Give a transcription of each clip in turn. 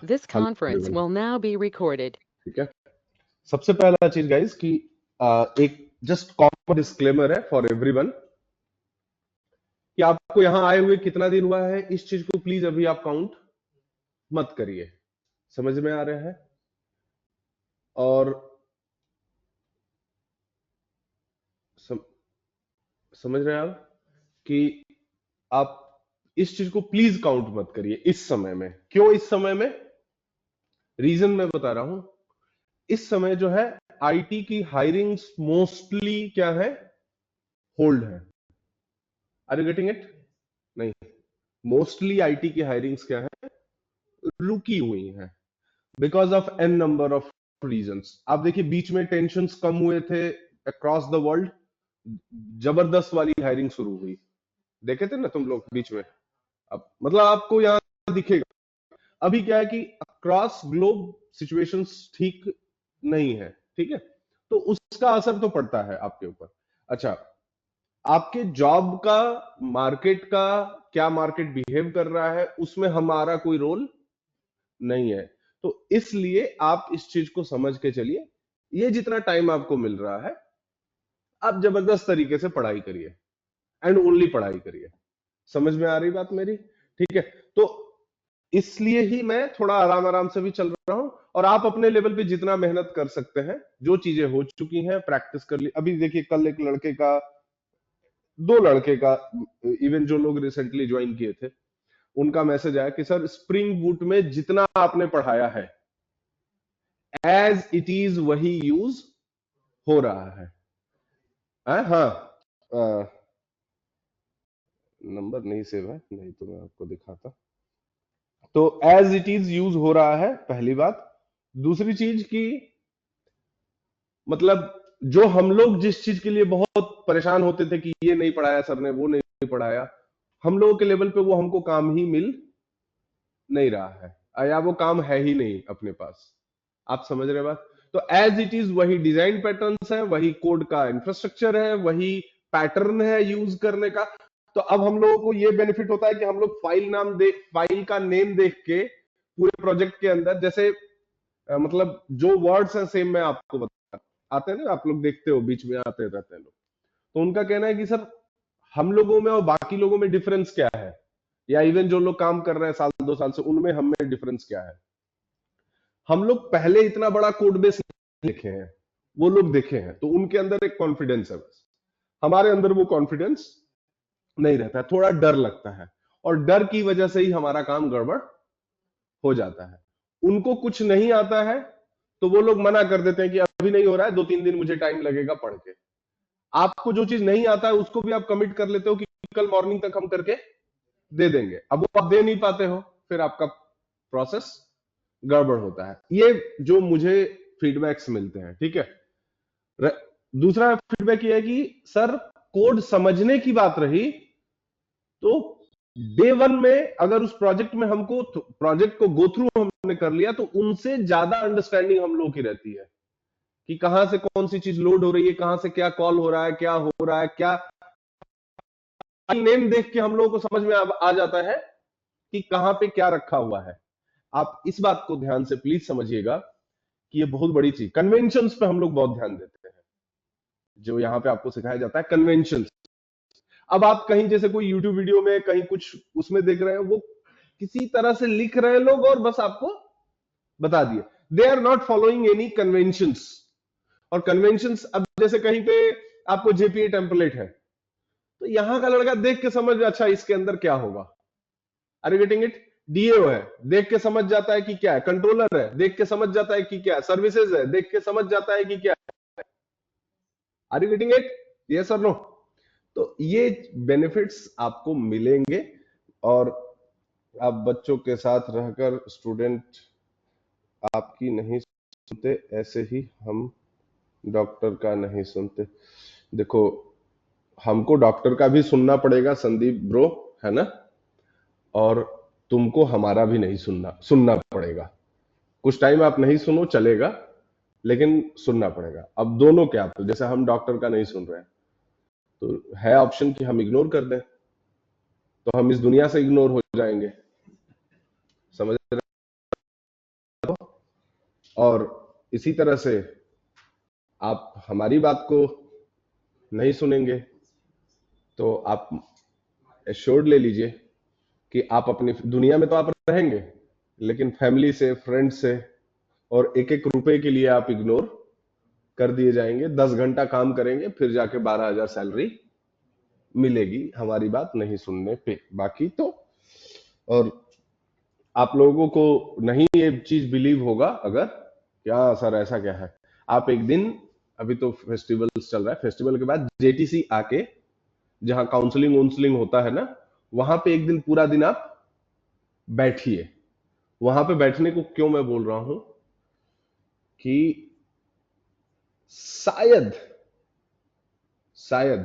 This hello conference everyone, will now be recorded. ठीक है। सबसे पहला चीज गाइस कि एक जस्ट कॉमन डिस्क्लेमर है फॉर एवरीवन कि आपको यहां आए हुए कितना दिन हुआ है, इस चीज को प्लीज अभी आप काउंट मत करिए। समझ में आ रहा है? और सम, समझ रहे हैं आप कि आप इस चीज को प्लीज काउंट मत करिए इस समय में। क्यों इस समय में? रीजन मैं बता रहा हूं। इस समय जो है आईटी की हायरिंग्स मोस्टली क्या है, होल्ड है। Are you getting it? नहीं, मोस्टली आईटी की हायरिंग्स क्या है, रुकी हुई है because of an number of reasons. आप देखिए बीच में टेंशन्स कम हुए थे अक्रॉस द वर्ल्ड, जबरदस्त वाली हायरिंग शुरू हुई, देखे थे ना तुम लोग बीच में। अब मतलब आपको यहाँ दिखेगा अभी क्या है कि अक्रॉस ग्लोब सिचुएशंस ठीक नहीं है, ठीक है, तो उसका असर तो पड़ता है आपके ऊपर। अच्छा, आपके जॉब का, मार्केट का, क्या मार्केट बिहेव कर रहा है उसमें हमारा कोई रोल नहीं है। तो इसलिए आप इस चीज को समझ के चलिए, ये जितना टाइम आपको मिल रहा है आप जबरदस्त तरीके से पढ़ाई करिए एंड ओनली पढ़ाई करिए। समझ में आ रही बात मेरी? ठीक है, तो इसलिए ही मैं थोड़ा आराम आराम से भी चल रहा हूं और आप अपने लेवल पे जितना मेहनत कर सकते हैं, जो चीजें हो चुकी हैं प्रैक्टिस कर ली। अभी देखिए कल एक लड़के का, दो लड़के का, इवन जो लोग रिसेंटली ज्वाइन किए थे, उनका मैसेज आया कि सर स्प्रिंग बूट में जितना आपने पढ़ाया है एज इट इज वही यूज हो रहा है। हाँ, नंबर नहीं सेव है, नहीं तो मैं आपको दिखाता। तो एज इट इज यूज हो रहा है, पहली बात। दूसरी चीज की मतलब जो हम लोग जिस चीज के लिए बहुत परेशान होते थे कि ये नहीं पढ़ाया सर ने, वो नहीं पढ़ाया, हम लोगों के लेवल पे वो हमको काम ही मिल नहीं रहा है, या वो काम है ही नहीं अपने पास। आप समझ रहे बात? तो एज इट इज वही डिजाइन पैटर्न्स है, वही कोड का इंफ्रास्ट्रक्चर है, वही पैटर्न है यूज करने का। तो अब हम लोगों को ये बेनिफिट होता है कि हम लोग फाइल का नेम देख के पूरे प्रोजेक्ट के अंदर, जैसे मतलब जो वर्ड्स हैं सेम, मैं आपको बता, आते हैं ना आप लोग देखते हो बीच में आते रहते हैं लोग, तो उनका कहना है कि सर हम लोगों में और बाकी लोगों में डिफरेंस क्या है, या इवन जो लोग काम कर रहे हैं साल 2 साल से, उनमें हम में डिफरेंस क्या है। हम लोग पहले इतना बड़ा कोड बेस लिखे हैं, वो लोग देखे हैं, तो उनके अंदर एक कॉन्फिडेंस है। बस हमारे अंदर वो कॉन्फिडेंस नहीं रहता है, थोड़ा डर लगता है, और डर की वजह से ही हमारा काम गड़बड़ हो जाता है। उनको कुछ नहीं आता है तो वो लोग मना कर देते हैं कि अभी नहीं हो रहा है, 2-3 दिन मुझे टाइम लगेगा पढ़ के। आपको जो चीज नहीं आता है उसको भी आप कमिट कर लेते हो कि कल मॉर्निंग तक हम करके दे देंगे। अब वो आप दे नहीं पाते हो, फिर आपका प्रोसेस गड़बड़ होता है। ये जो मुझे फीडबैक्स मिलते हैं, ठीक है। दूसरा फीडबैक ये है कि सर कोड समझने की बात रही तो डे वन में अगर उस प्रोजेक्ट में हमको प्रोजेक्ट को गो थ्रू हमने कर लिया तो उनसे ज्यादा अंडरस्टैंडिंग हम लोगों की रहती है कि कहां से कौन सी चीज लोड हो रही है, कहां से क्या कॉल हो रहा है, क्या हो रहा है, क्या नेम देख के हम लोगों को समझ में आ जाता है कि कहां पे क्या रखा हुआ है। आप इस बात को ध्यान से प्लीज समझिएगा कि ये बहुत बड़ी चीज, कन्वेंशंस पे हम लोग बहुत ध्यान देते हैं। जो यहाँ पे आपको सिखाया जाता है कन्वेंशन। अब आप कहीं जैसे कोई यूट्यूब वीडियो में कहीं कुछ उसमें देख रहे हैं, वो किसी तरह से लिख रहे हैं लोग और बस आपको बता दिए, they are not following any conventions. और कन्वेंशंस, अब जैसे कहीं पे आपको जेपीए टेम्पलेट है, तो यहां का लड़का देख के समझ, अच्छा इसके अंदर क्या होगा। Are you getting it? DAO है, देख के समझ जाता है कि क्या है। कंट्रोलर है, देख के समझ जाता है कि क्या है। सर्विसेज है, देख के समझ जाता है कि क्या है। Are you getting it? Yes और नो? तो ये बेनिफिट्स आपको मिलेंगे। और आप बच्चों के साथ रहकर स्टूडेंट आपकी नहीं सुनते, ऐसे ही हम डॉक्टर का नहीं सुनते। देखो, हमको डॉक्टर का भी सुनना पड़ेगा संदीप ब्रो, है ना, और तुमको हमारा भी नहीं सुनना पड़ेगा। कुछ टाइम आप नहीं सुनो चलेगा, लेकिन सुनना पड़ेगा। अब दोनों क्या, तो जैसे हम डॉक्टर का नहीं सुन रहे हैं तो है ऑप्शन कि हम इग्नोर कर दें, तो हम इस दुनिया से इग्नोर हो जाएंगे। समझ इसी तरह से आप हमारी बात को नहीं सुनेंगे तो आप एश्योर्ड ले लीजिए कि आप अपनी दुनिया में तो आप रहेंगे, लेकिन फैमिली से, फ्रेंड से और एक एक रुपए के लिए आप इग्नोर कर दिए जाएंगे। 10 घंटा काम करेंगे, फिर जाके 12,000 सैलरी मिलेगी हमारी बात नहीं सुनने पे। बाकी तो, और आप लोगों को नहीं ये चीज बिलीव होगा अगर, क्या सर ऐसा क्या है, आप एक दिन, अभी तो फेस्टिवल्स चल रहा है, फेस्टिवल के बाद जेटीसी आके जहां काउंसलिंग वाउंसलिंग होता है ना, वहां पे एक दिन पूरा दिन आप बैठिए। वहां पे बैठने को क्यों मैं बोल रहा हूं कि शायद शायद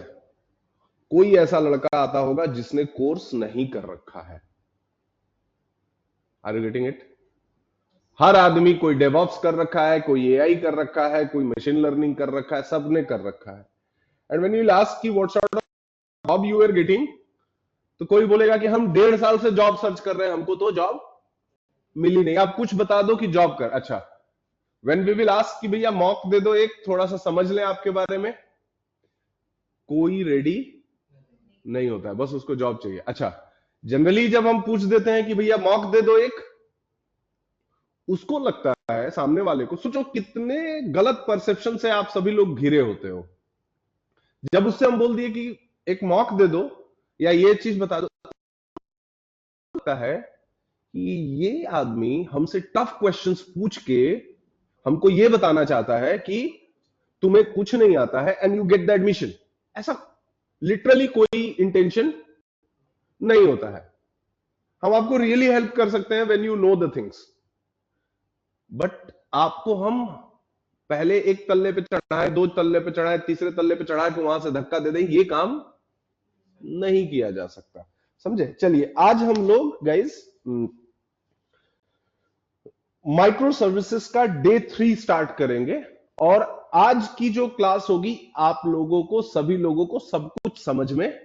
कोई ऐसा लड़का आता होगा जिसने कोर्स नहीं कर रखा है। Are you getting it? हर आदमी, कोई डेवऑप्स कर रखा है, कोई एआई कर रखा है, कोई मशीन लर्निंग कर रखा है, सबने कर रखा है। एंड व्हेन यू आस्क कि what sort of job you are getting, तो कोई बोलेगा कि हम 1.5 साल से जॉब सर्च कर रहे हैं, हमको तो जॉब मिली नहीं। आप कुछ बता दो कि जॉब कर। अच्छा, व्हेन वी विल आस्क कि भैया मॉक दे दो, एक थोड़ा सा समझ लें आपके बारे में, कोई रेडी नहीं होता है, बस उसको जॉब चाहिए। अच्छा, जनरली जब हम पूछ देते हैं कि भैया मॉक दे दो एक, उसको लगता है सामने वाले को, सोचो कितने गलत परसेप्शन से आप सभी लोग घिरे होते हो। जब उससे हम बोल दिए कि एक मॉक दे दो या ये चीज बता दो, लगता है कि ये आदमी हमसे टफ क्वेश्चंस पूछ के हमको ये बताना चाहता है कि तुम्हें कुछ नहीं आता है and you get the admission. ऐसा लिटरली कोई इंटेंशन नहीं होता है। हम आपको रियली हेल्प कर सकते हैं when you know the things, but आपको हम पहले एक तल्ले पे चढ़ाए, 2 तल्ले पे चढ़ाए, तीसरे तल्ले पे चढ़ाए कि वहां से धक्का दे दें, ये काम नहीं किया जा सकता। समझे? चलिए, आज हम लोग गाइस माइक्रो सर्विसेज का डे 3 स्टार्ट करेंगे, और आज की जो क्लास होगी आप लोगों को, सभी लोगों को सब कुछ समझ में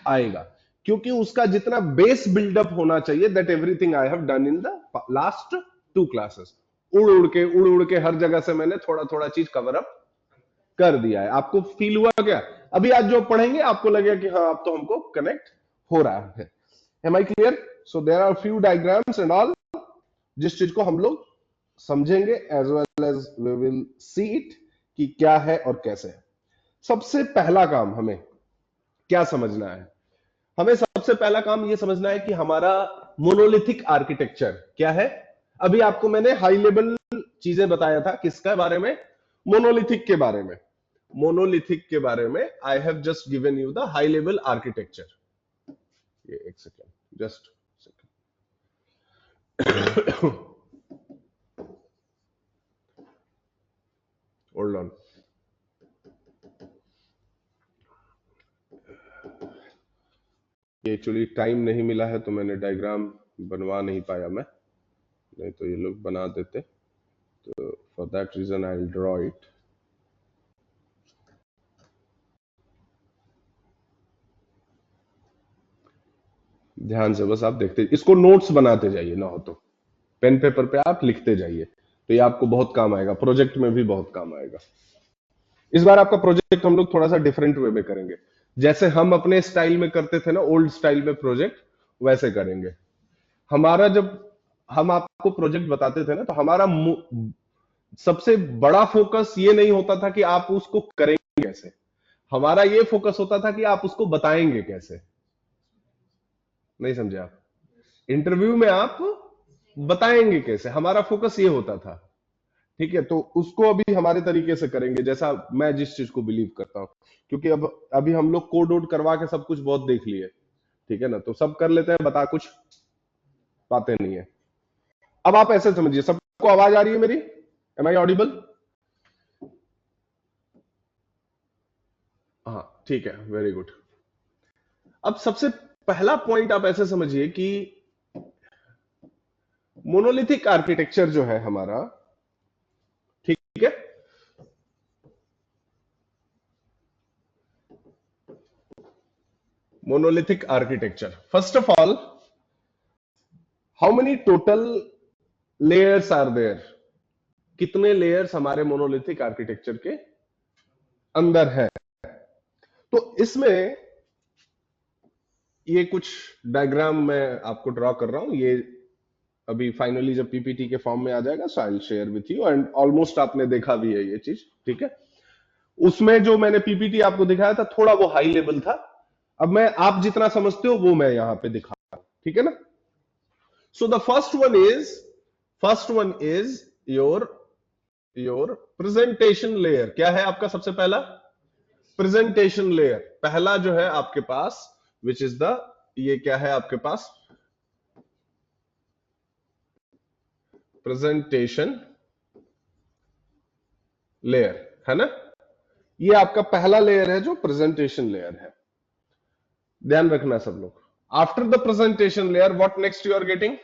आएगा, क्योंकि उसका जितना बेस बिल्डअप होना चाहिए, that everything I have done in the last 2 classes. उड़ उड़ के हर जगह से मैंने थोड़ा थोड़ा चीज कवर अप कर दिया है। आपको फील हुआ क्या? अभी आज जो पढ़ेंगे आपको लगेगा कि हाँ अब तो हमको कनेक्ट हो रहा है। Am I clear? So there are few diagrams and all, जिस चीज को हम लोग समझेंगे as well as we will see it कि क्या है और कैसे है। सबसे पहला काम हमें क्या समझना है? हमें सबसे पहला काम यह समझना है कि हमारा मोनोलिथिक आर्किटेक्चर क्या है। अभी आपको मैंने हाई लेवल चीजें बताया था, किसके बारे में? मोनोलिथिक के बारे में। मोनोलिथिक के बारे में I have just given you the high level architecture. ये एक second, just second, hold on. Actually time नहीं मिला है तो मैंने डायग्राम बनवा नहीं पाया मैं, नहीं तो ये लोग बना देते। तो for that reason I will draw it. ध्यान से बस आप देखते, इसको नोट्स बनाते जाइए, ना हो तो पेन पेपर पे आप लिखते जाइए, तो ये आपको बहुत काम आएगा, प्रोजेक्ट में भी बहुत काम आएगा। इस बार आपका प्रोजेक्ट हम लोग थोड़ा सा डिफरेंट वे में करेंगे, जैसे हम अपने स्टाइल में करते थे ना, ओल्ड स्टाइल में प्रोजेक्ट, वैसे करेंगे। हमारा जब हम आपको प्रोजेक्ट बताते थे ना, तो हमारा सबसे बड़ा फोकस ये नहीं होता था कि आप उसको करेंगे कैसे, हमारा ये फोकस होता था कि आप उसको बताएंगे कैसे। नहीं समझे आप? इंटरव्यू में आप बताएंगे कैसे, हमारा फोकस ये होता था। ठीक है, तो उसको अभी हमारे तरीके से करेंगे, जैसा मैं जिस चीज को बिलीव करता हूं, क्योंकि अब अभी हम लोग कोड वोड करवा के सब कुछ बहुत देख लिए, ठीक है ना, तो सब कर लेते हैं, बता कुछ पाते नहीं है। अब आप ऐसे समझिए, सबको आवाज आ रही है मेरी? Am I audible? हाँ ठीक है, वेरी गुड। अब सबसे पहला पॉइंट आप ऐसे समझिए कि मोनोलिथिक आर्किटेक्चर जो है हमारा, ठीक है, monolithic architecture. First of all, how many total layers are there? कितने लेयर्स हमारे मोनोलिथिक आर्किटेक्चर के अंदर है। तो इसमें ये कुछ डायग्राम मैं आपको ड्रॉ कर रहा हूं, ये अभी फाइनली जब पीपीटी के फॉर्म में आ जाएगा so I will share with you, and almost आपने देखा भी है ये चीज, ठीक है। उसमें जो मैंने पीपीटी आपको दिखाया था थोड़ा वो हाई लेवल था, अब मैं आप जितना समझते हो वो मैं यहां पे दिखा रहा हूं, ठीक है ना। So the first one is your presentation layer. क्या है आपका सबसे पहला? Presentation layer. पहला जो है आपके पास विच इज द, ये क्या है आपके पास? प्रेजेंटेशन लेयर है ना। ये आपका पहला लेयर है जो प्रेजेंटेशन लेयर है, ध्यान रखना सब लोग। After the presentation layer what next you are getting?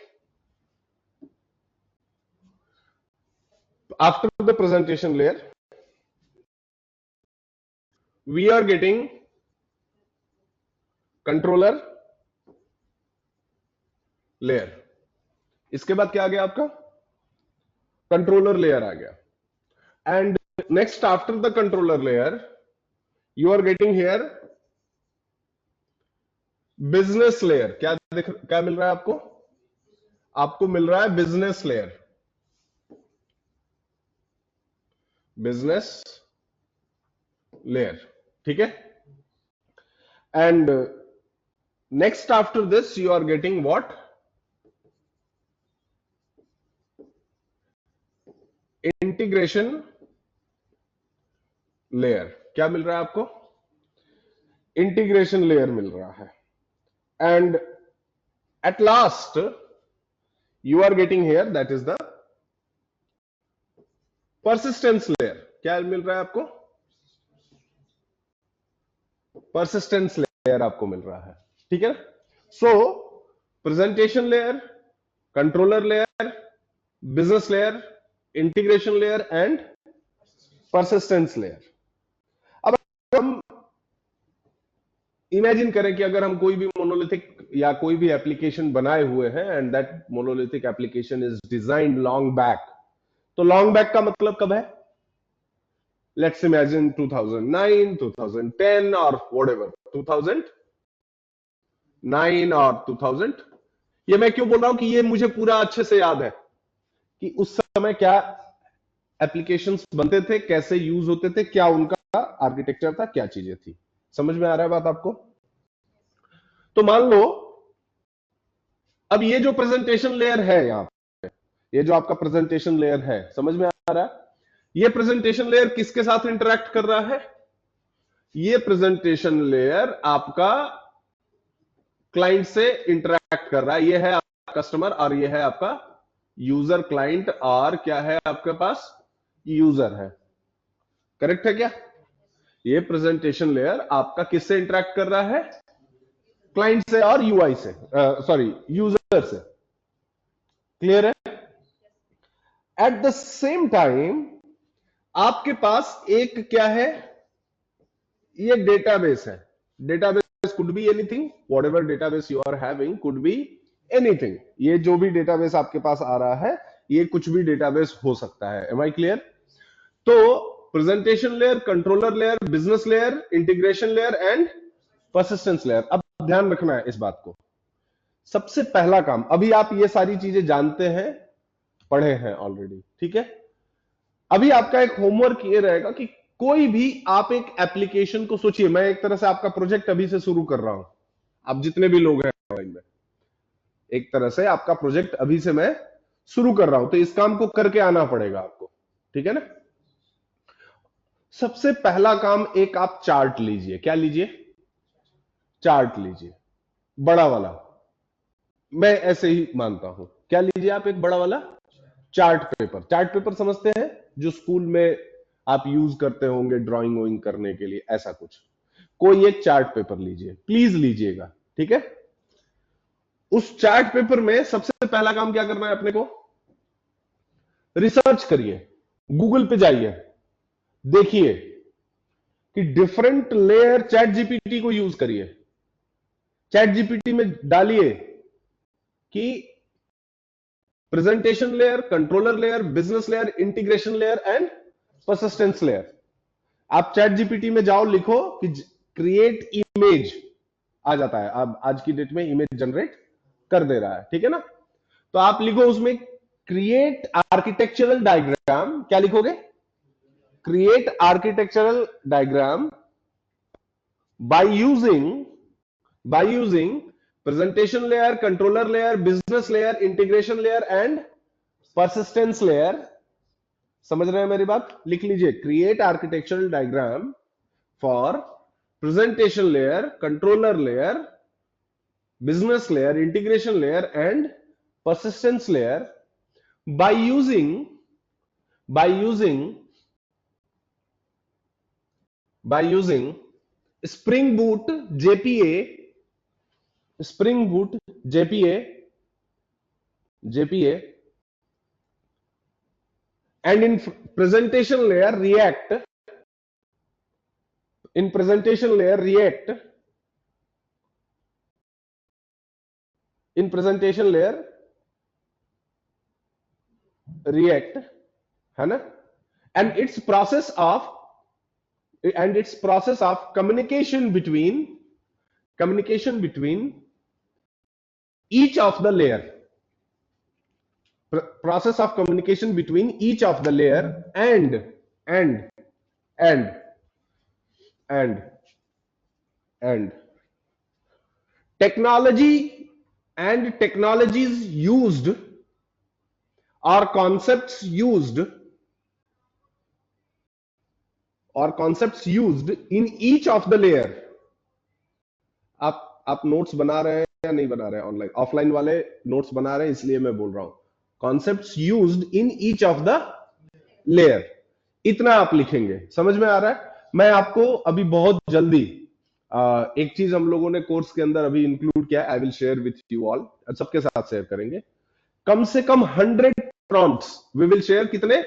After the presentation layer we are getting controller layer. इसके बाद क्या आ गया आपका? कंट्रोलर लेयर आ गया। And next after the controller layer you are getting here business layer. क्या मिल रहा है आपको? आपको मिल रहा है बिजनेस लेयर, बिजनेस लेयर, ठीक है। And next after this you are getting what? Integration layer. क्या मिल रहा है आपको? इंटीग्रेशन लेयर मिल रहा है। And at last you are getting here that is the persistence layer. क्या मिल रहा है आपको? परसिस्टेंस लेयर आपको मिल रहा है, ठीक है। So presentation layer, controller layer, business layer, integration layer and persistence layer. अब हम इमेजिन करें कि अगर हम कोई भी मोनोलिथिक या कोई भी एप्लीकेशन बनाए हुए हैं and that monolithic application is designed long back, तो लॉन्ग बैक का मतलब कब है? लेट्स इमेजिन 2009, 2010 और व्हाटएवर, 2009 और 2000। ये मैं क्यों बोल रहा हूं कि ये मुझे पूरा अच्छे से याद है कि उस समय क्या एप्लीकेशंस बनते थे, कैसे यूज होते थे, क्या उनका आर्किटेक्चर था, क्या चीजें थी। समझ में आ रहा है बात आपको? तो मान लो अब ये जो प्रेजेंटेशन लेयर है यहां पे, ये जो आपका प्रेजेंटेशन लेयर है, समझ में आ रहा है? ये प्रेजेंटेशन लेयर किसके साथ इंटरेक्ट कर रहा है? ये प्रेजेंटेशन लेयर आपका क्लाइंट से इंटरेक्ट कर रहा है। ये है आपका कस्टमर और ये है आपका यूजर। क्लाइंट और क्या है आपके पास? यूजर है। करेक्ट है क्या? ये प्रेजेंटेशन लेयर आपका किससे इंटरेक्ट कर रहा है? क्लाइंट से और यूआई से, सॉरी यूजर से। क्लियर है? एट द सेम टाइम आपके पास एक क्या है? ये डेटाबेस है। Database could be anything, whatever database you are having could be anything. ये जो भी डेटाबेस आपके पास आ रहा है ये कुछ भी डेटाबेस हो सकता है। Am I clear? तो presentation layer, controller layer, business layer, integration layer and persistence layer. अब ध्यान रखना है इस बात को। सबसे पहला काम, अभी आप ये सारी चीजें जानते हैं, पढ़े हैं ऑलरेडी, ठीक है। अभी आपका एक होमवर्क ये रहेगा कि कोई भी आप एक एप्लीकेशन को सोचिए। मैं एक तरह से आपका प्रोजेक्ट अभी से शुरू कर रहा हूं, आप जितने भी लोग हैं में, एक तरह से आपका प्रोजेक्ट अभी से मैं शुरू कर रहा हूं, तो इस काम को करके आना पड़ेगा आपको, ठीक है ना। सबसे पहला काम, एक आप चार्ट लीजिए। क्या लीजिए? चार्ट लीजिए, बड़ा वाला। मैं ऐसे ही मानता हूं। क्या लीजिए आप? एक बड़ा वाला चार्ट पेपर। चार्ट पेपर समझते हैं, जो स्कूल में आप यूज करते होंगे ड्राइंग वॉइंग करने के लिए, ऐसा कुछ। कोई एक चार्ट पेपर लीजिए, प्लीज लीजिएगा, ठीक है। उस चार्ट पेपर में सबसे पहला काम क्या करना है अपने को? रिसर्च करिए, गूगल पे जाइए, देखिए कि डिफरेंट लेयर, चैट जीपीटी को यूज करिए। चैट जीपीटी में डालिए कि presentation layer, controller layer, business layer, integration layer and persistence layer. आप चैट जीपीटी में जाओ, लिखो कि क्रिएट इमेज, आ जाता है। अब आज की डेट में इमेज जनरेट कर दे रहा है, ठीक है ना। तो आप लिखो उसमें क्रिएट आर्किटेक्चरल डायग्राम। क्या लिखोगे? Create architectural diagram by using presentation layer, controller layer, business layer, integration layer and persistence layer. समझ रहे हैं मेरी बात? लिख लीजिए, create architectural diagram for presentation layer, controller layer, business layer, integration layer and persistence layer by using Spring Boot JPA and in presentation layer React, है ना, and its process of communication between each of the layer, process of communication between each of the layer and technologies used or concepts used in each of the layer। आप notes बना रहे हैं या नहीं बना रहे हैं? ऑनलाइन, ऑफलाइन वाले नोट्स बना रहे हैं, इसलिए मैं बोल रहा हूं concepts used in each of the layer. इतना आप लिखेंगे, समझ में आ रहा है? मैं आपको अभी बहुत जल्दी एक चीज हम लोगों ने कोर्स के अंदर अभी इंक्लूड किया, I will share with you all, सबके साथ शेयर करेंगे। कम से कम 100 प्रॉम्प्ट्स वी विल शेयर। कितने?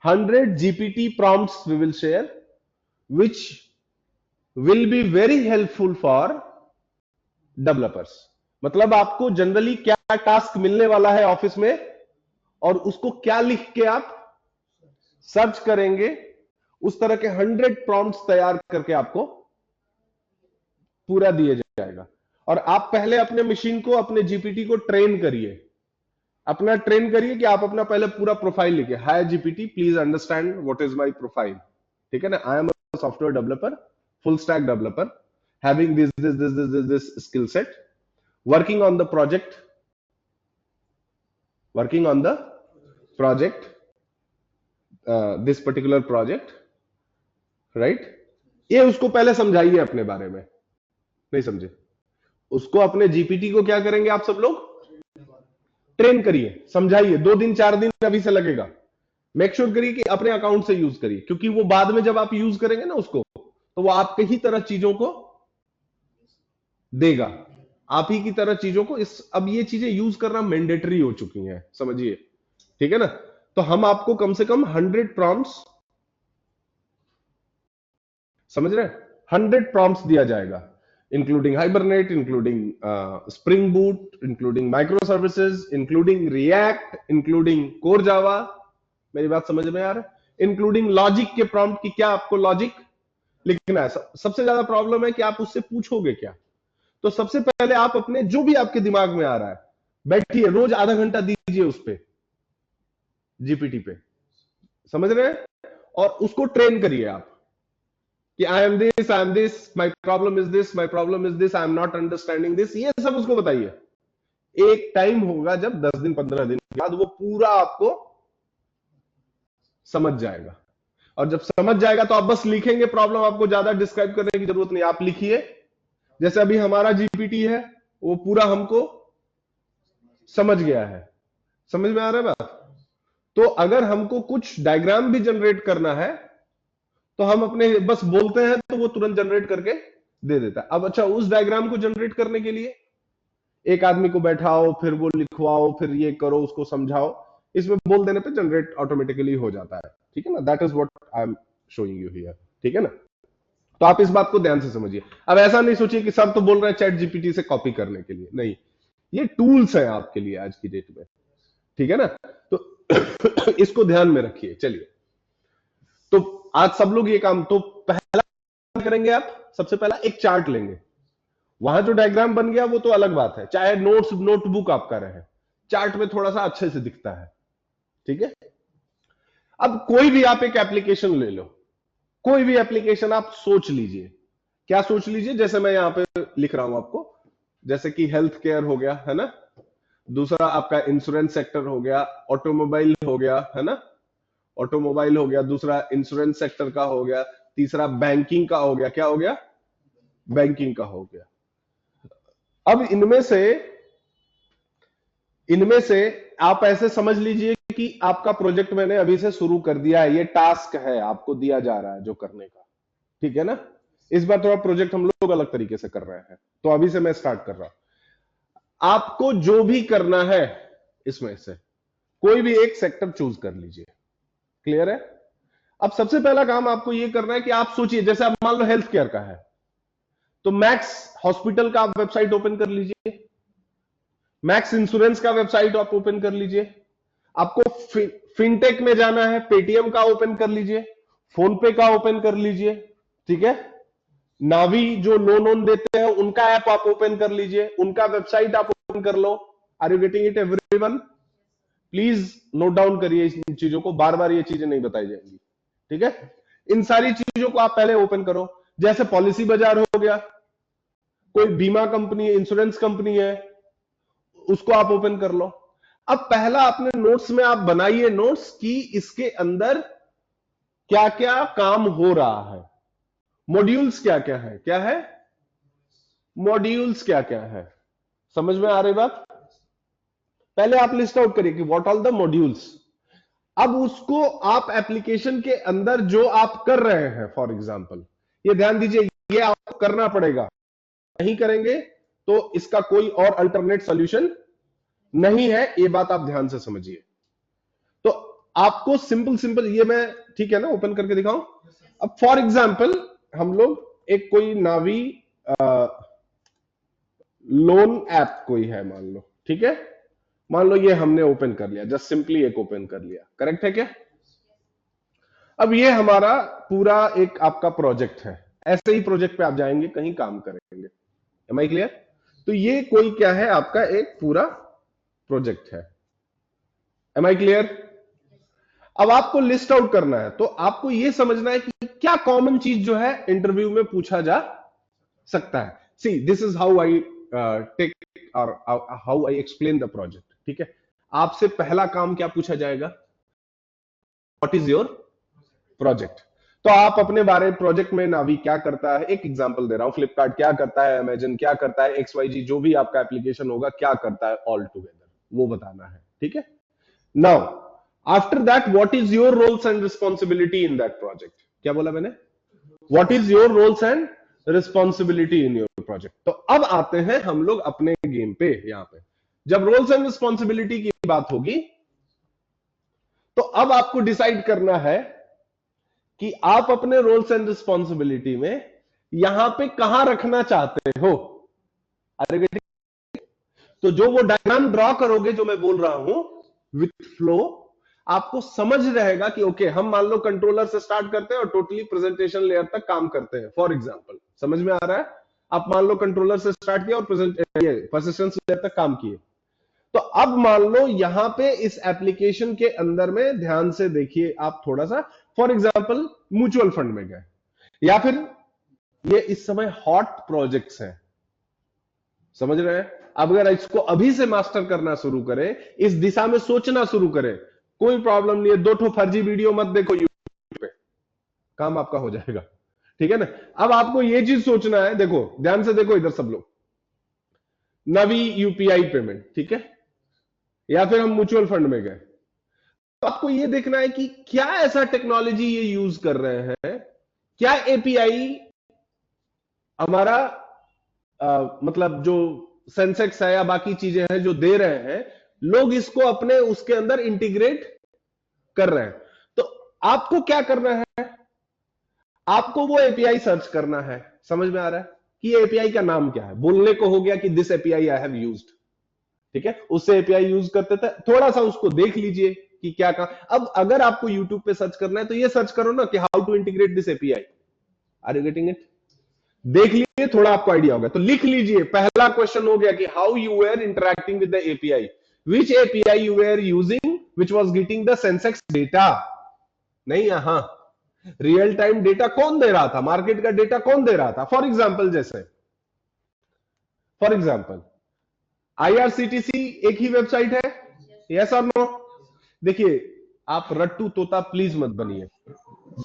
100 GPT prompts we will share which will be very helpful for developers. मतलब आपको जनरली क्या टास्क मिलने वाला है ऑफिस में और उसको क्या लिख के आप सर्च करेंगे, उस तरह के 100 प्रॉम्प्ट्स तैयार करके आपको पूरा दिया जाएगा। और आप पहले अपने मशीन को, अपने जीपीटी को ट्रेन करिए, कि आप अपना पहले पूरा प्रोफाइल लिखिए। Hi GPT, please understand what is my profile. ठीक है ना? I am a software developer, full stack developer, having this skill set, working on the project, this particular project, right? ये उसको पहले समझाइए अपने बारे में। नहीं समझे? उसको अपने जीपीटी को क्या करेंगे आप सब लोग? ट्रेन करिए, समझाइए। 2 दिन 4 दिन अभी से लगेगा। मेक श्योर करिए कि अपने अकाउंट से यूज करिए, क्योंकि वो बाद में जब आप यूज करेंगे ना उसको, तो वो आपके ही तरह चीजों को देगा, आप ही की तरह चीजों को। अब ये चीजें यूज करना मैंडेटरी हो चुकी हैं, समझिए। ठीक है ना? तो हम आपको कम से कम 100 प्रॉम्प्ट्स, समझ रहे हैं, 100 प्रॉम्प्ट्स दिया जाएगा, including hibernate, including spring boot, including micro services, including react, including core Java. मेरी बात समझ में आ रहा है? इंक्लूडिंग लॉजिक के प्रॉम्प्ट की क्या आपको लॉजिक लिखना है। सबसे ज्यादा प्रॉब्लम है कि आप उससे पूछोगे क्या। तो सबसे पहले आप अपने जो भी आपके दिमाग में आ रहा है, बैठिए, रोज आधा घंटा दीजिए उस पे, जीपीटी पे, समझ रहे हैं? और उसको ट्रेन करिए आप कि I am this, my problem is this, I am not understanding this. ये सब उसको बताइए। एक टाइम होगा जब 10 दिन 15 दिन के बाद वो पूरा आपको समझ जाएगा। और जब समझ जाएगा तो आप बस लिखेंगे प्रॉब्लम, आपको ज्यादा डिस्क्राइब करने की जरूरत नहीं। आप लिखिए, जैसे अभी हमारा जीपीटी है, वो पूरा हमको समझ गया है। समझ में आ रहा है बात? तो अगर हमको कुछ डायग्राम भी जनरेट करना है तो हम अपने बस बोलते हैं तो वो तुरंत जनरेट करके दे देता है। अब अच्छा, उस डायग्राम को जनरेट करने के लिए एक आदमी को बैठाओ, फिर वो लिखवाओ, फिर ये करो, उसको समझाओ। इसमें बोल देने पे जनरेट ऑटोमेटिकली हो जाता है। ठीक है ना? That is what I am showing you here. ठीक है ना? तो आप इस बात को ध्यान से समझिए। अब ऐसा नहीं सोचिए कि सब तो बोल रहे हैं चैट जीपीटी से कॉपी करने के लिए, नहीं। ये टूल्स हैं आपके लिए आज की डेट में। ठीक है ना? तो इसको ध्यान में रखिए। चलिए, तो आज सब लोग ये काम, तो पहला करेंगे आप, सबसे पहला एक चार्ट लेंगे। वहां जो डायग्राम बन गया वो तो अलग बात है, चाहे नोटबुक आपका रहे, चार्ट में थोड़ा सा अच्छे से दिखता है। ठीक है? अब कोई भी आप एक एप्लीकेशन ले लो, कोई भी एप्लीकेशन आप सोच लीजिए। क्या सोच लीजिए? जैसे मैं यहां पे लिख रहा हूं आपको, जैसे कि हेल्थ केयर हो गया, है ना? दूसरा आपका इंश्योरेंस सेक्टर हो गया, ऑटोमोबाइल हो गया, है ना? ऑटोमोबाइल हो गया, दूसरा इंश्योरेंस सेक्टर का हो गया, तीसरा बैंकिंग का हो गया। क्या हो गया? बैंकिंग का हो गया। अब इनमें से आप ऐसे समझ लीजिए कि आपका प्रोजेक्ट मैंने अभी से शुरू कर दिया है, ये टास्क है आपको दिया जा रहा है जो करने का। ठीक है ना? इस बार थोड़ा प्रोजेक्ट हम लोग अलग तरीके से कर रहे हैं, तो अभी से मैं स्टार्ट कर रहा हूं। आपको जो भी करना है इसमें से कोई भी एक सेक्टर चूज कर लीजिए। क्लियर है? अब सबसे पहला काम आपको यह करना है कि आप सोचिए, जैसे आप मान लो हेल्थ केयर का है, तो मैक्स हॉस्पिटल का आप वेबसाइट ओपन कर लीजिए, मैक्स इंश्योरेंस का वेबसाइट आप ओपन कर लीजिए। आपको फिनटेक में जाना है, पेटीएम का ओपन कर लीजिए, फोन पे का ओपन कर लीजिए। ठीक है? नावी जो लोन देते हैं उनका ऐप आप ओपन कर लीजिए, उनका वेबसाइट आप ओपन कर लो। Are you getting it everyone? Please note down करिए इन चीजों को, बार बार ये चीजें नहीं बताई जाएंगी। ठीक है? इन सारी चीजों को आप पहले ओपन करो। जैसे पॉलिसी बाजार हो गया, कोई बीमा कंपनी है, इंश्योरेंस कंपनी है, उसको आप ओपन कर लो। अब पहला अपने नोट्स में आप बनाइए नोट्स कि इसके अंदर क्या क्या काम हो रहा है, मॉड्यूल्स क्या क्या है, क्या है मॉड्यूल्स क्या क्या है। समझ में आ रही बात? पहले आप लिस्ट आउट करिए कि व्हाट ऑल द मॉड्यूल्स। अब उसको आप एप्लीकेशन के अंदर जो आप कर रहे हैं, फॉर एग्जांपल ये ध्यान दीजिए, ये आपको करना पड़ेगा, नहीं करेंगे तो इसका कोई और अल्टरनेट सॉल्यूशन नहीं है। ये बात आप ध्यान से समझिए। तो आपको सिंपल सिंपल ये मैं, ठीक है ना, ओपन करके दिखाऊं। अब फॉर एग्जांपल हम लोग एक कोई नावी लोन ऐप कोई है मान लो, ठीक है? मान लो ये हमने ओपन कर लिया, जस्ट सिंपली एक ओपन कर लिया, करेक्ट है क्या? अब ये हमारा पूरा एक आपका प्रोजेक्ट है। ऐसे ही प्रोजेक्ट पे आप जाएंगे, कहीं काम करेंगे। Am I clear? तो ये कोई क्या है, आपका एक पूरा प्रोजेक्ट है। Am I clear? अब आपको लिस्ट आउट करना है, तो आपको यह समझना है कि क्या कॉमन चीज जो है इंटरव्यू में पूछा जा सकता है। See this is how I take और how I explain the project. ठीक है? आपसे पहला काम क्या पूछा जाएगा? What is your project. तो आप अपने बारे प्रोजेक्ट में नावी क्या करता है, एक एग्जांपल दे रहा हूं, फ्लिपकार्ट क्या करता है, अमेजन क्या करता है, एक्स वाई जी जो भी आपका एप्लीकेशन होगा क्या करता है, ऑल टुगेदर वो बताना है। ठीक है? Now after that what is your roles and responsibility in that project. क्या बोला मैंने? What is your roles and responsibility in your project. तो अब आते हैं हम लोग अपने गेम पे। यहां पे जब रोल्स एंड रिस्पॉन्सिबिलिटी की बात होगी, तो अब आपको डिसाइड करना है कि आप अपने रोल्स एंड रिस्पॉन्सिबिलिटी में यहां पे कहां रखना चाहते हो। अरे तो जो वो डायग्राम ड्रॉ करोगे जो मैं बोल रहा हूं विथ फ्लो, आपको समझ रहेगा कि ओके हम मान लो कंट्रोलर से स्टार्ट करते हैं और टोटली प्रेजेंटेशन लेयर तक काम करते हैं। फॉर एग्जांपल, समझ में आ रहा है? आप मान लो कंट्रोलर से स्टार्ट किया और परसिस्टेंस लेयर तक काम किए, तो अब मान लो यहां पे इस एप्लीकेशन के अंदर में ध्यान से देखिए आप थोड़ा सा। फॉर एग्जांपल म्यूचुअल फंड में गए, या फिर ये इस समय हॉट प्रोजेक्ट्स हैं, समझ रहे हैं? अब अगर इसको अभी से मास्टर करना शुरू करें, इस दिशा में सोचना शुरू करें, कोई प्रॉब्लम नहीं है। 2 फर्जी वीडियो मत देखो यूट्यूब पे, काम आपका हो जाएगा। ठीक है ना? अब आपको यह चीज सोचना है, देखो ध्यान से देखो इधर सब लोग, नवी यूपीआई पेमेंट, ठीक है, या फिर हम म्यूचुअल फंड में गए, तो आपको यह देखना है कि क्या ऐसा टेक्नोलॉजी ये यूज कर रहे हैं, क्या एपीआई हमारा मतलब जो सेंसेक्स है या बाकी चीजें हैं जो दे रहे हैं, लोग इसको अपने उसके अंदर इंटीग्रेट कर रहे हैं। तो आपको क्या करना है? आपको वो एपीआई सर्च करना है। समझ में आ रहा है कि ये एपीआई का नाम क्या है? बोलने को हो गया कि this API I have used, ठीक है, उससे एपीआई यूज करते थे, थोड़ा सा उसको देख लीजिए कि क्या काम। अब अगर आपको यूट्यूब पे सर्च करना है तो ये सर्च करो ना कि how to integrate this API. Are you getting it? देख लीजिए, थोड़ा आपको आइडिया होगा। तो लिख लीजिए, पहला क्वेश्चन हो गया कि how you are interacting with the API, which API you are using which was getting the Sensex data. नहीं, यहां रियल टाइम डेटा कौन दे रहा था, मार्केट का डेटा कौन दे रहा था। फॉर एग्जाम्पल, जैसे फॉर एग्जाम्पल आईआरसीटीसी एक ही वेबसाइट है, यस और नो? देखिए, आप रट्टू तोता प्लीज मत बनिए,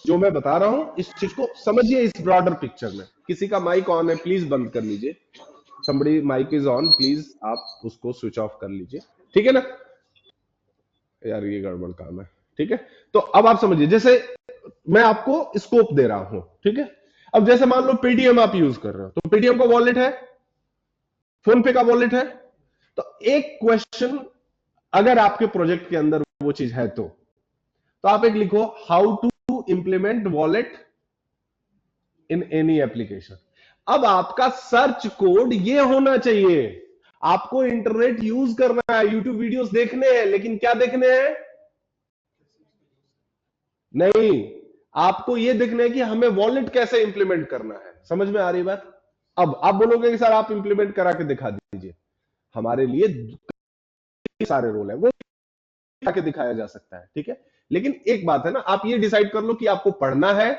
जो मैं बता रहा हूं इस चीज को समझिए इस ब्रॉडर पिक्चर में। किसी का माइक ऑन है, प्लीज बंद कर लीजिए। somebody mic is on, please आप उसको स्विच ऑफ कर लीजिए, ठीक है ना यार, ये गड़बड़ काम है। ठीक है, तो अब आप समझिए, जैसे मैं आपको स्कोप दे रहा हूं, ठीक है। अब जैसे मान लो पेटीएम आप यूज कर रहे हो, तो पेटीएम का वॉलेट है, फोन पे का वॉलेट है। तो एक क्वेश्चन अगर आपके प्रोजेक्ट के अंदर वो चीज है तो आप एक लिखो, how to implement wallet in any application. अब आपका सर्च कोड ये होना चाहिए। आपको इंटरनेट यूज करना है, यूट्यूब वीडियोस देखने हैं, लेकिन क्या देखने हैं? नहीं, आपको ये देखना है कि हमें वॉलेट कैसे इंप्लीमेंट करना है। समझ में आ रही बात? अब आप बोलोगे कि सर आप इंप्लीमेंट करा के दिखा दीजिए। हमारे लिए सारे रोल है, वो के दिखाया जा सकता है, ठीक है। लेकिन एक बात है ना, आप ये डिसाइड कर लो कि आपको पढ़ना है,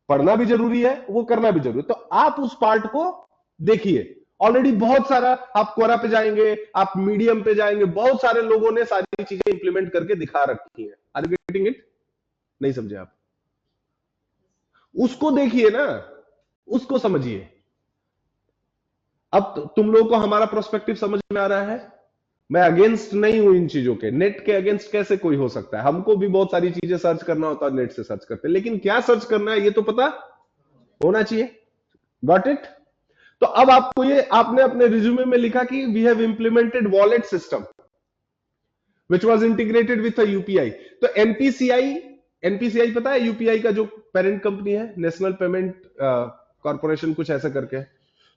पढ़ना भी जरूरी है, वो करना भी जरूरी है, तो आप उस पार्ट को देखिए। ऑलरेडी बहुत सारा, आप कोरा पे जाएंगे, आप मीडियम पे जाएंगे, बहुत सारे लोगों ने सारी चीजें इंप्लीमेंट करके दिखा रखी है। Are you getting it? नहीं समझे आप? उसको देखिए ना, उसको समझिए। अब तुम लोगों को हमारा प्रोस्पेक्टिव समझ में आ रहा है? मैं अगेंस्ट नहीं हूं इन चीजों के, नेट के अगेंस्ट कैसे कोई हो सकता है। हमको भी बहुत सारी चीजें सर्च करना होता है, नेट से सर्च करते हैं, लेकिन क्या सर्च करना है ये तो पता होना चाहिए। Got it? तो अब आपको ये, आपने अपने रिज्यूमे में लिखा कि we have implemented wallet system which was integrated with UPI. तो एनपीसीआई, एनपीसीआई पता है यूपीआई का जो पेरेंट कंपनी है, नेशनल पेमेंट कॉर्पोरेशन, कुछ ऐसा करके।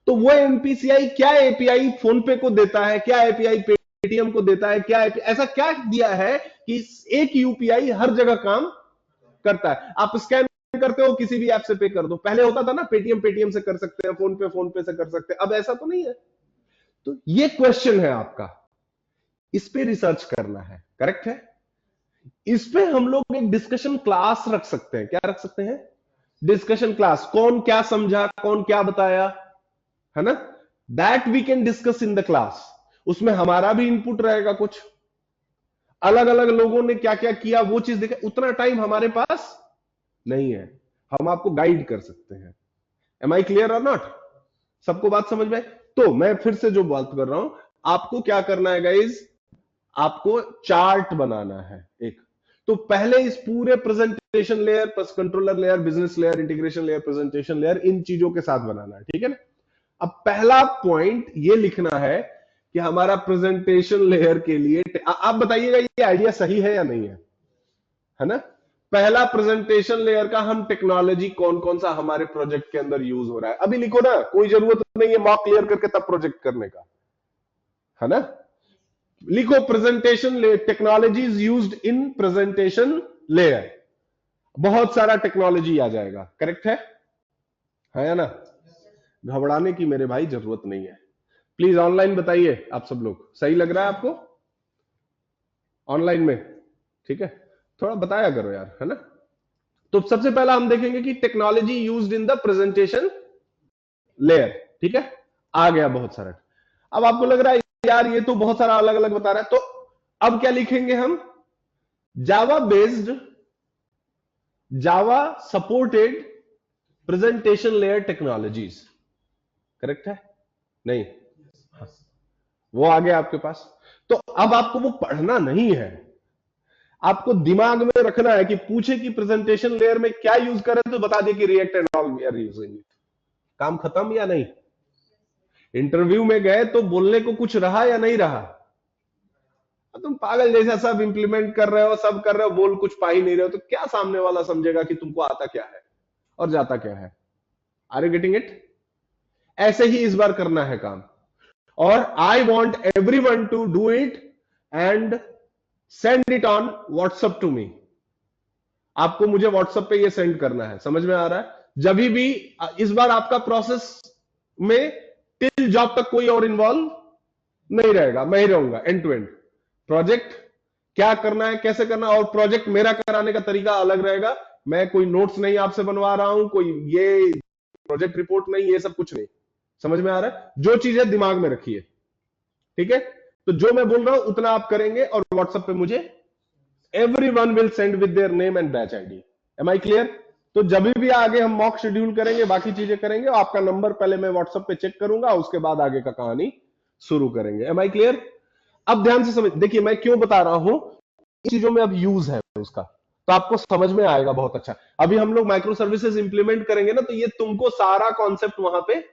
तो वो एनपीसीआई क्या एपीआई फोन पे को देता है, क्या एपीआई पेटीएम को देता है, क्या API, ऐसा क्या दिया है कि एक यूपीआई हर जगह काम करता है। आप स्कैन करते हो, किसी भी ऐप से पे कर दो। पहले होता था ना, पेटीएम पेटीएम से कर सकते हैं, फोन पे से कर सकते हैं, अब ऐसा तो नहीं है। तो ये क्वेश्चन है आपका, इस पे रिसर्च करना है, करेक्ट है। इस पे हम लोग एक डिस्कशन क्लास रख सकते हैं। क्या रख सकते हैं? Discussion class. कौन क्या समझा, कौन क्या बताया, है ना, that we can discuss in the class. उसमें हमारा भी इनपुट रहेगा, कुछ अलग अलग लोगों ने क्या क्या किया वो चीज देखे। उतना टाइम हमारे पास नहीं है, हम आपको गाइड कर सकते हैं। एम आई क्लियर और नॉट? सबको बात समझ में? तो मैं फिर से जो बात कर रहा हूं, आपको क्या करना है गाइज, आपको चार्ट बनाना है एक। तो पहले इस पूरे presentation layer, plus controller layer, business layer, integration layer, presentation layer, इन चीजों के साथ बनाना है, ठीक है ना। अब पहला पॉइंट ये लिखना है कि हमारा प्रेजेंटेशन लेयर के लिए, आप बताइएगा ये आइडिया सही है या नहीं है ना। पहला, प्रेजेंटेशन लेयर का हम टेक्नोलॉजी कौन कौन सा हमारे प्रोजेक्ट के अंदर यूज हो रहा है, अभी लिखो ना, कोई जरूरत नहीं है मॉक क्लियर करके तब प्रोजेक्ट करने का, है ना। लिखो presentation layer, technologies used in presentation layer, बहुत सारा टेक्नोलॉजी आ जाएगा, करेक्ट है या ना। घबराने की मेरे भाई जरूरत नहीं है। प्लीज ऑनलाइन बताइए, आप सब लोग सही लग रहा है आपको ऑनलाइन में? ठीक है, थोड़ा बताया करो यार, है ना। तो सबसे पहला हम देखेंगे कि technology used in the presentation layer, ठीक है। आ गया बहुत सारा। अब आपको लग रहा है यार ये तो बहुत सारा अलग अलग बता रहा है, तो अब क्या लिखेंगे हम? Java based, Java supported presentation layer technologies, correct है? नहीं, वो आ गया आपके पास। तो अब आपको वो पढ़ना नहीं है, आपको दिमाग में रखना है कि पूछे कि प्रेजेंटेशन लेयर में क्या यूज करें तो बता दिए कि React and all we are using it. काम खत्म या नहीं? इंटरव्यू में गए तो बोलने को कुछ रहा या नहीं रहा? तुम पागल जैसा सब इंप्लीमेंट कर रहे हो, सब कर रहे हो, बोल कुछ पा ही नहीं रहे हो, तो क्या सामने वाला समझेगा कि तुमको आता क्या है और जाता क्या है। Are you getting it? ऐसे ही इस बार करना है काम। और I want everyone to do it and send it on WhatsApp to me. आपको मुझे व्हाट्सएप पे ये सेंड करना है, समझ में आ रहा है? जब भी इस बार आपका प्रोसेस में टिल जॉब तक कोई और इन्वॉल्व नहीं रहेगा, मैं ही रहूंगा एंड टू एंड। प्रोजेक्ट क्या करना है, कैसे करना है, और प्रोजेक्ट मेरा कराने का तरीका अलग रहेगा। मैं कोई नोट्स नहीं आपसे बनवा रहा हूं, कोई ये प्रोजेक्ट रिपोर्ट नहीं, ये सब कुछ नहीं। समझ में आ रहा है? जो चीजें दिमाग में रखिए, ठीक है? तो जो मैं बोल रहा हूं उतना आप करेंगे और व्हाट्सएप पे मुझे everyone will send with their name and batch ID. Am I clear? तो जब भी आगे हम मॉक शेड्यूल करेंगे, बाकी चीजें करेंगे, आपका नंबर पहले मैं व्हाट्सएप पे चेक करूंगा, उसके बाद आगे का कहानी शुरू करेंगे। Am I clear? अब ध्यान से समझ, देखिए मैं क्यों बता रहा हूं, चीजों में अब यूज है उसका, तो आपको समझ में आएगा बहुत अच्छा। अभी हम लोग माइक्रो सर्विसेज इंप्लीमेंट करेंगे ना, तो ये तुमको सारा कॉन्सेप्ट वहां पे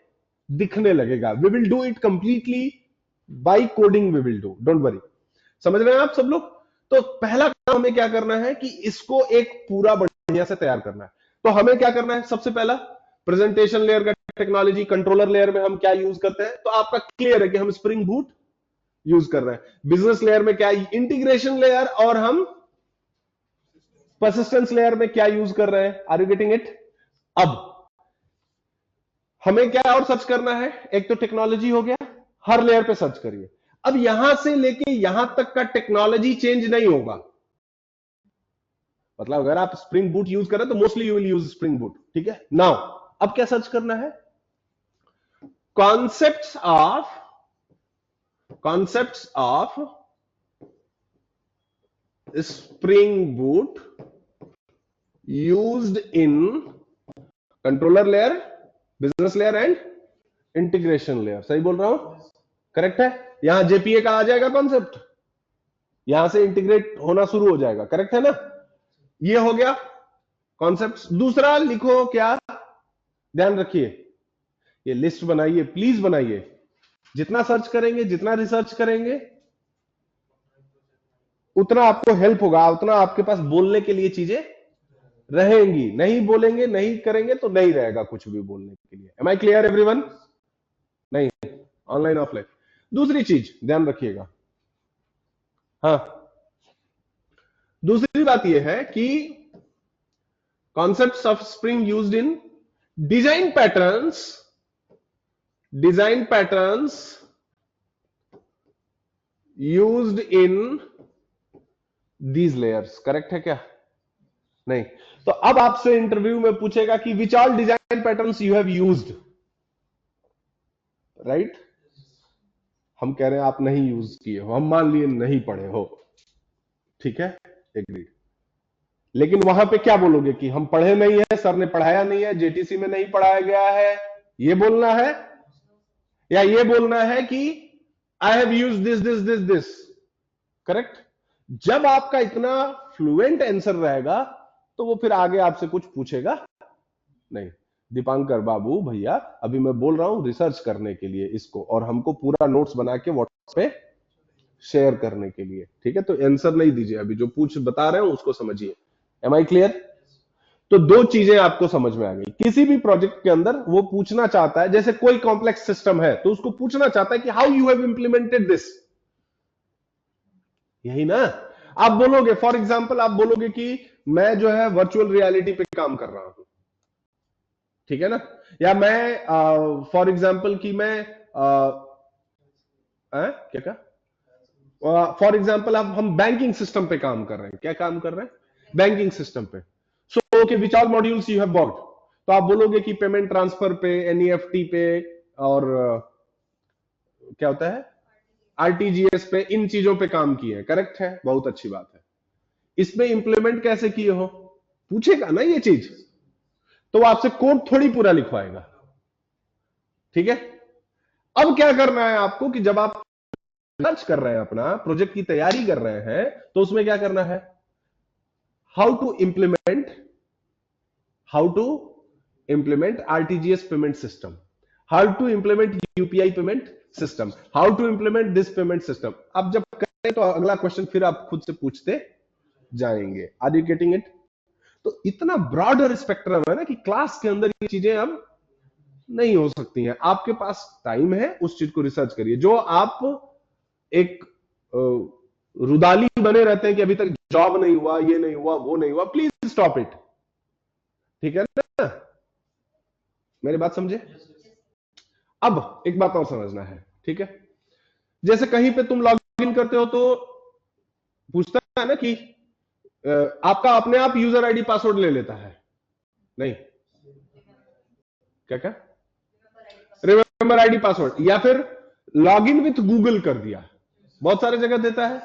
दिखने लगेगा। We will do it completely by coding, we will do, don't worry. समझ रहे हैं आप सब लोग? तो पहला काम हमें क्या करना है कि इसको एक पूरा बढ़िया से तैयार करना है। तो हमें क्या करना है, सबसे पहला प्रेजेंटेशन लेयर का टेक्नोलॉजी, कंट्रोलर लेयर में हम क्या यूज करते हैं, तो आपका क्लियर है कि हम स्प्रिंग बूट यूज कर रहे हैं। बिजनेस लेयर में क्या, इंटीग्रेशन लेयर, और हम परसिस्टेंस लेयर में क्या यूज कर रहे हैं। Are you getting it? अब हमें क्या और सर्च करना है, एक तो टेक्नोलॉजी हो गया, हर लेयर पे सर्च करिए। अब यहां से लेके यहां तक का टेक्नोलॉजी चेंज नहीं होगा। मतलब अगर आप स्प्रिंग बूट यूज करें तो mostly you will use spring boot, ठीक है? नाउ अब क्या सर्च करना है, concepts of spring boot used in controller layer, business layer and integration layer. सही बोल रहा हूं? करेक्ट है? यहां जेपीए का आ जाएगा कॉन्सेप्ट, यहां से इंटीग्रेट होना शुरू हो जाएगा। करेक्ट है ना? ये हो गया कॉन्सेप्ट। दूसरा लिखो क्या, ध्यान रखिए, ये लिस्ट बनाइए, प्लीज बनाइए। जितना सर्च करेंगे, जितना रिसर्च करेंगे, उतना आपको हेल्प होगा, उतना आपके पास बोलने के लिए चीजें रहेंगी। नहीं बोलेंगे, नहीं करेंगे तो नहीं रहेगा कुछ भी बोलने के लिए। Am I clear everyone? नहीं, ऑनलाइन ऑफलाइन। दूसरी चीज ध्यान रखिएगा, हाँ, दूसरी बात यह है कि concepts of spring used in design patterns used in these layers। Correct है क्या? नहीं। तो अब आपसे इंटरव्यू में पूछेगा कि which all design patterns you have used, right? हम कह रहे हैं आप नहीं यूज किए हो, हम मान लिए नहीं पढ़े हो, ठीक है, एग्रीड। लेकिन वहां पे क्या बोलोगे कि हम पढ़े नहीं है, सर ने पढ़ाया नहीं है, जेटीसी में नहीं पढ़ाया गया है, ये बोलना है, या ये बोलना है कि I have used this this this this. Correct? जब आपका इतना फ्लुएंट आंसर रहेगा तो वो फिर आगे आपसे कुछ पूछेगा नहीं। दीपांकर बाबू भैया, अभी मैं बोल रहा हूं रिसर्च करने के लिए इसको, और हमको पूरा नोट्स बना के व्हाट्सएप पे शेयर करने के लिए, ठीक है? तो आंसर नहीं दीजिए, अभी जो पूछ बता रहे हैं उसको समझिए। Am I clear? तो दो चीजें आपको समझ में आ गई। किसी भी प्रोजेक्ट के अंदर वो पूछना चाहता है, जैसे कोई कॉम्प्लेक्स सिस्टम है तो उसको पूछना चाहता है कि how you have implemented this, यही ना? आप बोलोगे, फॉर एग्जांपल आप बोलोगे कि मैं जो है वर्चुअल रियलिटी पे काम कर रहा हूं, ठीक है ना? या मैं फॉर एग्जांपल कि मैं क्या फॉर एग्जांपल अब हम बैंकिंग सिस्टम पे काम कर रहे हैं। क्या काम कर रहे हैं? बैंकिंग सिस्टम पे। So okay, which all modules you have bought, तो आप बोलोगे कि पेमेंट ट्रांसफर पे, एनईएफटी पे, और क्या होता है, आरटीजीएस पे, इन चीजों पे काम किए हैं। करेक्ट है? बहुत अच्छी बात है। इसमें इंप्लीमेंट कैसे किए हो पूछेगा ना ये चीज, तो वो आपसे कोड थोड़ी पूरा लिखवाएगा, ठीक है? अब क्या करना है आपको कि जब आप सर्च कर रहे हैं, अपना प्रोजेक्ट की तैयारी कर रहे हैं, तो उसमें क्या करना है, how to implement RTGS payment system, how to implement UPI payment system, how to implement this payment system. अब जब करें तो अगला क्वेश्चन फिर आप खुद से पूछते जाएंगे। Are you getting it? तो इतना ब्रॉडर स्पेक्ट्रम है ना कि क्लास के अंदर ये चीजें हम नहीं हो सकती हैं। आपके पास टाइम है, उस चीज को रिसर्च करिए। जो आप एक रुदाली बने रहते हैं कि अभी तक जॉब नहीं हुआ, ये नहीं हुआ, वो नहीं हुआ, प्लीज स्टॉप इट। ठीक है ना? मेरी बात समझे? अब एक बात और समझना है, ठीक है? जैसे कहीं पे तुम लॉग इन करते हो तो पूछता है ना कि आपका अपने आप यूजर आईडी पासवर्ड ले लेता है? नहीं, क्या क्या? रिमेंबर आईडी पासवर्ड, या फिर लॉग इन विथ गूगल कर दिया, बहुत सारे जगह देता है।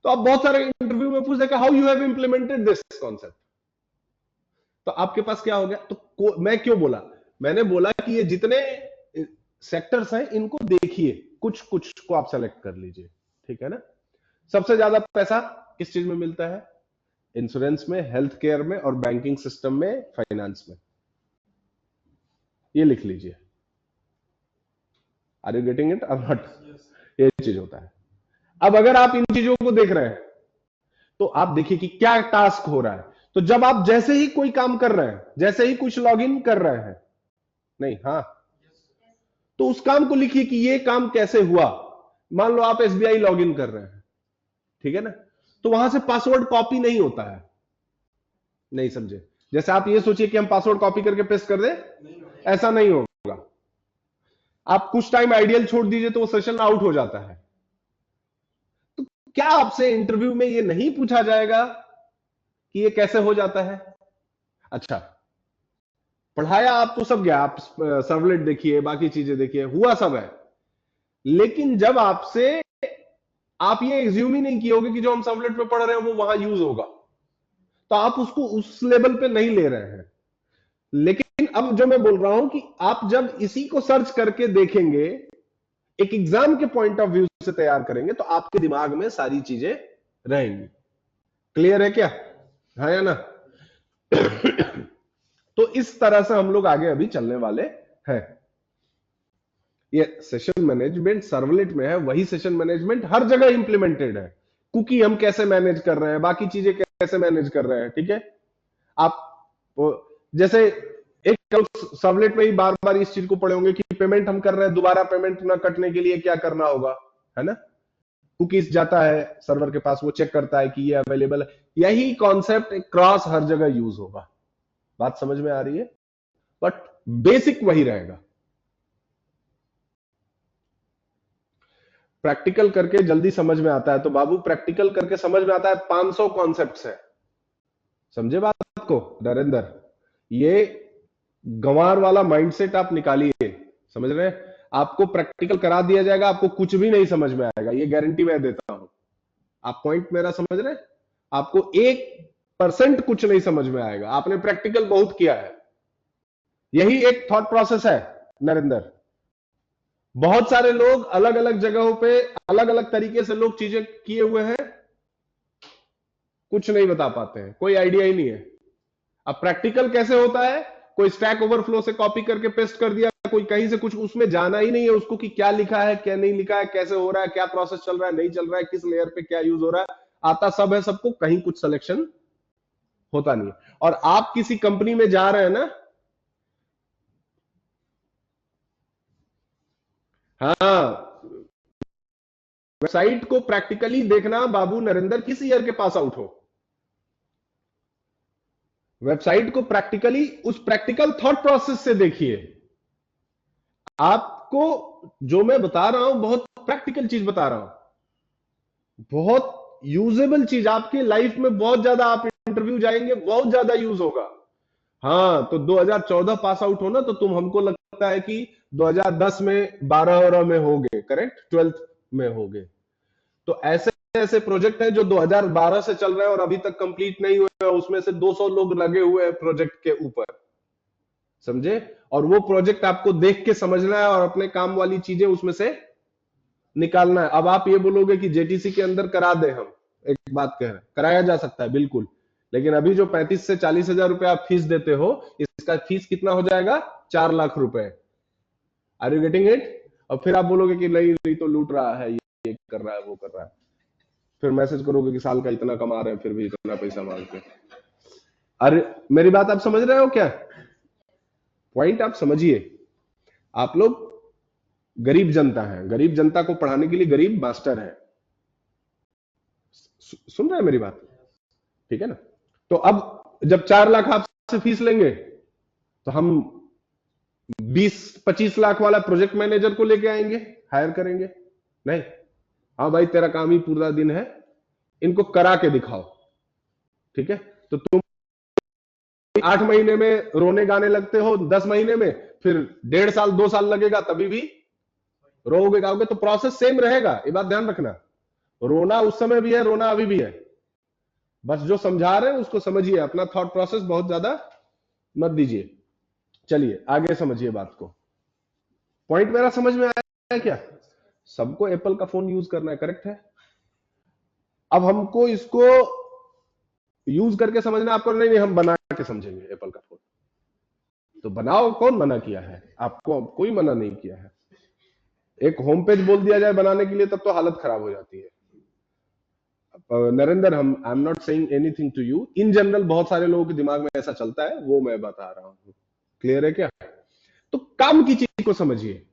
तो आप बहुत सारे इंटरव्यू में पूछते हैं how you have implemented this concept. तो आपके पास क्या हो गया? तो मैं क्यों बोला? मैंने बोला कि ये जितने सेक्टर्स हैं इनको देखिए, कुछ कुछ को आप सेलेक्ट कर लीजिए, ठीक है ना? सबसे ज्यादा पैसा किस चीज में मिलता है? इंश्योरेंस में, हेल्थ केयर में, और बैंकिंग सिस्टम में, फाइनेंस में। ये लिख लीजिए। आर यू गेटिंग इट और नॉट? ये चीज होता है। अब अगर आप इन चीजों को देख रहे हैं तो आप देखिए कि क्या टास्क हो रहा है। तो जब आप जैसे ही कोई काम कर रहे हैं, जैसे ही कुछ लॉगिन कर रहे हैं, नहीं, हाँ, तो उस काम को लिखिए कि ये काम कैसे हुआ। मान लो आप एसबीआई लॉगिन कर रहे हैं, ठीक है ना? तो वहां से पासवर्ड कॉपी नहीं होता है। नहीं समझे? जैसे आप ये सोचिए कि हम पासवर्ड कॉपी करके पेस्ट कर दें, ऐसा नहीं होगा। आप कुछ टाइम आइडियल छोड़ दीजिए तो वो सेशन आउट हो जाता है। तो क्या आपसे इंटरव्यू में ये नहीं पूछा जाएगा कि ये कैसे हो जाता है? अच्छा, पढ़ाया आप तो सब गया, आप सर्वलेट देखिए, बाकी चीजें देखिए, हुआ सब है। लेकिन जब आपसे, आप ये एज्यूम ही नहीं किए होगे कि जो हम सर्वलेट पे पढ़ रहे हैं वो वहां यूज होगा, तो आप उसको उस लेवल पे नहीं ले रहे हैं। लेकिन अब जो मैं बोल रहा हूं कि आप जब इसी को सर्च करके देखेंगे, एक एग्जाम के पॉइंट ऑफ व्यू से तैयार करेंगे, तो आपके दिमाग में सारी चीजें रहेंगी। क्लियर है क्या? हाँ या ना? तो इस तरह से हम लोग आगे अभी चलने वाले हैं। ये सेशन मैनेजमेंट सर्वलेट में है, वही सेशन मैनेजमेंट हर जगह इंप्लीमेंटेड है। कुकी हम कैसे मैनेज कर रहे हैं, बाकी चीजें कैसे मैनेज कर रहे हैं, ठीक है? आप जैसे एक सर्वलेट में ही बार बार इस चीज को पढ़े होंगे कि पेमेंट हम कर रहे हैं, दोबारा पेमेंट ना कटने के लिए क्या करना होगा, है ना? कुकीज जाता है सर्वर के पास, वो चेक करता है कि ये अवेलेबल है। यही कॉन्सेप्ट क्रॉस हर जगह यूज होगा। बात समझ में आ रही है? बट बेसिक वही रहेगा। प्रैक्टिकल करके जल्दी समझ में आता है, तो बाबू प्रैक्टिकल करके समझ में आता है। 500 कॉन्सेप्ट्स है, समझे बात को नरेंद्र? ये गंवार वाला माइंडसेट आप निकालिए, समझ रहे हैं? आपको प्रैक्टिकल करा दिया जाएगा, आपको कुछ भी नहीं समझ में आएगा, ये गारंटी मैं देता हूं। आप पॉइंट मेरा समझ रहे हैं? आपको 1% कुछ नहीं समझ में आएगा, आपने प्रैक्टिकल बहुत किया है। यही एक थॉट प्रोसेस है नरेंद्र। बहुत सारे लोग अलग अलग जगहों पे अलग अलग तरीके से लोग चीजें किए हुए हैं, कुछ नहीं बता पाते हैं, कोई आइडिया ही नहीं है। अब प्रैक्टिकल कैसे होता है? कोई स्टैक ओवरफ्लो से कॉपी करके पेस्ट कर दिया, कोई कहीं से कुछ, उसमें जाना ही नहीं है उसको कि क्या लिखा है, क्या नहीं लिखा है, कैसे हो रहा है, क्या प्रोसेस चल रहा है, नहीं चल रहा है, किस लेयर पे क्या यूज हो रहा है, आता सब है सबको, कहीं कुछ सिलेक्शन होता नहीं है। और आप किसी कंपनी में जा रहे हैं ना, हाँ, वेबसाइट को प्रैक्टिकली देखना बाबू नरेंद्र, किस ईयर के पास आउट हो, वेबसाइट को प्रैक्टिकली उस प्रैक्टिकल थॉट प्रोसेस से देखिए। आपको जो मैं बता रहा हूं बहुत प्रैक्टिकल चीज बता रहा हूं, बहुत यूजेबल चीज, आपके लाइफ में बहुत ज्यादा, आप इंटरव्यू जाएंगे बहुत ज्यादा यूज होगा। हाँ, तो 2014 पास आउट हो ना, तो तुम, हमको लगता है कि 2010 में 12 में हो गए, करेक्ट, 12th में हो गए। तो ऐसे ऐसे प्रोजेक्ट हैं जो 2012 से चल रहे हैं और अभी तक कंप्लीट नहीं हुए, उसमें से 200 लोग लगे हुए हैं प्रोजेक्ट के ऊपर, समझे? और वो प्रोजेक्ट आपको देख के समझना है और अपने काम वाली चीजें उसमें से निकालना है। अब आप ये बोलोगे कि जेटीसी के अंदर करा दे, हम एक बात कह रहे हैं, कराया जा सकता है बिल्कुल, लेकिन अभी जो 35 से 40 हजार रुपए आप फीस देते हो, इसका फीस कितना हो जाएगा? 4 लाख रुपए। Are you getting it? और फिर आप बोलोगे कि नहीं नहीं तो लूट रहा है, ये कर रहा है, वो कर रहा है, फिर मैसेज करोगे कि साल का इतना कमा रहे हैं फिर भी इतना पैसा मांगते हैं। अरे मेरी बात आप समझ रहे हो क्या? पॉइंट आप समझिए। आप लोग गरीब जनता हैं, गरीब जनता को पढ़ाने के लिए गरीब मास्टर हैं। सुन रहे हैं मेरी बात? ठीक है ना? तो अब जब 4 लाख आपसे फीस लेंगे तो हम 20-25 लाख वाला प्रोजेक्ट मैनेजर को लेके आएंगे, हायर करेंगे? नहीं। हाँ भाई, तेरा काम ही पूरा दिन है, इनको करा के दिखाओ। ठीक है? तो तुम 8 महीने में रोने गाने लगते हो, 10 महीने में, फिर 1.5 साल 2 साल लगेगा तभी भी रोओगे गाओगे। तो प्रोसेस सेम रहेगा, ये बात ध्यान रखना। रोना उस समय भी है, रोना अभी भी है। बस जो समझा रहे हैं उसको समझिए, अपना थॉट प्रोसेस बहुत ज्यादा मत दीजिए। चलिए आगे समझिए बात को। पॉइंट मेरा समझ में आया क्या? सबको एप्पल का फोन यूज करना है, करेक्ट है? अब हमको इसको यूज करके समझना, आपको नहीं, हम बना के समझेंगे एप्पल का फोन। तो बनाओ, कौन मना किया है आपको? कोई मना नहीं किया है। एक होम पेज बोल दिया जाए बनाने के लिए तब तो हालत खराब हो जाती है। नरेंद्र, हम I am not saying anything to you, in general बहुत सारे लोगों के दिमाग में ऐसा चलता है, वो मैं बता रहा हूं। क्लियर है क्या? तो काम की चीज को समझिए।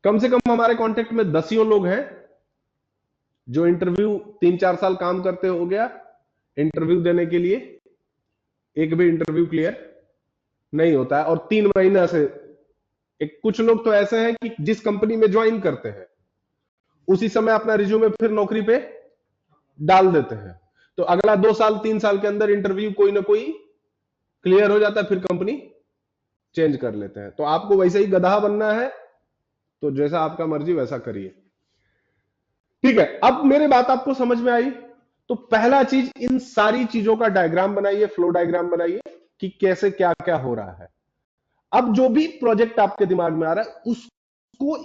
कम से कम हमारे कांटेक्ट में 10 लोग हैं जो इंटरव्यू 3-4 साल काम करते हो गया इंटरव्यू देने के लिए, एक भी इंटरव्यू क्लियर नहीं होता है। और 3 महीना से एक कुछ लोग तो ऐसे हैं कि जिस कंपनी में ज्वाइन करते हैं उसी समय अपना रिज्यूमे फिर नौकरी पे डाल देते हैं। तो अगला 2 साल 3 साल के अंदर इंटरव्यू कोई ना कोई क्लियर हो जाता है, फिर कंपनी चेंज कर लेते हैं। तो आपको वैसे ही गधा बनना है तो जैसा आपका मर्जी वैसा करिए। ठीक है, अब मेरी बात आपको समझ में आई? तो पहला चीज, इन सारी चीजों का डायग्राम बनाइए, फ्लो डायग्राम बनाइए कि कैसे क्या क्या हो रहा है। अब जो भी प्रोजेक्ट आपके दिमाग में आ रहा है उसको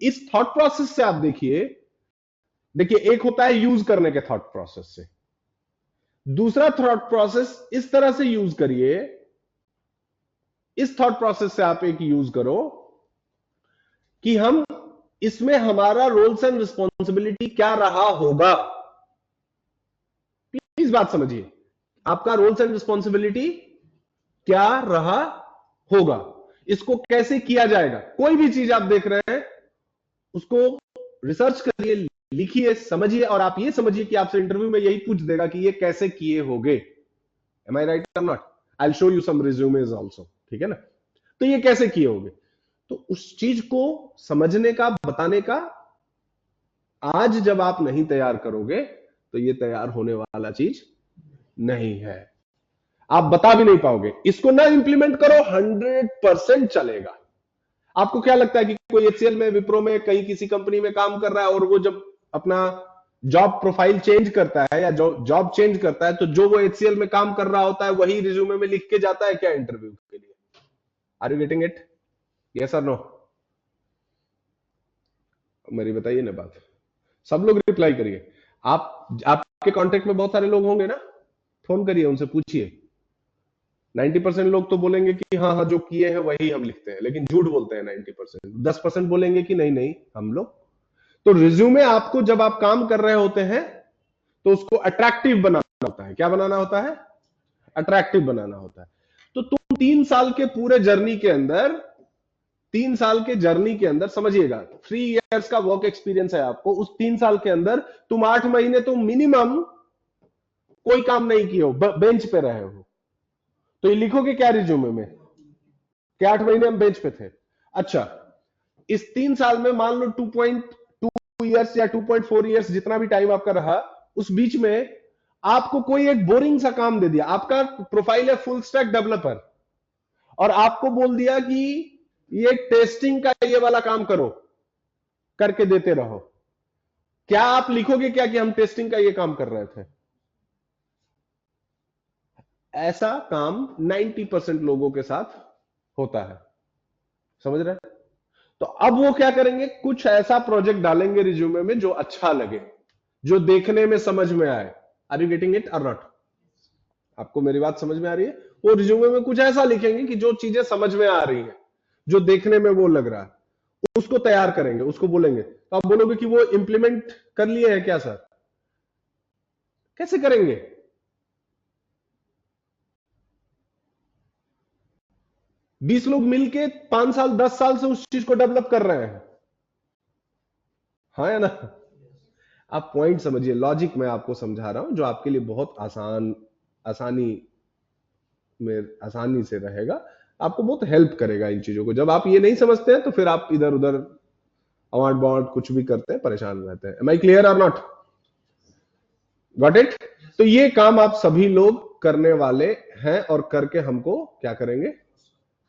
इस थॉट प्रोसेस से आप देखिए। देखिए, एक होता है यूज करने के थॉट प्रोसेस से, दूसरा थॉट प्रोसेस इस तरह से यूज करिए, इस थॉट प्रोसेस से आप एक यूज करो कि हम इसमें हमारा रोल्स एंड रिस्पॉन्सिबिलिटी क्या रहा होगा। प्लीज बात समझिए, आपका रोल्स एंड रिस्पॉन्सिबिलिटी क्या रहा होगा, इसको कैसे किया जाएगा। कोई भी चीज आप देख रहे हैं उसको रिसर्च करिए, लिखिए, समझिए, और आप ये समझिए कि आपसे इंटरव्यू में यही पूछ देगा कि ये कैसे किए होगे। एम आई राइट और not? I will show you some resumes also. ठीक है ना? तो ये कैसे किए होगे, तो उस चीज को समझने का, बताने का, आज जब आप नहीं तैयार करोगे तो ये तैयार होने वाला चीज नहीं है, आप बता भी नहीं पाओगे। इसको ना इंप्लीमेंट करो, 100% चलेगा। आपको क्या लगता है कि कोई एचसीएल में, विप्रो में, कहीं किसी कंपनी में काम कर रहा है और वो जब अपना जॉब प्रोफाइल चेंज करता है या जॉब चेंज करता है तो जो वो एचसीएल में काम कर रहा होता है वही रिज्यूमे में लिख के जाता है क्या इंटरव्यू के लिए? Are you getting it? Yes और नो? मेरी बताइए ना बात। सब लोग रिप्लाई करिए। आपके कांटेक्ट में बहुत सारे लोग होंगे ना, फोन करिए, उनसे पूछिए। 90% लोग तो बोलेंगे कि हाँ हाँ जो किए हैं वही हम लिखते हैं, लेकिन झूठ बोलते हैं 90%। 10% बोलेंगे कि नहीं नहीं हम लोग। तो रिज्यूमे आपको जब आप काम कर रहे होते हैं तो उसको अट्रैक्टिव बनाना होता है। क्या बनाना होता है? अट्रैक्टिव बनाना होता है। तो तुम 3 साल के पूरे जर्नी के अंदर, 3 साल के जर्नी के अंदर समझिएगा, 3 इयर्स का वर्क एक्सपीरियंस है आपको, उस 3 साल के अंदर तुम 8 महीने तो मिनिमम कोई काम नहीं किए हो, बेंच पे रहे हो। तो ये लिखोगे क्या रिज्यूमे में कि 8 महीने हम बेंच पे थे? अच्छा, इस 3 साल में मान लो 2.2 इयर्स या 2.4 इयर्स, जितना भी टाइम आपका रहा, उस बीच में आपको कोई एक बोरिंग सा काम दे दिया। आपका प्रोफाइल है फुल स्टैक डेवलपर और आपको बोल दिया कि ये टेस्टिंग का ये वाला काम करो, करके देते रहो। क्या आप लिखोगे क्या कि हम टेस्टिंग का ये काम कर रहे थे? ऐसा काम 90% लोगों के साथ होता है। समझ रहे हैं? तो अब वो क्या करेंगे, कुछ ऐसा प्रोजेक्ट डालेंगे रिज्यूमे में जो अच्छा लगे, जो देखने में समझ में आए। आर यू गेटिंग इट और नॉट? आपको मेरी बात समझ में आ रही है? वो रिज्यूमे में कुछ ऐसा लिखेंगे कि जो चीजें समझ में आ रही हैं, जो देखने में वो लग रहा है, उसको तैयार करेंगे, उसको बोलेंगे। तो आप बोलोगे कि वो इंप्लीमेंट कर लिए हैं क्या सर? कैसे करेंगे? 20 लोग मिलके 5 साल 10 साल से उस चीज को डेवलप कर रहे हैं, हाँ या ना? आप पॉइंट समझिए, लॉजिक मैं आपको समझा रहा हूं जो आपके लिए बहुत आसानी से रहेगा, आपको बहुत हेल्प करेगा इन चीजों को। जब आप ये नहीं समझते हैं तो फिर आप इधर उधर अवांट बाउंट कुछ भी करते हैं, परेशान रहते हैं। एम आई क्लियर और नॉट? Got it? तो ये काम आप सभी लोग करने वाले हैं और करके हमको क्या करेंगे,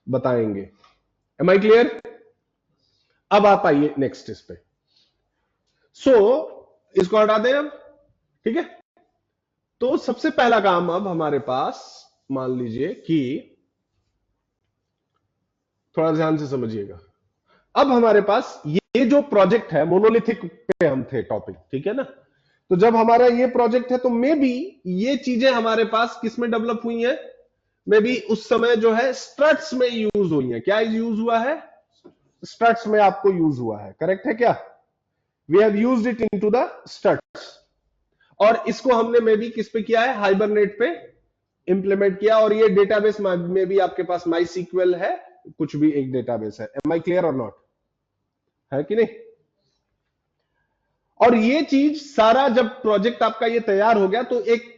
बताएंगे। Am I clear? अब आप आइए नेक्स्ट इस पे। इसको हटा दें अब, ठीक है? तो सबसे पहला काम अब हमारे पास, मान लीजिए कि, थोड़ा ध्यान से समझिएगा, अब हमारे पास ये जो प्रोजेक्ट है, मोनोलिथिक पे हम थे टॉपिक, ठीक है ना? तो जब हमारा ये प्रोजेक्ट है तो मे बी ये चीजें हमारे पास किस में डेवलप हुई हैं, मे बी उस समय जो है स्ट्रट्स में यूज हुई है। क्या यूज हुआ है? स्ट्रट्स में आपको यूज हुआ है, करेक्ट है क्या? We have used it into the struts, और इसको हमने मे बी किस पे किया है, हाइबरनेट पे इंप्लीमेंट किया। और ये डेटाबेस में भी आपके पास माई सीक्वेल है, कुछ भी एक डेटाबेस है। एम आई क्लियर और नॉट? है कि नहीं? और ये चीज सारा जब प्रोजेक्ट आपका ये तैयार हो गया तो एक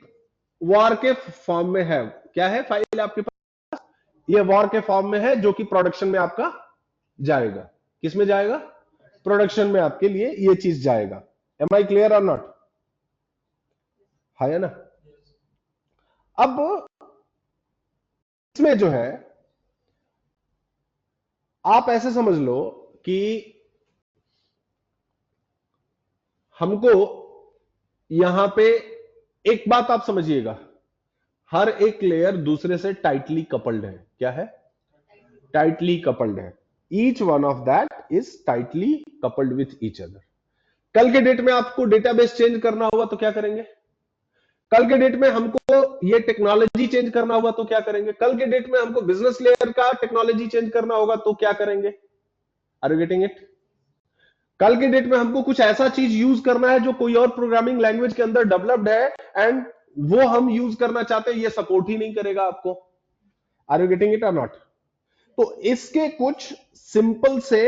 वॉर के फॉर्म में है। क्या है फाइल आपके पास? ये वॉर के फॉर्म में है, जो कि प्रोडक्शन में आपका जाएगा। किस में जाएगा? प्रोडक्शन में आपके लिए ये चीज जाएगा। एम आई क्लियर और नॉट? है ना? अब इसमें जो है, आप ऐसे समझ लो कि हमको यहां पे एक बात आप समझिएगा, हर एक लेयर दूसरे से टाइटली कपल्ड है। क्या है? टाइटली कपल्ड है। Each one of that is tightly coupled with each other. कल के डेट में आपको डेटाबेस चेंज करना हुआ तो क्या करेंगे? कल के डेट में हमको ये टेक्नोलॉजी चेंज करना हुआ तो क्या करेंगे? कल के डेट में हमको बिजनेस लेयर का टेक्नोलॉजी चेंज करना होगा तो क्या करेंगे? Are you getting it? कल के डेट में हमको कुछ ऐसा चीज यूज करना है जो कोई और प्रोग्रामिंग लैंग्वेज के अंदर डेवलप्ड है, एंड वो हम यूज करना चाहते हैं, ये सपोर्ट ही नहीं करेगा आपको। आर यू गेटिंग इट और नॉट? तो इसके कुछ सिंपल से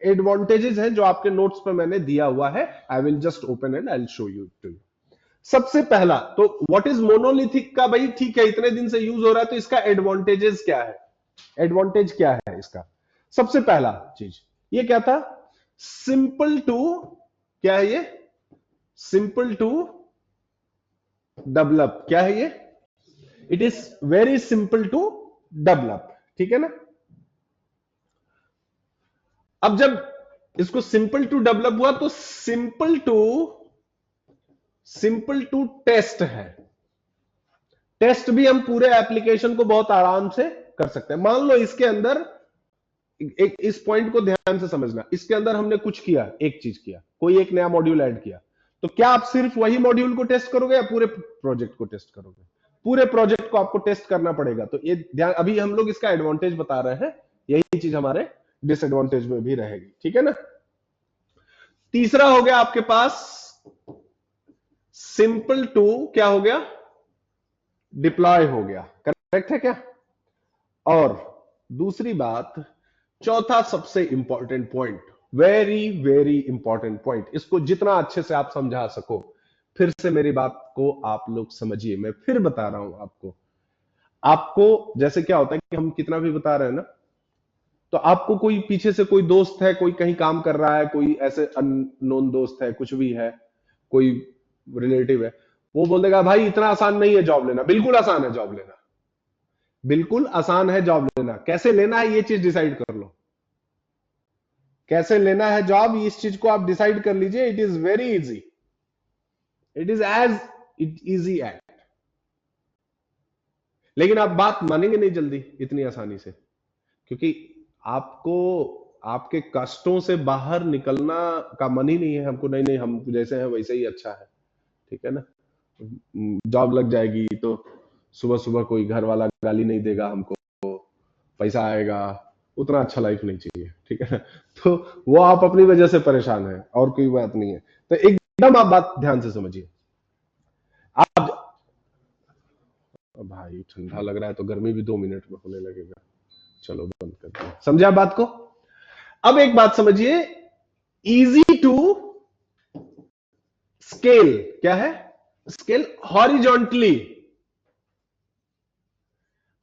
एडवांटेजेस हैं जो आपके नोट्स पे मैंने दिया हुआ है। I will just open and I will show you to you. सबसे पहला तो व्हाट इज मोनोलिथिक का, भाई ठीक है इतने दिन से यूज हो रहा है तो इसका एडवांटेजेस क्या है? एडवांटेज क्या है इसका? सबसे पहला चीज ये क्या था? सिंपल टू, क्या है ये? Simple to develop. क्या है ये? It is very simple to develop, ठीक है ना? अब जब इसको सिंपल टू डेवलप हुआ तो सिंपल टू टेस्ट है। टेस्ट भी हम पूरे एप्लीकेशन को बहुत आराम से कर सकते हैं। मान लो इसके अंदर एक, इस पॉइंट को ध्यान से समझना, इसके अंदर हमने कुछ किया, एक चीज किया, कोई एक नया मॉड्यूल ऐड किया, तो क्या आप सिर्फ वही मॉड्यूल को टेस्ट करोगे या पूरे प्रोजेक्ट को टेस्ट करोगे? पूरे प्रोजेक्ट को आपको टेस्ट करना पड़ेगा। तो ये ध्यान, अभी हम लोग इसका एडवांटेज बता रहे हैं, यही चीज हमारे डिसएडवांटेज में भी रहेगी, ठीक है ना? तीसरा हो गया आपके पास सिंपल टू, क्या हो गया? डिप्लॉय हो गया, करेक्ट है क्या? और दूसरी बात, चौथा सबसे important point, very very important point, इसको जितना अच्छे से आप समझा सको, फिर से मेरी बात को आप लोग समझिए, मैं फिर बता रहा हूं आपको जैसे क्या होता है कि हम कितना भी बता रहे हैं ना, तो आपको कोई पीछे से कोई दोस्त है, कोई कहीं काम कर रहा है, कोई ऐसे अननोन दोस्त है, कुछ भी है, कोई रिलेटिव है, वो बोल देगा भाई इतना आसान नहीं है जॉब लेना। बिल्कुल आसान है जॉब लेना, बिल्कुल आसान है जॉब लेना। कैसे लेना है ये चीज डिसाइड कर लो, कैसे लेना है जॉब, इस चीज को आप डिसाइड कर लीजिए। It is very easy, it is as it easy at, लेकिन आप बात मानेंगे नहीं जल्दी इतनी आसानी से, क्योंकि आपको आपके कष्टों से बाहर निकलना का मन ही नहीं है हमको। नहीं नहीं, हम जैसे हैं वैसे ही अच्छा है, ठीक है ना? जॉब लग जाएगी तो सुबह सुबह कोई घर वाला गाली नहीं देगा हमको, पैसा आएगा, उतना अच्छा लाइफ नहीं चाहिए, ठीक है ना? तो वो आप अपनी वजह से परेशान है, और कोई बात नहीं है। तो एकदम आप बात ध्यान से समझिए। आप भाई ठंडा लग रहा है तो गर्मी भी 2 मिनट में होने लगेगा। चलो बंद करते हैं। समझे आप बात को? अब एक बात समझिए, इजी टू स्केल क्या है? Scale horizontally.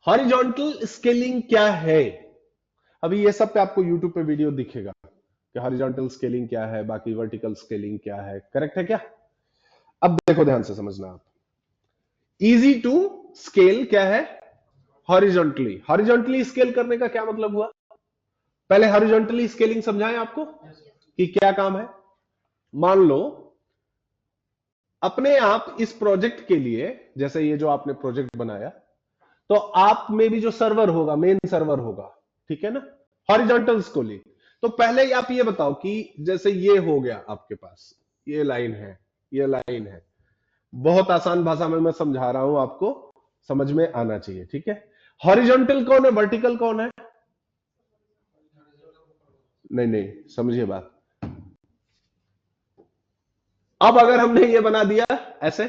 हॉरिजॉन्टल स्केलिंग क्या है? अभी ये सब पे आपको यूट्यूब पे वीडियो दिखेगा कि हॉरिजॉन्टल स्केलिंग क्या है, बाकी वर्टिकल स्केलिंग क्या है। करेक्ट है क्या? अब देखो ध्यान से समझना आप। इजी टू स्केल क्या है? हॉरिजॉन्टली। हॉरिजॉन्टली स्केल करने का क्या मतलब हुआ? पहले हॉरिजॉन्टली स्केलिंग समझाएं आपको कि क्या काम है। मान लो अपने आप इस प्रोजेक्ट के लिए, जैसे ये जो आपने प्रोजेक्ट बनाया, तो आप में भी जो सर्वर होगा, मेन सर्वर होगा, ठीक है ना, हॉरिजॉन्टल स्केलिंग। तो पहले आप ये बताओ कि जैसे ये हो गया आपके पास, ये लाइन है, ये लाइन है। बहुत आसान भाषा में मैं समझा रहा हूं, आपको समझ में आना चाहिए, ठीक है। हॉरिजॉन्टल कौन है, वर्टिकल कौन है? नहीं नहीं, समझिए बात। अब अगर हमने ये बना दिया ऐसे,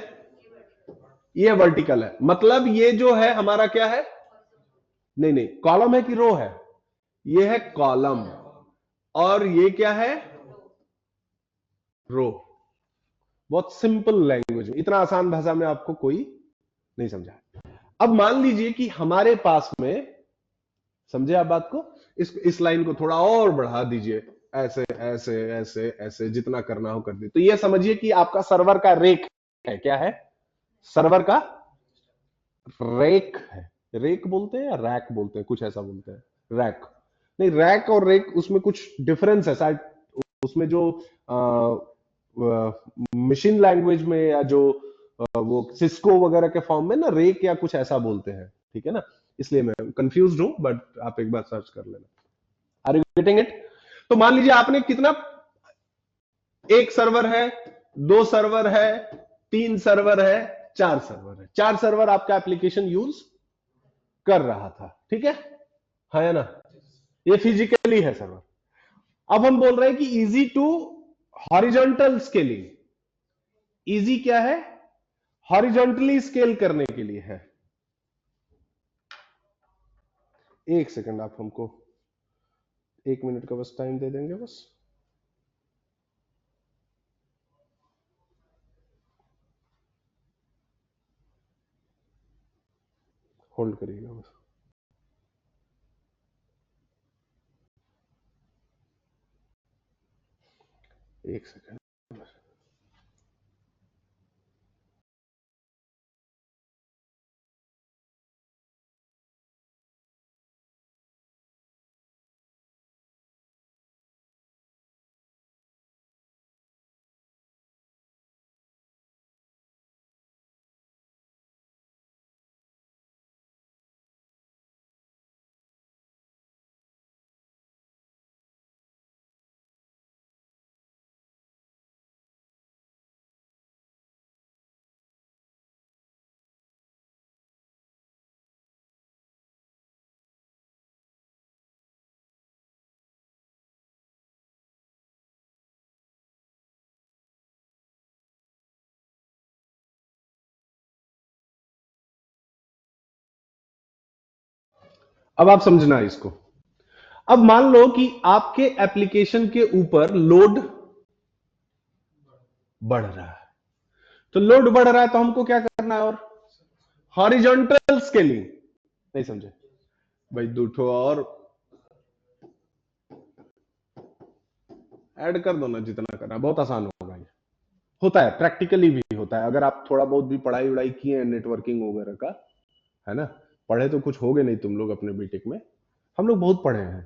ये वर्टिकल है, मतलब ये जो है हमारा क्या है? नहीं नहीं, कॉलम है कि रो है? ये है कॉलम, और ये क्या है? रो। बहुत सिंपल लैंग्वेज में, इतना आसान भाषा में आपको कोई नहीं समझा। अब मान लीजिए कि हमारे पास में, समझे आप बात को, इस लाइन को थोड़ा और बढ़ा दीजिए, ऐसे ऐसे ऐसे ऐसे, जितना करना हो कर दीजिए। तो ये समझिए कि आपका सर्वर का रेक है। क्या है? सर्वर का रेक है। रेक बोलते हैं या रैक बोलते हैं, कुछ ऐसा बोलते हैं। रैक नहीं, रैक और रेक उसमें कुछ डिफरेंस है शायद। उसमें जो मशीन लैंग्वेज में, या जो वो सिस्को वगैरह के फॉर्म में ना, रेक या कुछ ऐसा बोलते हैं, ठीक है ना। इसलिए मैं कंफ्यूज हूं, बट आप एक बार सर्च कर लेना। Are you getting it? तो मान लीजिए आपने कितना, एक सर्वर है, दो सर्वर है, तीन सर्वर है, चार सर्वर है। चार सर्वर आपका एप्लीकेशन यूज कर रहा था, ठीक है ना? ये फिजिकली है सर्वर। अब हम बोल रहे हैं कि easy to horizontal scaling. Easy क्या है? हॉरिजॉन्टली स्केल करने के लिए है। एक सेकंड, आप हमको 1 मिनट का बस टाइम दे देंगे, बस। होल्ड करिएगा बस। एक सेकंड। अब आप समझना इसको। अब मान लो कि आपके एप्लीकेशन के ऊपर लोड बढ़ रहा है। तो लोड बढ़ रहा है तो हमको क्या करना है? और हॉरिजॉन्टल स्केलिंग। नहीं समझे भाई? दूठो और ऐड कर दो ना, जितना करना। बहुत आसान होगा ये। होता है, प्रैक्टिकली भी होता है। अगर आप थोड़ा बहुत भी पढ़ाई वढ़ाई किए हैं नेटवर्किंग वगैरह का, है ना, पढ़े तो कुछ होगे नहीं तुम लोग अपने बीटेक में। हम लोग बहुत पढ़े हैं।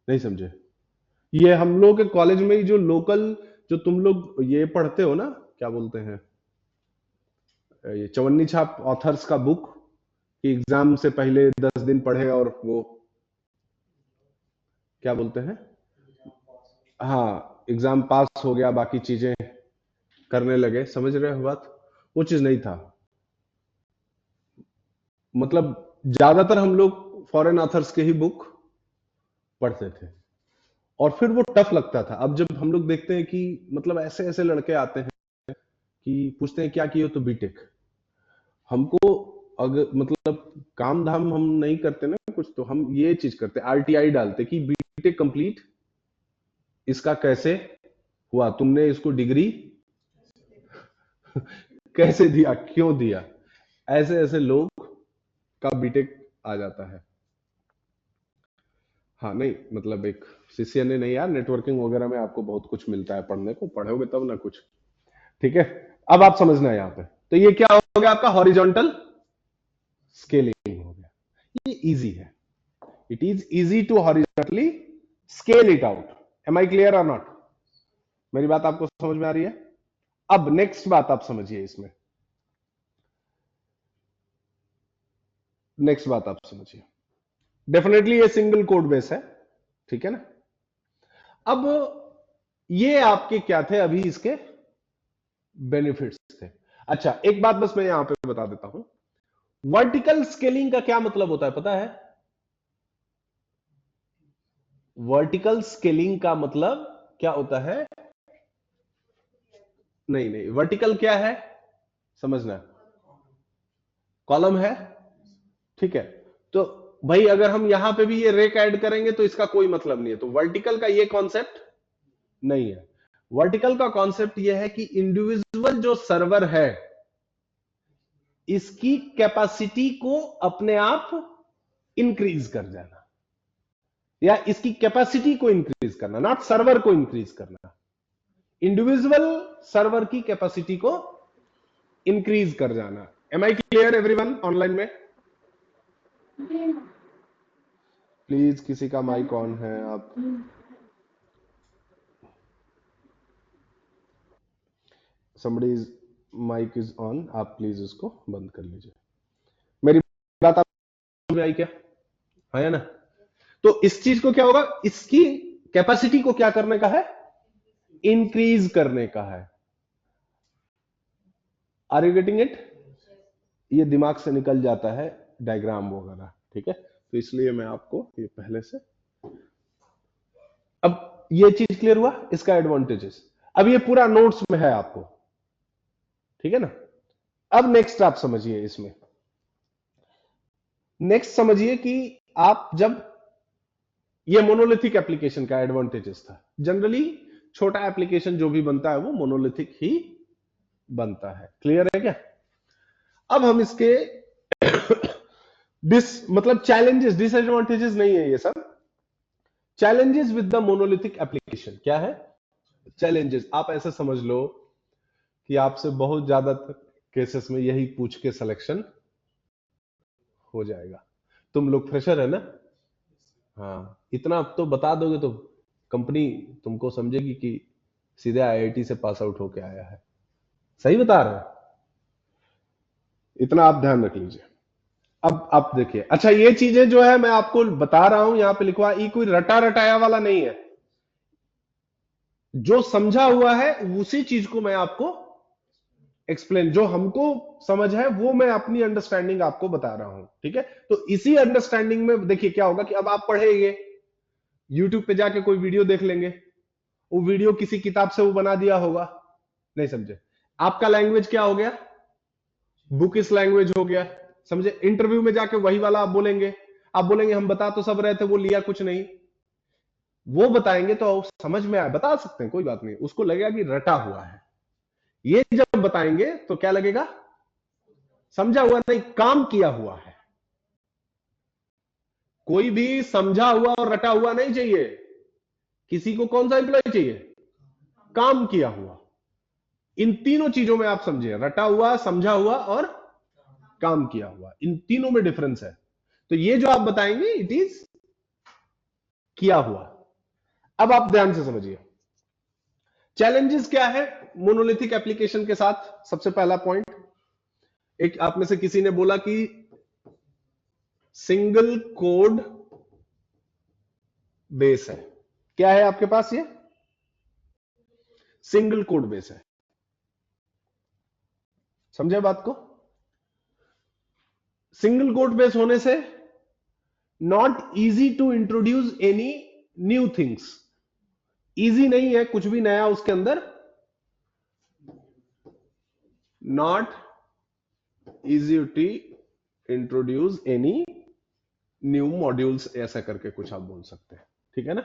नहीं समझे? ये हम लोग के कॉलेज में ही जो लोकल, जो तुम लोग ये पढ़ते हो ना, क्या बोलते हैं, ये चवन्नी छाप ऑथर्स का बुक, कि एग्जाम से पहले 10 दिन पढ़े और वो क्या बोलते हैं, हाँ, एग्जाम पास हो गया, बाकी चीजें करने लगे। समझ रहे हो बात? वो चीज नहीं था। मतलब ज्यादातर हम लोग फॉरेन ऑथर्स के ही बुक पढ़ते थे, और फिर वो टफ लगता था। अब जब हम लोग देखते हैं कि मतलब ऐसे ऐसे लड़के आते हैं कि पूछते हैं क्या किए हो, तो बीटेक। हमको अगर मतलब काम धाम हम नहीं करते ना कुछ, तो हम ये चीज करते, आरटीआई डालते कि बीटेक कंप्लीट इसका कैसे हुआ, तुमने इसको डिग्री कैसे दिया, क्यों दिया, ऐसे ऐसे लोग का बीटेक आ जाता है। हाँ नहीं मतलब एक शिष्य ने नहीं यार, नेटवर्किंग वगैरह में आपको बहुत कुछ मिलता है पढ़ने को, पढ़ोगे तब ना कुछ। ठीक है, अब आप समझना है यहाँ पे, तो ये क्या हो गया आपका हॉरिजॉन्टल स्केलिंग हो गया। ये इजी है, it is easy to horizontally scale it out. Am I clear और नॉट? मेरी बात आपको समझ में आ रही है? अब नेक्स्ट बात आप समझिए इसमें, नेक्स्ट बात आप समझिए, डेफिनेटली ये सिंगल कोड बेस है, ठीक है ना। अब ये आपके क्या थे अभी इसके बेनिफिट्स थे। अच्छा एक बात बस मैं यहां पे बता देता हूं, वर्टिकल स्केलिंग का क्या मतलब होता है पता है? वर्टिकल स्केलिंग का मतलब क्या होता है? नहीं नहीं, वर्टिकल क्या है समझना, कॉलम है, ठीक है। तो भाई अगर हम यहां पे भी ये रेक ऐड करेंगे तो इसका कोई मतलब नहीं है, तो वर्टिकल का ये कॉन्सेप्ट नहीं है। वर्टिकल का कॉन्सेप्ट ये है कि इंडिविजुअल जो सर्वर है इसकी कैपेसिटी को अपने आप इंक्रीज कर जाना, या इसकी कैपेसिटी को इंक्रीज करना, नॉट सर्वर को इंक्रीज करना, इंडिविजुअल सर्वर की कैपेसिटी को इंक्रीज कर जाना। Am I clear everyone online में? प्लीज किसी का माइक ऑन है आप, somebody's माइक इज ऑन, आप प्लीज उसको बंद कर लीजिए। मेरी बात आप समझ में आई क्या? है ना? तो इस चीज को क्या होगा, इसकी कैपेसिटी को क्या करने का है, इंक्रीज करने का है। Are you getting it? ये दिमाग से निकल जाता है डायग्राम वगैरह, ठीक है, तो इसलिए मैं आपको ये पहले से, अब ये चीज क्लियर हुआ, इसका एडवांटेजेस अब ये पूरा नोट्स में है आपको, ठीक है ना। अब नेक्स्ट आप समझिए इसमें, नेक्स्ट समझिए कि आप जब, ये मोनोलिथिक एप्लीकेशन का एडवांटेजेस था, जनरली छोटा एप्लीकेशन जो भी बनता है वो मोनोलिथिक ही बनता है, क्लियर है क्या? अब हम इसके मतलब चैलेंजेस डिसएडवांटेजेस नहीं है ये सब, challenges with the monolithic application क्या है? चैलेंजेस आप ऐसे समझ लो कि आपसे बहुत ज्यादा केसेस में यही पूछ के सिलेक्शन हो जाएगा। तुम लोग फ्रेशर है ना, हाँ इतना अब तो बता दोगे तो कंपनी तुमको समझेगी कि सीधे आईआईटी से पास आउट होके आया है, सही बता रहे हैं, इतना आप ध्यान रख लीजिए। अब आप देखिए, अच्छा ये चीजें जो है मैं आपको बता रहा हूं यहां पे लिखवा, ये कोई रटा रटाया वाला नहीं है, जो समझा हुआ है उसी चीज को मैं आपको एक्सप्लेन, जो हमको समझ है वो मैं अपनी अंडरस्टैंडिंग आपको बता रहा हूं, ठीक है। तो इसी अंडरस्टैंडिंग में देखिए क्या होगा कि अब आप पढ़ेंगे, यूट्यूब पे जाके कोई वीडियो देख लेंगे, वो वीडियो किसी किताब से वो बना दिया होगा, नहीं समझे, आपका लैंग्वेज क्या हो गया, बुक इस लैंग्वेज हो गया, समझे। इंटरव्यू में जाके वही वाला आप बोलेंगे, आप बोलेंगे हम बता तो सब रहे थे, वो लिया कुछ नहीं, वो बताएंगे तो समझ में आए, बता सकते हैं कोई बात नहीं, उसको लगेगा कि रटा हुआ है। ये जब बताएंगे तो क्या लगेगा, समझा हुआ नहीं, काम किया हुआ है। कोई भी समझा हुआ और रटा हुआ नहीं चाहिए, किसी को कौन सा एम्प्लॉय चाहिए, काम किया हुआ। इन तीनों चीजों में आप समझिए, रटा हुआ, समझा हुआ और काम किया हुआ, इन तीनों में डिफरेंस है। तो ये जो आप बताएंगे इट इज किया हुआ। अब आप ध्यान से समझिए चैलेंजेस क्या है मोनोलिथिक एप्लीकेशन के साथ। सबसे पहला पॉइंट, एक आप में से किसी ने बोला कि सिंगल कोड बेस है, क्या है आपके पास, ये सिंगल कोड बेस है, समझे बात को। सिंगल कोड बेस होने से not easy to introduce any new things, easy नहीं है कुछ भी नया उसके अंदर, not easy to introduce any new modules, ऐसा करके कुछ आप बोल सकते हैं, ठीक है ना।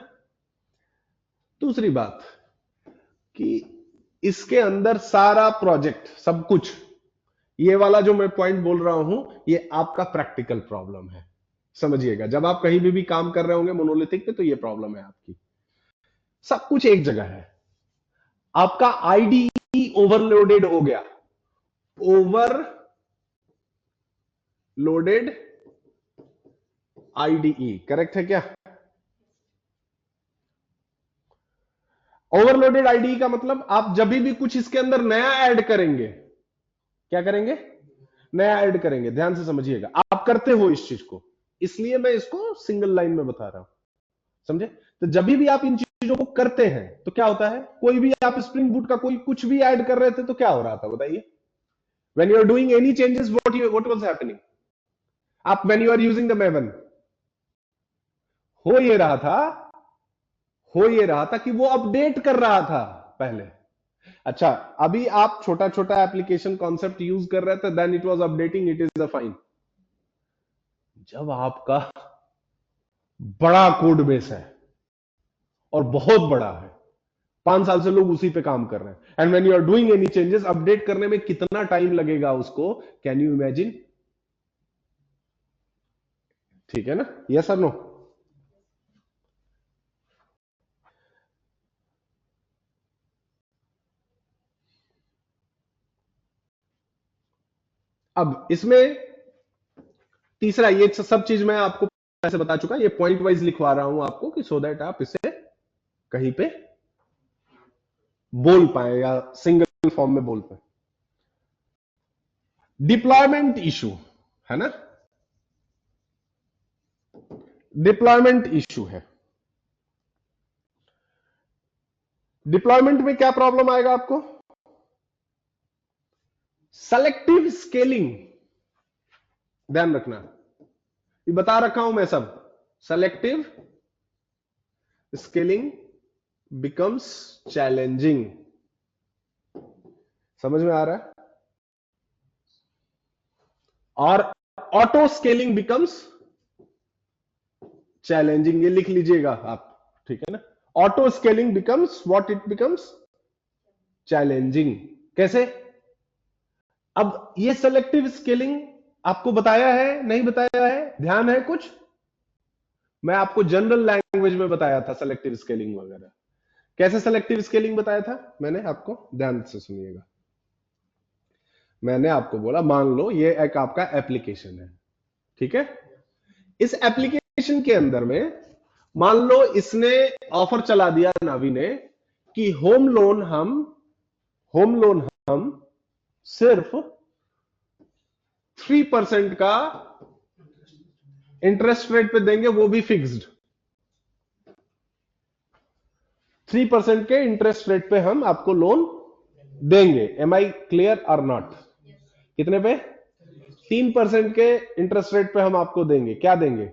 दूसरी बात कि इसके अंदर सारा प्रोजेक्ट सब कुछ, ये वाला जो मैं पॉइंट बोल रहा हूं, ये आपका प्रैक्टिकल प्रॉब्लम है, समझिएगा। जब आप कहीं भी काम कर रहे होंगे मोनोलिथिक पे, तो ये प्रॉब्लम है आपकी। सब कुछ एक जगह है, आपका आईडीई ओवरलोडेड हो गया, ओवरलोडेड आईडीई, करेक्ट है क्या? ओवरलोडेड आईडीई का मतलब आप जब भी कुछ इसके अंदर नया ऐड करेंगे, क्या करेंगे? नया ऐड करेंगे। ध्यान से समझिएगा, आप करते हो इस चीज को, इसलिए मैं इसको सिंगल लाइन में बता रहा हूं, समझे? तो जब भी आप इन चीजों को करते हैं तो क्या होता है, कोई भी आप स्प्रिंग बूट का कोई कुछ भी ऐड कर रहे थे तो क्या हो रहा था बताइए? When you are doing any changes, what was happening? आप when you are using the Maven, हो ये रहा था, हो ये रहा था कि वो अपडेट कर रहा था पहले। अच्छा, अभी आप छोटा छोटा एप्लीकेशन कॉन्सेप्ट यूज कर रहे थे, then it was updating, it is the fine. जब आपका बड़ा कोड बेस है और बहुत बड़ा है, 5 साल से लोग उसी पे काम कर रहे हैं, and when you are doing any changes, update करने में कितना टाइम लगेगा उसको, कैन यू इमेजिन? ठीक है ना, यस और नो? अब इसमें तीसरा, ये सब चीज मैं आपको ऐसे बता चुका, ये पॉइंट वाइज लिखवा रहा हूं आपको कि सो दैट आप इसे कहीं पे बोल पाए या सिंगल फॉर्म में बोल पाए। डिप्लॉयमेंट इशू है ना, डिप्लॉयमेंट इशू है। डिप्लॉयमेंट में क्या प्रॉब्लम आएगा आपको? सेलेक्टिव स्केलिंग, ध्यान रखना, ये बता रखा हूं मैं सब। सेलेक्टिव स्केलिंग बिकम्स चैलेंजिंग, समझ में आ रहा है? और ऑटो स्केलिंग बिकम्स चैलेंजिंग, ये लिख लीजिएगा आप, ठीक है ना। Auto scaling becomes what? It becomes challenging. कैसे? अब ये सेलेक्टिव स्केलिंग आपको बताया है नहीं बताया है, ध्यान है कुछ? मैं आपको जनरल लैंग्वेज में बताया था सेलेक्टिव स्केलिंग वगैरह। कैसे सेलेक्टिव स्केलिंग बताया था मैंने आपको? ध्यान से सुनिएगा। मैंने आपको बोला, मान लो ये एक आपका एप्लीकेशन है, ठीक है। इस एप्लीकेशन के अंदर में मान लो इसने ऑफर चला दिया नावी ने कि होम लोन हम सिर्फ 3% का इंटरेस्ट रेट पे देंगे, वो भी फिक्स्ड। 3% के इंटरेस्ट रेट पे हम आपको लोन देंगे। एम आई क्लियर और नॉट? कितने पे? 3% के इंटरेस्ट रेट पे हम आपको देंगे, क्या देंगे?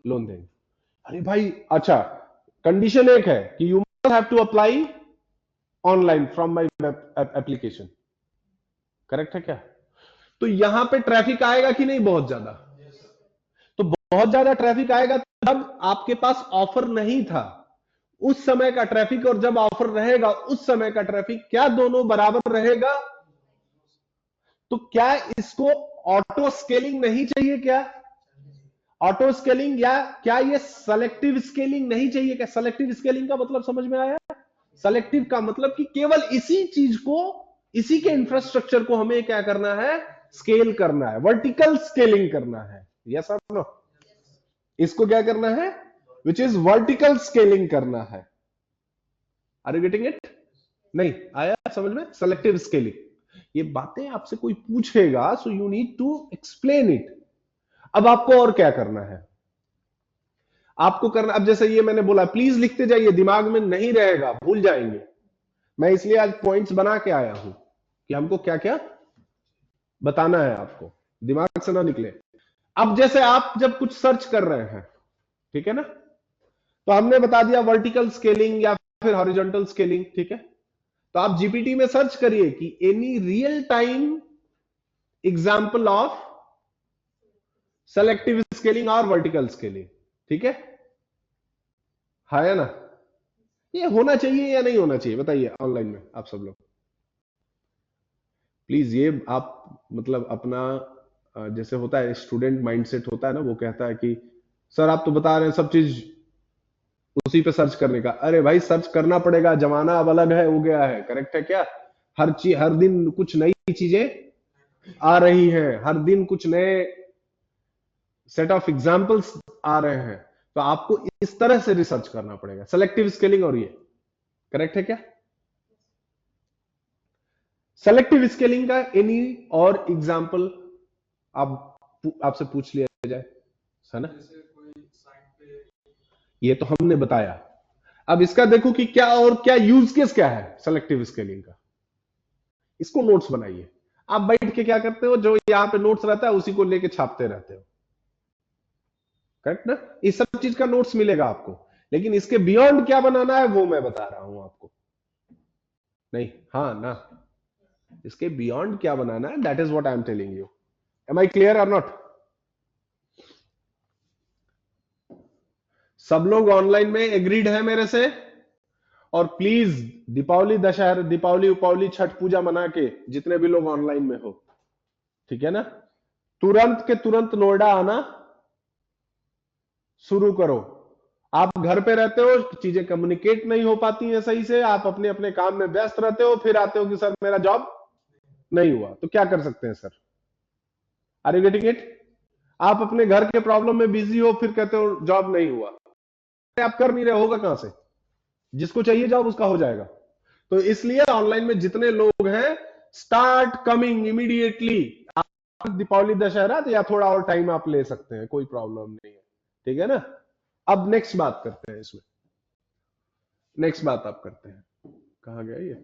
लोन देंगे। अरे भाई, अच्छा, कंडीशन एक है कि you must have to apply online from my application, correct है क्या? तो यहां पे ट्रैफिक आएगा कि नहीं? बहुत ज्यादा। तो बहुत ज्यादा ट्रैफिक आएगा, तब आपके पास ऑफर नहीं था उस समय का ट्रैफिक, और जब ऑफर रहेगा उस समय का ट्रैफिक, क्या दोनों बराबर रहेगा? तो क्या इसको ऑटो स्केलिंग नहीं चाहिए क्या? ऑटो स्केलिंग, या क्या ये सेलेक्टिव स्केलिंग नहीं चाहिए क्या? सेलेक्टिव स्केलिंग का मतलब समझ में आया? सेलेक्टिव का मतलब कि केवल इसी चीज को, इसी के इंफ्रास्ट्रक्चर को हमें क्या करना है? स्केल करना है, वर्टिकल स्केलिंग करना है। यस और नो? इसको क्या करना है? विच इज वर्टिकल स्केलिंग करना है। Are you getting it? नहीं आया समझ में? सेलेक्टिव स्केलिंग, ये बातें आपसे कोई पूछेगा, so you need to explain it. अब आपको और क्या करना है? आपको करना, अब जैसे ये मैंने बोला, प्लीज लिखते जाइए, दिमाग में नहीं रहेगा, भूल जाएंगे। मैं इसलिए आज पॉइंट्स बना के आया हूं कि हमको क्या क्या बताना है, आपको दिमाग से ना निकले। अब जैसे आप जब कुछ सर्च कर रहे हैं, ठीक है ना, तो हमने बता दिया वर्टिकल स्केलिंग या फिर हॉरिजॉन्टल स्केलिंग, ठीक है। तो आप जीपीटी में सर्च करिए कि any real time example of selective scaling और वर्टिकल स्केलिंग, ठीक है? हाँ या ना? ये होना चाहिए या नहीं होना चाहिए बताइए ऑनलाइन में आप सब लोग प्लीज। ये आप मतलब अपना जैसे होता है स्टूडेंट माइंडसेट होता है ना, वो कहता है कि सर आप तो बता रहे हैं सब चीज उसी पे सर्च करने का। अरे भाई सर्च करना पड़ेगा, जमाना अब अलग है, हो गया है, करेक्ट है क्या? हर चीज, हर दिन कुछ नई चीजें आ रही हैं, हर दिन कुछ नए सेट ऑफ एग्जाम्पल्स आ रहे हैं, तो आपको इस तरह से रिसर्च करना पड़ेगा। सेलेक्टिव स्केलिंग और ये करेक्ट है क्या? सेलेक्टिव स्केलिंग का एनी और एग्जाम्पल आप आपसे पूछ लिया जाए, है ना? ये तो हमने बताया। अब इसका देखो कि क्या और क्या यूज केस क्या है सेलेक्टिव स्केलिंग का। इसको नोट्स बनाइए। आप बैठ के क्या करते हो, जो यहां पे नोट्स रहता है उसी को लेके छापते रहते हो, करेक्ट ना? इस सब चीज का नोट्स मिलेगा आपको, लेकिन इसके बियॉन्ड क्या बनाना है वो मैं बता रहा हूं आपको। नहीं, हाँ ना, इसके बियॉन्ड क्या बनाना है, that is what I am telling you. Am I clear और नॉट? सब लोग ऑनलाइन में एग्रीड है मेरे से? और प्लीज दीपावली, दशहरा, दीपावली उपावली, छठ पूजा मना के जितने भी लोग ऑनलाइन में हो, ठीक है ना, तुरंत के तुरंत नोएडा आना शुरू करो। आप घर पे रहते हो, चीजें कम्युनिकेट नहीं हो पाती हैं सही से, आप अपने अपने काम में व्यस्त रहते हो, फिर आते हो कि सर मेरा जॉब नहीं हुआ, तो क्या कर सकते हैं sir? Are you getting it? आप अपने घर के प्रॉब्लम में बिजी हो, फिर कहते हो जॉब नहीं हुआ। आप कर नहीं रहे, होगा कहां से? जिसको चाहिए जॉब उसका हो जाएगा। तो इसलिए ऑनलाइन में जितने लोग हैं, स्टार्ट कमिंग इमीडिएटली। आप दीपावली दशहरा तो या थोड़ा और टाइम आप ले सकते हैं, कोई प्रॉब्लम नहीं है, ठीक है ना? अब नेक्स्ट बात करते हैं इसमें, नेक्स्ट बात आप करते हैं। कहां गया ये?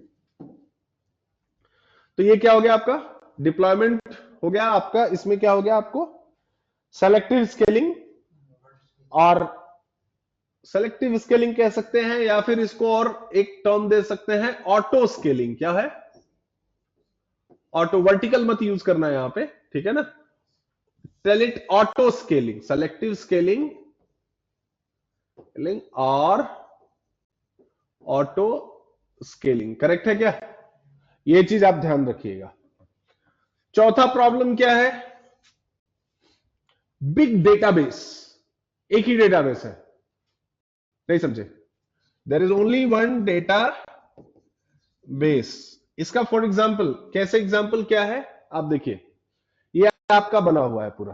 तो ये क्या हो गया आपका? डिप्लॉयमेंट हो गया आपका। इसमें क्या हो गया आपको? सेलेक्टिव स्केलिंग, और सेलेक्टिव स्केलिंग कह सकते हैं, या फिर इसको और एक टर्म दे सकते हैं, ऑटो स्केलिंग। क्या है? ऑटो, वर्टिकल मत यूज करना है यहां पे, ठीक है ना? Tell it auto scaling, selective scaling और ऑटो स्केलिंग, करेक्ट है क्या? ये चीज आप ध्यान रखिएगा। चौथा प्रॉब्लम क्या है? Big database. एक ही डेटाबेस है, नहीं समझे? There is only one data base. इसका फॉर एग्जाम्पल, कैसे एग्जाम्पल क्या है आप देखिए, ये आपका बना हुआ है पूरा।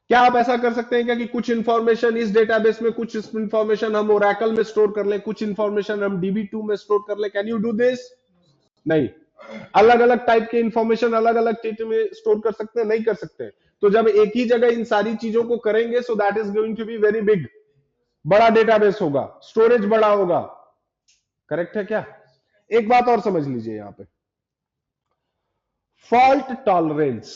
क्या आप ऐसा कर सकते हैं क्या कि कुछ इंफॉर्मेशन इस डेटाबेस में, कुछ इंफॉर्मेशन हम ओरेकल में स्टोर कर ले, कुछ इंफॉर्मेशन हम DB2 में स्टोर कर ले? Can you do this? नहीं। अलग अलग टाइप के इंफॉर्मेशन अलग अलग चीज में स्टोर कर सकते हैं? नहीं कर सकते। तो जब एक ही जगह इन सारी चीजों को करेंगे, so that is going to be very big, बड़ा डेटाबेस होगा, स्टोरेज बड़ा होगा, करेक्ट है क्या? एक बात और समझ लीजिए यहां पे, फॉल्ट टॉलरेंस।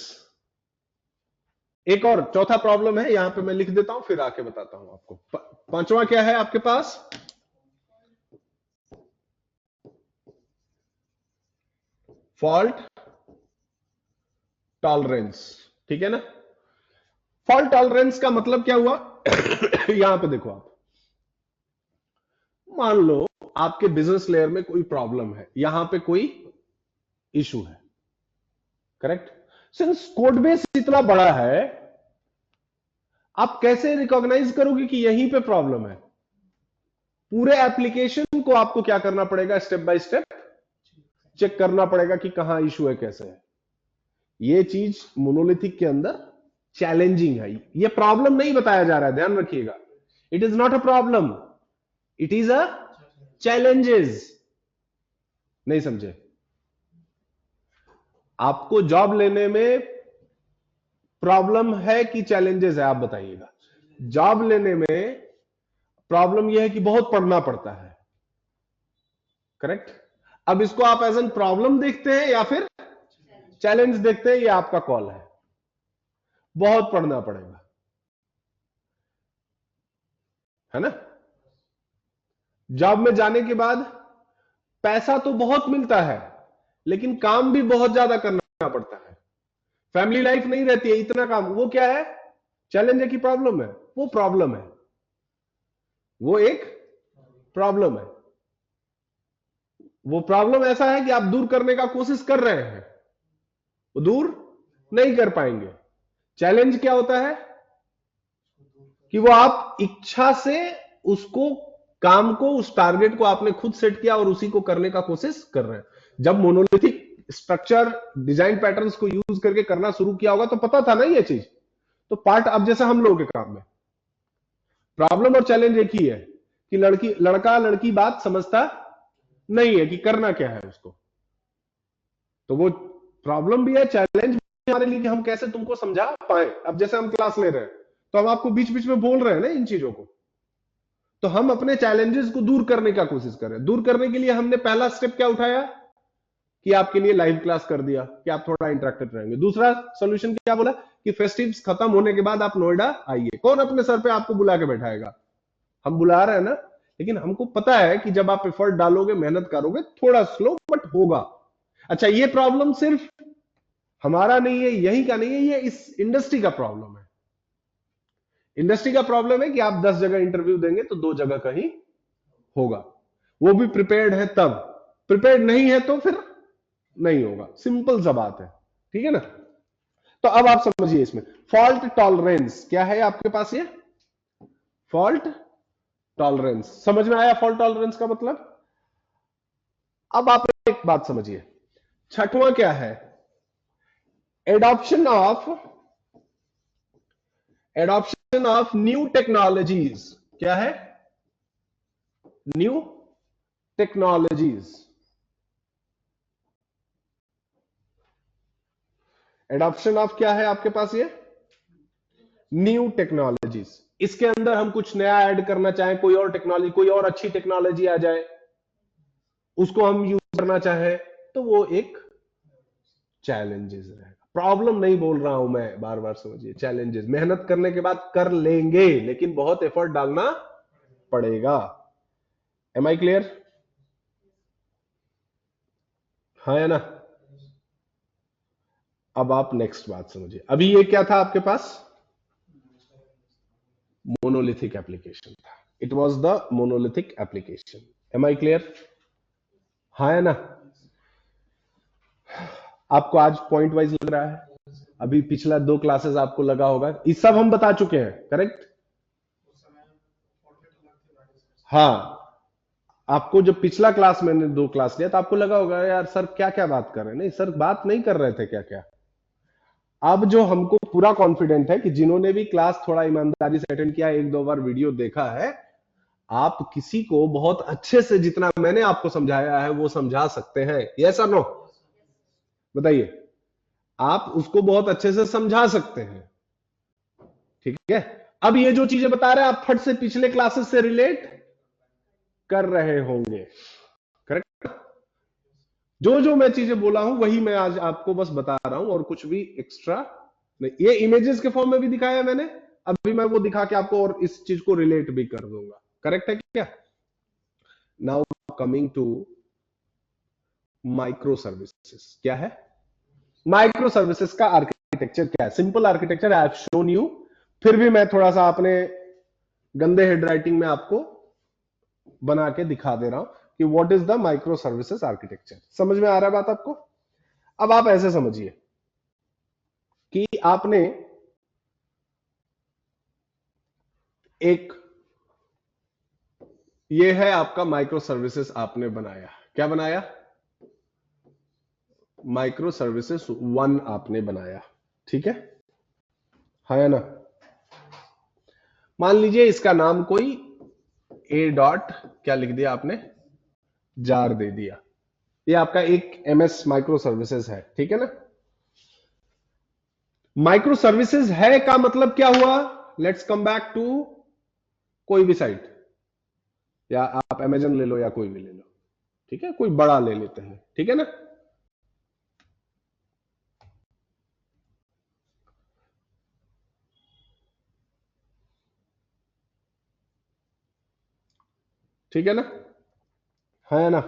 एक और चौथा प्रॉब्लम है, यहां पे मैं लिख देता हूं, फिर आके बताता हूं आपको। पांचवा क्या है आपके पास? फॉल्ट टॉलरेंस, ठीक है ना? फॉल्ट टॉलरेंस का मतलब क्या हुआ? यहां पे देखो आप, मान लो आपके बिजनेस लेयर में कोई प्रॉब्लम है, यहां पे कोई इशू है, करेक्ट? सिंस कोड बेस इतना बड़ा है, आप कैसे रिकॉग्नाइज करोगे कि यहीं पे प्रॉब्लम है? पूरे एप्लीकेशन को आपको क्या करना पड़ेगा? स्टेप बाय स्टेप चेक करना पड़ेगा कि कहां इशू है, कैसे है। ये चीज मोनोलिथिक के अंदर चैलेंजिंग है। ये प्रॉब्लम नहीं बताया जा रहा है, ध्यान रखिएगा। It is not a problem, it is a challenges. नहीं समझे? आपको जॉब लेने में प्रॉब्लम है कि चैलेंजेस है, आप बताइएगा। जॉब लेने में प्रॉब्लम यह है कि बहुत पढ़ना पड़ता है, करेक्ट? अब इसको आप एज एन प्रॉब्लम देखते हैं या फिर चैलेंज देखते हैं, ये आपका कॉल है। बहुत पढ़ना पड़ेगा, है ना? जॉब में जाने के बाद पैसा तो बहुत मिलता है, लेकिन काम भी बहुत ज्यादा करना पड़ता है। फैमिली लाइफ नहीं रहती है, इतना काम। वो क्या है? चैलेंज है कि प्रॉब्लम है? वो प्रॉब्लम है, वो एक प्रॉब्लम है। वो प्रॉब्लम ऐसा है कि आप दूर करने का कोशिश कर रहे हैं, वो दूर नहीं कर पाएंगे। चैलेंज क्या होता है कि वो आप इच्छा से उसको, काम को, उस टारगेट को आपने खुद सेट किया और उसी को करने का कोशिश कर रहे हैं। जब मोनोलिथिक स्ट्रक्चर डिजाइन पैटर्न्स को यूज करके करना शुरू किया होगा तो पता था ना ये चीज। तो पार्ट, अब जैसे हम लोगों के काम में प्रॉब्लम और चैलेंज एक ही है कि लड़का लड़की बात समझता नहीं है कि करना क्या है उसको। तो वो प्रॉब्लम भी है, चैलेंज भी हमारे लिए कि हम कैसे तुमको समझा पाए। अब जैसे हम क्लास ले रहे हैं तो हम आपको बीच बीच में बोल रहे हैं ना इन चीजों को, तो हम अपने चैलेंजेस को दूर करने का कोशिश कर रहे हैं। दूर करने के लिए हमने पहला स्टेप क्या उठाया कि आपके लिए लाइव क्लास कर दिया कि आप थोड़ा इंटरेक्टेड रहेंगे। दूसरा सोल्यूशन क्या बोला कि फेस्टिव्स खत्म होने के बाद आप नोएडा आइए। कौन अपने सर पे आपको बुला के बैठाएगा? हम बुला रहे हैं ना, लेकिन हमको पता है कि जब आप एफर्ट डालोगे, मेहनत करोगे, थोड़ा स्लो बट होगा। अच्छा, ये प्रॉब्लम सिर्फ हमारा नहीं है, यही का नहीं है, ये इस इंडस्ट्री का प्रॉब्लम है। इंडस्ट्री का प्रॉब्लम है कि आप 10 जगह इंटरव्यू देंगे तो 2 जगह कहीं होगा, वो भी प्रिपेयर्ड है तब। प्रिपेयर्ड नहीं है तो फिर नहीं होगा, सिंपल सा बात है। ठीक है ना? तो अब आप समझिए इसमें फॉल्ट टॉलरेंस क्या है आपके पास। ये फॉल्ट टॉलरेंस समझ में आया? फॉल्ट टॉलरेंस का मतलब। अब आप एक बात समझिए, छठवां क्या है? Adoption of new technologies. क्या है? New technologies. एडॉप्शन ऑफ क्या है आपके पास? ये न्यू टेक्नोलॉजीज। इसके अंदर हम कुछ नया ऐड करना चाहें, कोई और टेक्नोलॉजी, कोई और अच्छी टेक्नोलॉजी आ जाए, उसको हम यूज करना चाहें, तो वो एक चैलेंजेस रहेगा। प्रॉब्लम नहीं बोल रहा हूं मैं, बार बार समझिए, चैलेंजेस। मेहनत करने के बाद कर लेंगे, लेकिन बहुत एफर्ट डालना पड़ेगा। Am I clear? हाँ या ना? अब आप नेक्स्ट बात समझिए। अभी ये क्या था आपके पास? मोनोलिथिक एप्लीकेशन था। It was the monolithic application. Am I clear? हाँ या ना? आपको आज पॉइंट वाइज लग रहा है? अभी पिछला 2 क्लासेस आपको लगा होगा, ये सब हम बता चुके हैं, करेक्ट? हाँ, आपको जब पिछला क्लास मैंने 2 क्लास लिया तो आपको लगा होगा यार सर क्या क्या बात कर रहे हैं। नहीं सर, बात नहीं कर रहे थे क्या क्या। अब जो हमको पूरा कॉन्फिडेंट है कि जिन्होंने भी क्लास थोड़ा ईमानदारी से अटेंड किया, 1-2 बार वीडियो देखा है, आप किसी को बहुत अच्छे से, जितना मैंने आपको समझाया है वो समझा सकते हैं। यस और नो? बताइए। आप उसको बहुत अच्छे से समझा सकते हैं। ठीक है? अब ये जो चीजें बता रहे हैं आप फट से पिछले क्लासेस से रिलेट कर रहे होंगे, करेक्ट? जो जो मैं चीजें बोला हूं वही मैं आज आपको बस बता रहा हूं, और कुछ भी एक्स्ट्रा नहीं। ये इमेजेस के फॉर्म में भी दिखाया है मैंने, अभी मैं वो दिखा के आपको और इस चीज को रिलेट भी कर दूंगा। करेक्ट है क्या? Now coming to micro services. क्या है माइक्रो सर्विसेज का आर्किटेक्चर? क्या है? Simple architecture I have shown you, फिर भी मैं थोड़ा सा अपने गंदे हेड राइटिंग में आपको बना के दिखा दे रहा हूं कि what is the micro services architecture. समझ में आ रहा है बात आपको? अब आप ऐसे समझिए कि आपने एक, ये है आपका माइक्रो सर्विसेज आपने बनाया। क्या बनाया? माइक्रो सर्विसेज 1 आपने बनाया। ठीक है? हाँ या ना? मान लीजिए इसका नाम कोई ए डॉट क्या लिख दिया आपने, जार दे दिया। ये आपका एक एमएस माइक्रो सर्विसेज है। ठीक है ना? माइक्रो सर्विसेज है का मतलब क्या हुआ? लेट्स कम बैक टू कोई भी साइट, या आप अमेजन ले लो या कोई भी ले लो। ठीक है? कोई बड़ा ले लेते हैं। ठीक है ना? ठीक है ना? है ना?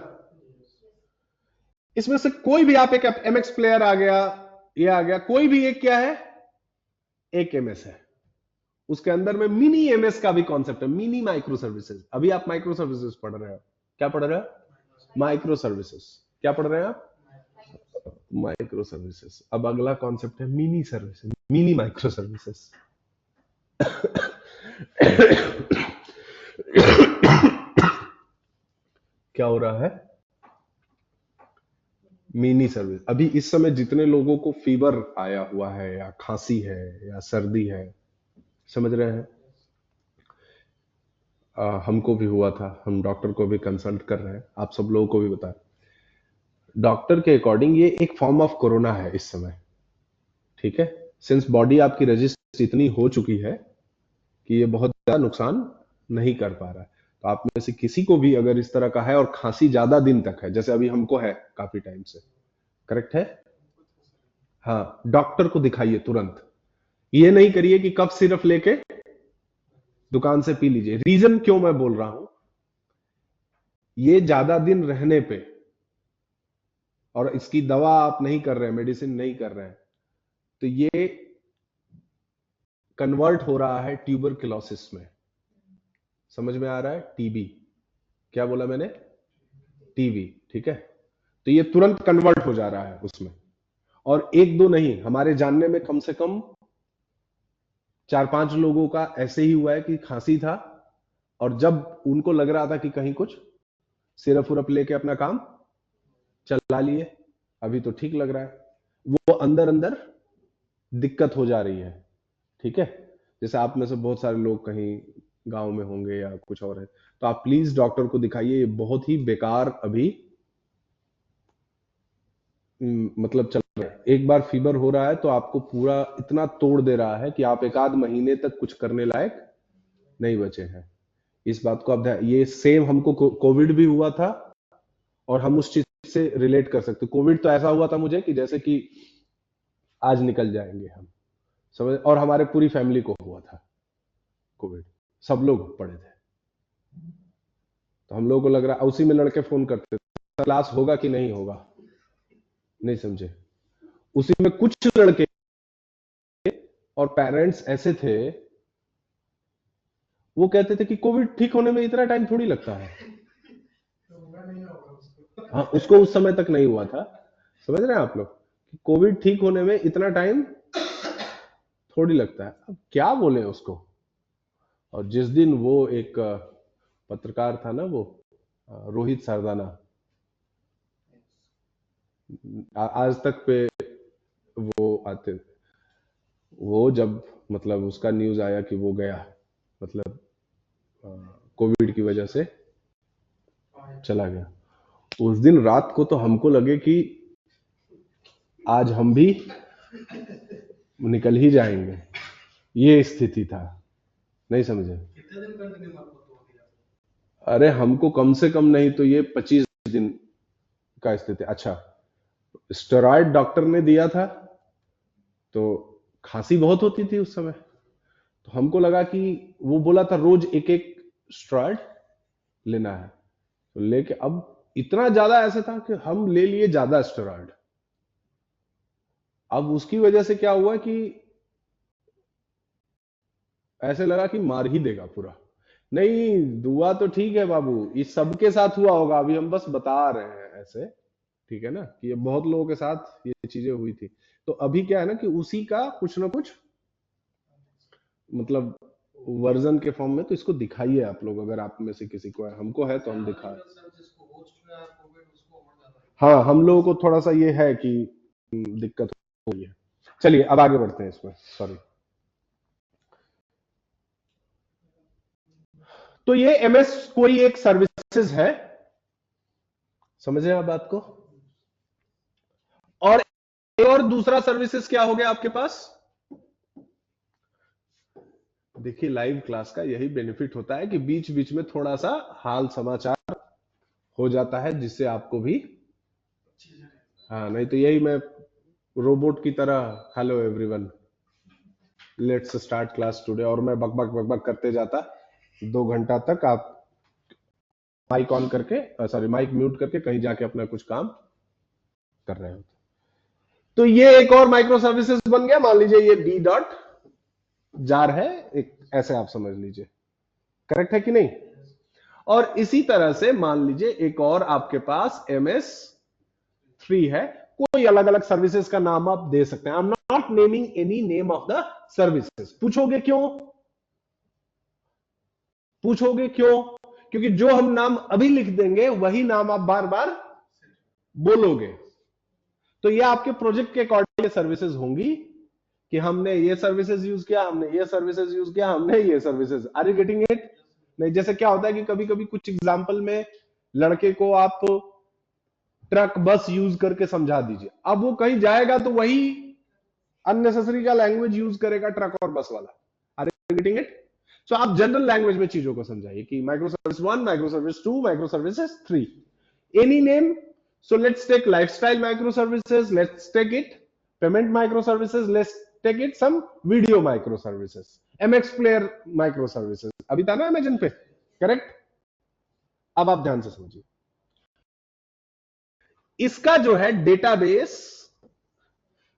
इसमें से कोई भी आप, एक एमएक्स प्लेयर आ गया, ये आ गया, कोई भी एक क्या है, एक एमएस है। उसके अंदर में मिनी एमएस का भी कॉन्सेप्ट है, मिनी माइक्रो सर्विसेज। अभी आप माइक्रो सर्विसेज पढ़ रहे हो, क्या पढ़ रहे हो? Micro services. क्या पढ़ रहे हैं आप? Micro services. अब अगला कॉन्सेप्ट है mini services, mini micro services. क्या हो रहा है? Mini service. अभी इस समय जितने लोगों को फीवर आया हुआ है या खांसी है या सर्दी है, समझ रहे हैं, हमको भी हुआ था, हम डॉक्टर को भी कंसल्ट कर रहे हैं, आप सब लोगों को भी बता, डॉक्टर के अकॉर्डिंग ये एक फॉर्म ऑफ कोरोना है इस समय, ठीक है। सिंस बॉडी आपकी रजिस्ट इतनी हो चुकी है कि ये बहुत ज्यादा नुकसान नहीं कर पा रहा है। तो आप में से किसी को भी अगर इस तरह का है और खांसी ज्यादा दिन तक है, जैसे अभी हमको है काफी टाइम से, करेक्ट है, हाँ, डॉक्टर को दिखाइए तुरंत। ये नहीं करिए कि कब सिर्फ लेके दुकान से पी लीजिए। रीजन क्यों मैं बोल रहा हूं, ये ज्यादा दिन रहने पे और इसकी दवा आप नहीं कर रहे हैं, मेडिसिन नहीं कर रहे हैं, तो ये कन्वर्ट हो रहा है ट्यूबरक्लोसिस में। समझ में आ रहा है? टीबी। क्या बोला मैंने? टीबी, ठीक है। तो ये तुरंत कन्वर्ट हो जा रहा है उसमें। और एक दो नहीं, हमारे जानने में कम से कम 4-5 लोगों का ऐसे ही हुआ है कि खांसी था और जब उनको लग रहा था कि कहीं कुछ, सिरप उरप लेके अपना काम चला लिए, अभी तो ठीक लग रहा है, वो अंदर अंदर दिक्कत हो जा रही है, ठीक है। जैसे आप में से बहुत सारे लोग कहीं गांव में होंगे या कुछ और है, तो आप प्लीज डॉक्टर को दिखाइए। ये बहुत ही बेकार अभी मतलब चल रहा है। एक बार फीवर हो रहा है तो आपको पूरा इतना तोड़ दे रहा है कि आप एक आध महीने तक कुछ करने लायक नहीं बचे हैं। इस बात को आप ये सेम हमको कोविड भी हुआ था और हम उस चीज से रिलेट कर सकते। कोविड तो ऐसा हुआ था मुझे कि जैसे कि आज निकल जाएंगे हम, समझ। और हमारे पूरी फैमिली को हुआ था कोविड, सब लोग पड़े थे। तो हम लोगों को लग रहा, उसी में लड़के फोन करते थे क्लास होगा कि नहीं होगा, नहीं समझे। उसी में कुछ लड़के और पेरेंट्स ऐसे थे, वो कहते थे कि कोविड ठीक होने में इतना टाइम थोड़ी लगता है। हाँ, उसको उस समय तक नहीं हुआ था, समझ रहे हैं आप लोग, कि कोविड ठीक होने में इतना टाइम थोड़ी लगता है। अब क्या बोले उसको। और जिस दिन वो एक पत्रकार था ना, वो रोहित सरदाना, आज तक पे वो आते, वो जब मतलब उसका न्यूज आया कि वो गया, मतलब कोविड की वजह से चला गया, उस दिन रात को तो हमको लगे कि आज हम भी निकल ही जाएंगे, ये स्थिति था, नहीं समझे। अरे हमको कम से कम नहीं तो ये 25 दिन का स्थिति। अच्छा, स्टेरॉइड डॉक्टर ने दिया था तो खांसी बहुत होती थी उस समय, तो हमको लगा कि वो बोला था रोज एक एक स्टेरॉइड लेना है, तो लेके अब इतना ज्यादा ऐसा था कि हम ले लिए ज्यादा स्टेरॉइड। अब उसकी वजह से क्या हुआ कि ऐसे लगा कि मार ही देगा पूरा। नहीं, दुआ तो ठीक है बाबू, ये सबके साथ हुआ होगा, अभी हम बस बता रहे हैं ऐसे, ठीक है ना, कि ये बहुत लोगों के साथ ये चीजें हुई थी। तो अभी क्या है ना कि उसी का कुछ ना कुछ मतलब वर्जन के फॉर्म में, तो इसको दिखाइए आप लोग, अगर आप में से किसी को है, हमको है तो हम दिखाएं। हाँ, हम लोगों को थोड़ा सा ये है कि दिक्कत हो रही है। चलिए अब आगे बढ़ते हैं इसमें, सॉरी। तो ये एमएस कोई एक सर्विसेज है, समझे आप बात को। और दूसरा सर्विसेज क्या हो गया आपके पास? देखिए, लाइव क्लास का यही बेनिफिट होता है कि बीच बीच में थोड़ा सा हाल समाचार हो जाता है, जिससे आपको भी, हाँ, नहीं तो यही मैं रोबोट की तरह hello everyone let's start class today, और मैं बक बक बक बक करते जाता 2 घंटा तक, आप माइक ऑन करके, सॉरी माइक म्यूट करके कहीं जाके अपना कुछ काम कर रहे हो। तो ये एक और माइक्रो सर्विसेज बन गया, मान लीजिए ये बी डॉट जार है एक, ऐसे आप समझ लीजिए। करेक्ट है कि नहीं? और इसी तरह से मान लीजिए एक और आपके पास MS3 है। कोई अलग अलग सर्विसेज का नाम आप दे सकते हैं। आई am not naming any name of the services. पूछोगे क्यों? पूछोगे क्यों? क्योंकि जो हम नाम अभी लिख देंगे वही नाम आप बार बार बोलोगे। तो ये आपके प्रोजेक्ट के अकॉर्डिंग सर्विसेज होंगी कि हमने ये सर्विसेज यूज किया, हमने ये सर्विसेज यूज किया, हमने ये services. Are you getting it? नहीं, जैसे क्या होता है कि कभी कभी कुछ एग्जाम्पल में लड़के को आप ट्रक बस यूज करके समझा दीजिए, अब वो कहीं जाएगा तो वही अननेसेसरी का लैंग्वेज यूज करेगा, ट्रक और बस वाला। Are you getting it? So आप जनरल लैंग्वेज में चीजों को समझाइए कि micro service 1, micro service 2, micro services 3, any name. So let's take lifestyle microservices, let's take it payment microservices, let's take it some video microservices, MX player microservices। अभी था ना Amazon पे? करेक्ट? अब आप ध्यान से समझिए, इसका जो है डेटाबेस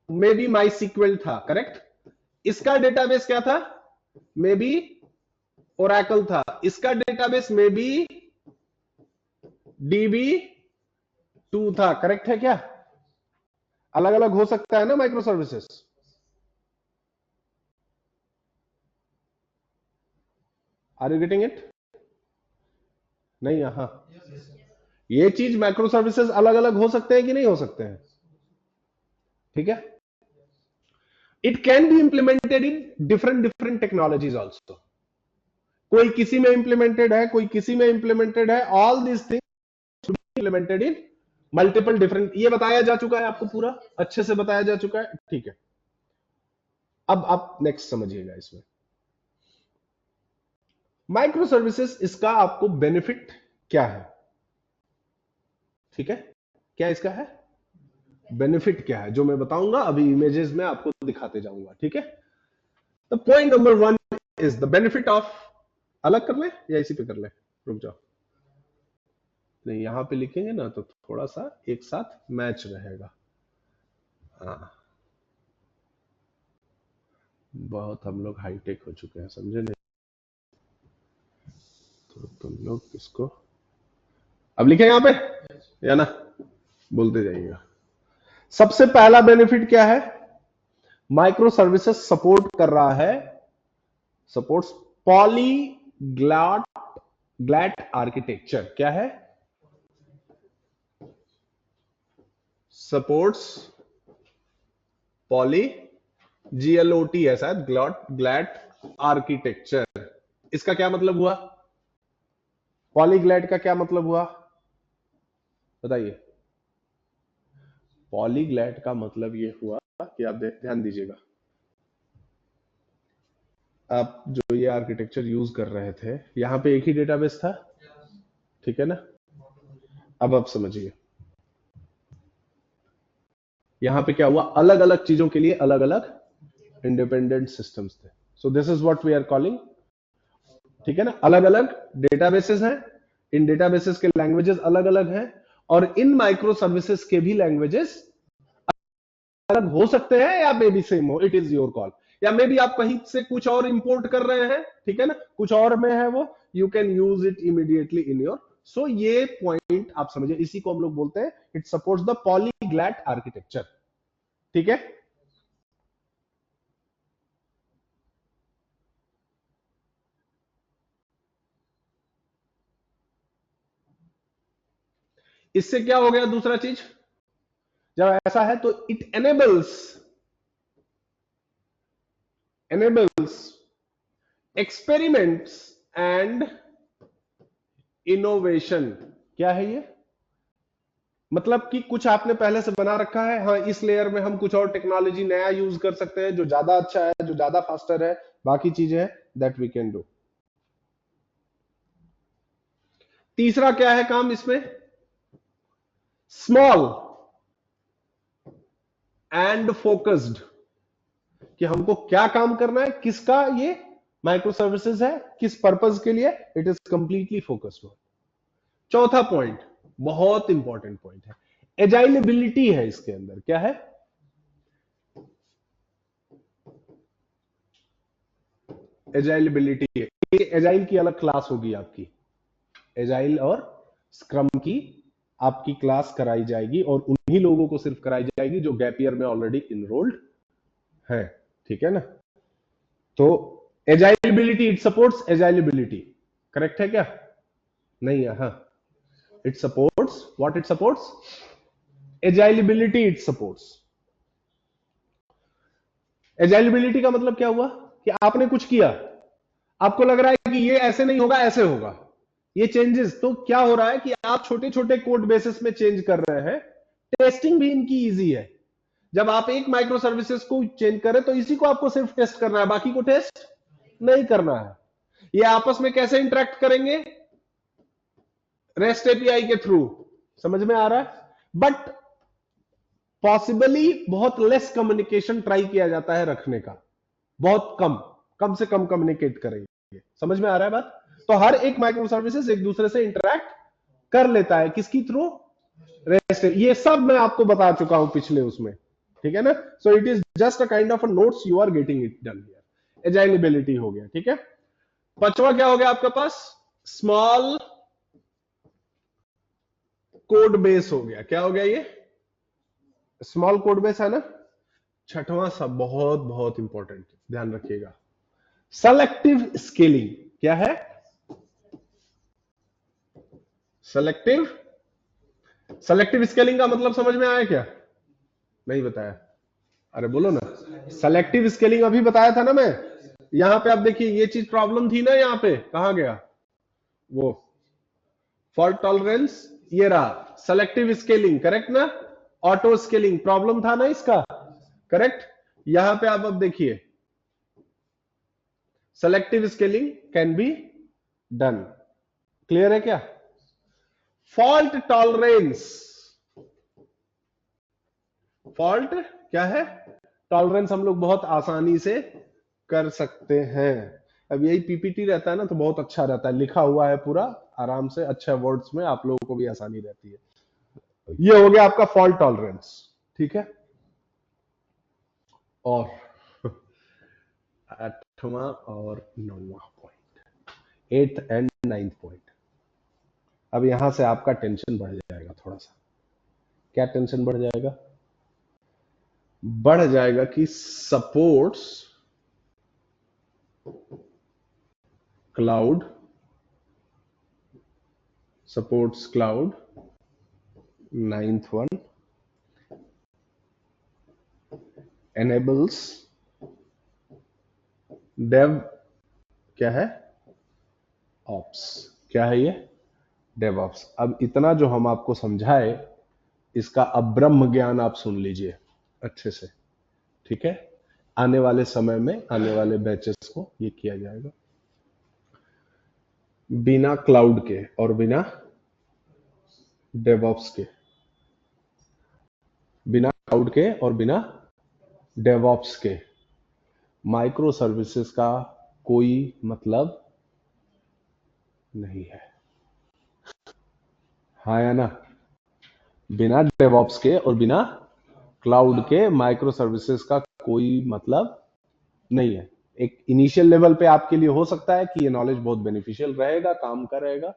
में भी माई सीक्वल था। करेक्ट? इसका डेटाबेस क्या था? में भी ओरेकल था। इसका डेटाबेस में भी DB2 था। करेक्ट है क्या? अलग अलग हो सकता है ना micro services? Are you getting it? नहीं, यहां ये चीज माइक्रो सर्विसेज अलग अलग हो सकते हैं कि नहीं हो सकते हैं? ठीक है। It can be implemented in different different technologies also. कोई किसी में इंप्लीमेंटेड है, कोई किसी में इंप्लीमेंटेड है। All this thing implemented in multiple different. ये बताया जा चुका है आपको, पूरा अच्छे से बताया जा चुका है। ठीक है, अब आप नेक्स्ट समझिएगा इसमें माइक्रो सर्विसेज, इसका आपको बेनिफिट क्या है? ठीक है, क्या इसका है बेनिफिट? क्या है जो मैं बताऊंगा अभी इमेजेस में आपको दिखाते जाऊंगा। ठीक है, तो point number 1 is the benefit of. अलग कर ले या इसी पे कर ले? रुक जाओ, नहीं यहां पे लिखेंगे ना तो थोड़ा सा एक साथ मैच रहेगा। हाँ, बहुत हम लोग हाईटेक हो चुके हैं, समझे नहीं? तो तुम लोग इसको अब लिखे यहां पे या ना, बोलते जाइएगा। सबसे पहला बेनिफिट क्या है? माइक्रो सर्विसेज सपोर्ट कर रहा है, सपोर्ट्स पॉलीग्लॉट ग्लैट आर्किटेक्चर। क्या है? सपोर्ट्स पॉली GLOT है शायद, ग्लॉट ग्लैट आर्किटेक्चर। इसका क्या मतलब हुआ? पॉलीग्लैट का क्या मतलब हुआ बताइए? पॉलीग्लैट का मतलब ये हुआ कि आप ध्यान दीजिएगा, आप जो ये आर्किटेक्चर यूज कर रहे थे यहां पे एक ही डेटाबेस था, ठीक है ना? अब आप समझिए, यहां पे क्या हुआ, अलग अलग चीजों के लिए अलग अलग इंडिपेंडेंट सिस्टम्स थे। So this is what we are calling, ठीक है ना, अलग अलग डेटाबेसेस हैं। इन डेटाबेसेस के लैंग्वेजेस अलग अलग हैं, और इन माइक्रो सर्विसेज के भी लैंग्वेजेस अलग हो सकते हैं या मे बी सेम हो, इट इज योर कॉल। या मे बी आप कहीं से कुछ और इंपोर्ट कर रहे हैं, ठीक है ना, कुछ और में है वो, you can use it immediately in your. So ये पॉइंट आप समझिए, इसी को हम लोग बोलते हैं इट सपोर्ट्स द पॉलीग्लैट आर्किटेक्चर। ठीक है, इससे क्या हो गया दूसरा चीज, जब ऐसा है तो it enables experiments and innovation। क्या है ये? मतलब कि कुछ आपने पहले से बना रखा है, हाँ इस लेयर में हम कुछ और टेक्नोलॉजी नया यूज कर सकते हैं जो ज्यादा अच्छा है, जो ज्यादा फास्टर है, बाकी चीजें हैं दैट वी कैन डू। तीसरा क्या है काम इसमें? स्मॉल एंड फोकस्ड, कि हमको क्या काम करना है, किसका ये माइक्रो सर्विसेज है, किस पर्पज के लिए, इट इज कंप्लीटली फोकस्ड। चौथा पॉइंट बहुत इंपॉर्टेंट पॉइंट है, एजाइलेबिलिटी है इसके अंदर। क्या है? एजाइलेबिलिटी है, ये एजाइल की अलग क्लास होगी आपकी, एजाइल और स्क्रम की आपकी क्लास कराई जाएगी और उन्हीं लोगों को सिर्फ कराई जाएगी जो गैप ईयर में ऑलरेडी इनरोल्ड है, ठीक है ना। तो agility, it supports agility, correct है क्या? नहीं है, हाँ, it supports what, it supports agility, it supports. Agility का मतलब क्या हुआ कि आपने कुछ किया, आपको लग रहा है कि ये ऐसे नहीं होगा, ऐसे होगा, ये चेंजेस, तो क्या हो रहा है कि आप छोटे छोटे कोड बेसिस में चेंज कर रहे हैं, टेस्टिंग भी इनकी इजी है। जब आप एक माइक्रो सर्विसेज को चेंज करें तो इसी को आपको सिर्फ टेस्ट करना है, बाकी को टेस्ट नहीं करना है। ये आपस में कैसे इंटरेक्ट करेंगे? रेस्ट एपीआई के थ्रू, समझ में आ रहा है? बट पॉसिबली बहुत लेस कम्युनिकेशन ट्राई किया जाता है रखने का, बहुत कम से कम कम्युनिकेट करेंगे, समझ में आ रहा है बात? तो हर एक माइक्रो सर्विसेज एक दूसरे से इंटरेक्ट कर लेता है, किसकी थ्रू? रेस्ट। ये सब मैं आपको बता चुका हूं पिछले उसमें, ठीक है ना। So it is just a kind of a notes, you are getting it done here. Agility हो गया, ठीक है। पांचवा क्या हो गया आपके पास? स्मॉल कोड बेस हो गया। क्या हो गया ये? स्मॉल कोड बेस है ना। छठवां सब बहुत बहुत इंपॉर्टेंट, ध्यान रखिएगा, सेलेक्टिव स्केलिंग। क्या है? सेलेक्टिव सेलेक्टिव स्केलिंग का मतलब समझ में आया क्या? नहीं बताया? अरे बोलो ना। सेलेक्टिव स्केलिंग अभी बताया था ना मैं। यहां पे आप देखिए, ये चीज प्रॉब्लम थी ना, यहां पे कहा गया वो फॉल्ट टॉलरेंस, ये रहा सेलेक्टिव स्केलिंग, करेक्ट ना। ऑटो स्केलिंग प्रॉब्लम था ना इसका, करेक्ट। यहां पे आप अब देखिए, selective scaling can be done. Clear है क्या? फॉल्ट टॉलरेंस, फॉल्ट क्या है? टॉलरेंस हम लोग बहुत आसानी से कर सकते हैं। अब यही पीपीटी रहता है ना तो बहुत अच्छा रहता है, लिखा हुआ है पूरा आराम से, अच्छे वर्ड्स में, आप लोगों को भी आसानी रहती है। ये हो गया आपका फॉल्ट टॉलरेंस, ठीक है। और आठवां और नौवां point, eighth and ninth point. अब यहां से आपका टेंशन बढ़ जाएगा थोड़ा सा। क्या टेंशन बढ़ जाएगा? बढ़ जाएगा कि supports cloud, supports cloud, ninth one, enables dev, क्या है? ऑप्स। क्या है ये? DevOps। अब इतना जो हम आपको समझाए, इसका अब ब्रह्म ज्ञान आप सुन लीजिए अच्छे से, ठीक है। आने वाले समय में, आने वाले बैचेस को ये किया जाएगा। बिना क्लाउड के और बिना DevOps के, बिना क्लाउड के और बिना DevOps के माइक्रो सर्विसेज का कोई मतलब नहीं है, हाँ या ना। बिना डेवऑप्स के और बिना क्लाउड के माइक्रो सर्विसेज का कोई मतलब नहीं है। एक इनिशियल लेवल पे आपके लिए हो सकता है कि ये नॉलेज बहुत बेनिफिशियल रहेगा, काम का रहेगा,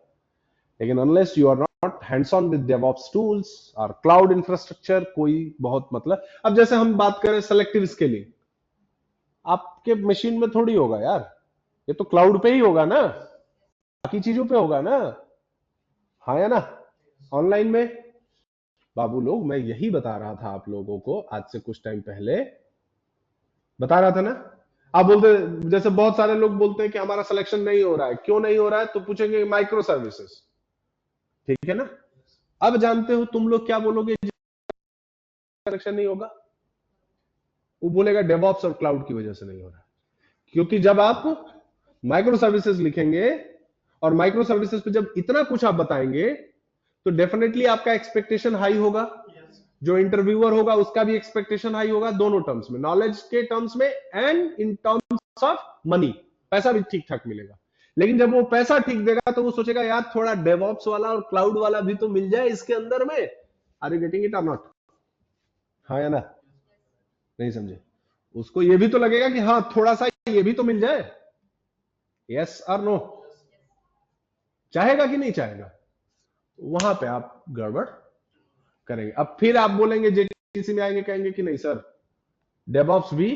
लेकिन unless you are not hands on with DevOps tools और क्लाउड इंफ्रास्ट्रक्चर, कोई बहुत मतलब। अब जैसे हम बात करें सेलेक्टिव स्केलिंग, आपके मशीन में थोड़ी होगा यार, ये तो क्लाउड पे ही होगा ना, बाकी चीजों पे होगा ना, हाँ या ना। ऑनलाइन में बाबू लोग, मैं यही बता रहा था आप लोगों को आज से कुछ टाइम पहले, बता रहा था ना। आप बोलते, जैसे बहुत सारे लोग बोलते हैं कि हमारा सिलेक्शन नहीं हो रहा है, क्यों नहीं हो रहा है? तो पूछेंगे माइक्रो सर्विसेज, ठीक है ना। अब जानते हो तुम लोग क्या बोलोगे सिलेक्शन नहीं होगा? वो बोलेगा डेवऑप्स और क्लाउड की वजह से नहीं हो रहा है। क्योंकि जब आप माइक्रो सर्विसेज लिखेंगे और माइक्रो सर्विसेज पे जब इतना कुछ आप बताएंगे तो डेफिनेटली आपका एक्सपेक्टेशन हाई होगा, जो इंटरव्यूअर होगा उसका भी एक्सपेक्टेशन हाई होगा, दोनों टर्म्स में, नॉलेज के टर्म्स में and in terms of money, पैसा भी ठीक ठाक मिलेगा। लेकिन जब वो पैसा ठीक देगा तो वो सोचेगा यार थोड़ा डेवऑप्स वाला और क्लाउड वाला भी तो मिल जाए इसके अंदर में। आर यू गेटिंग इट और नॉट? हाँ या ना? नहीं समझे? उसको ये भी तो लगेगा कि हाँ थोड़ा सा ये भी तो मिल जाए, यस और नो? चाहेगा कि नहीं चाहेगा? वहां पे आप गड़बड़ करेंगे। अब फिर आप बोलेंगे, जेटीसी में आएंगे, कहेंगे कि नहीं सर डेवऑप्स भी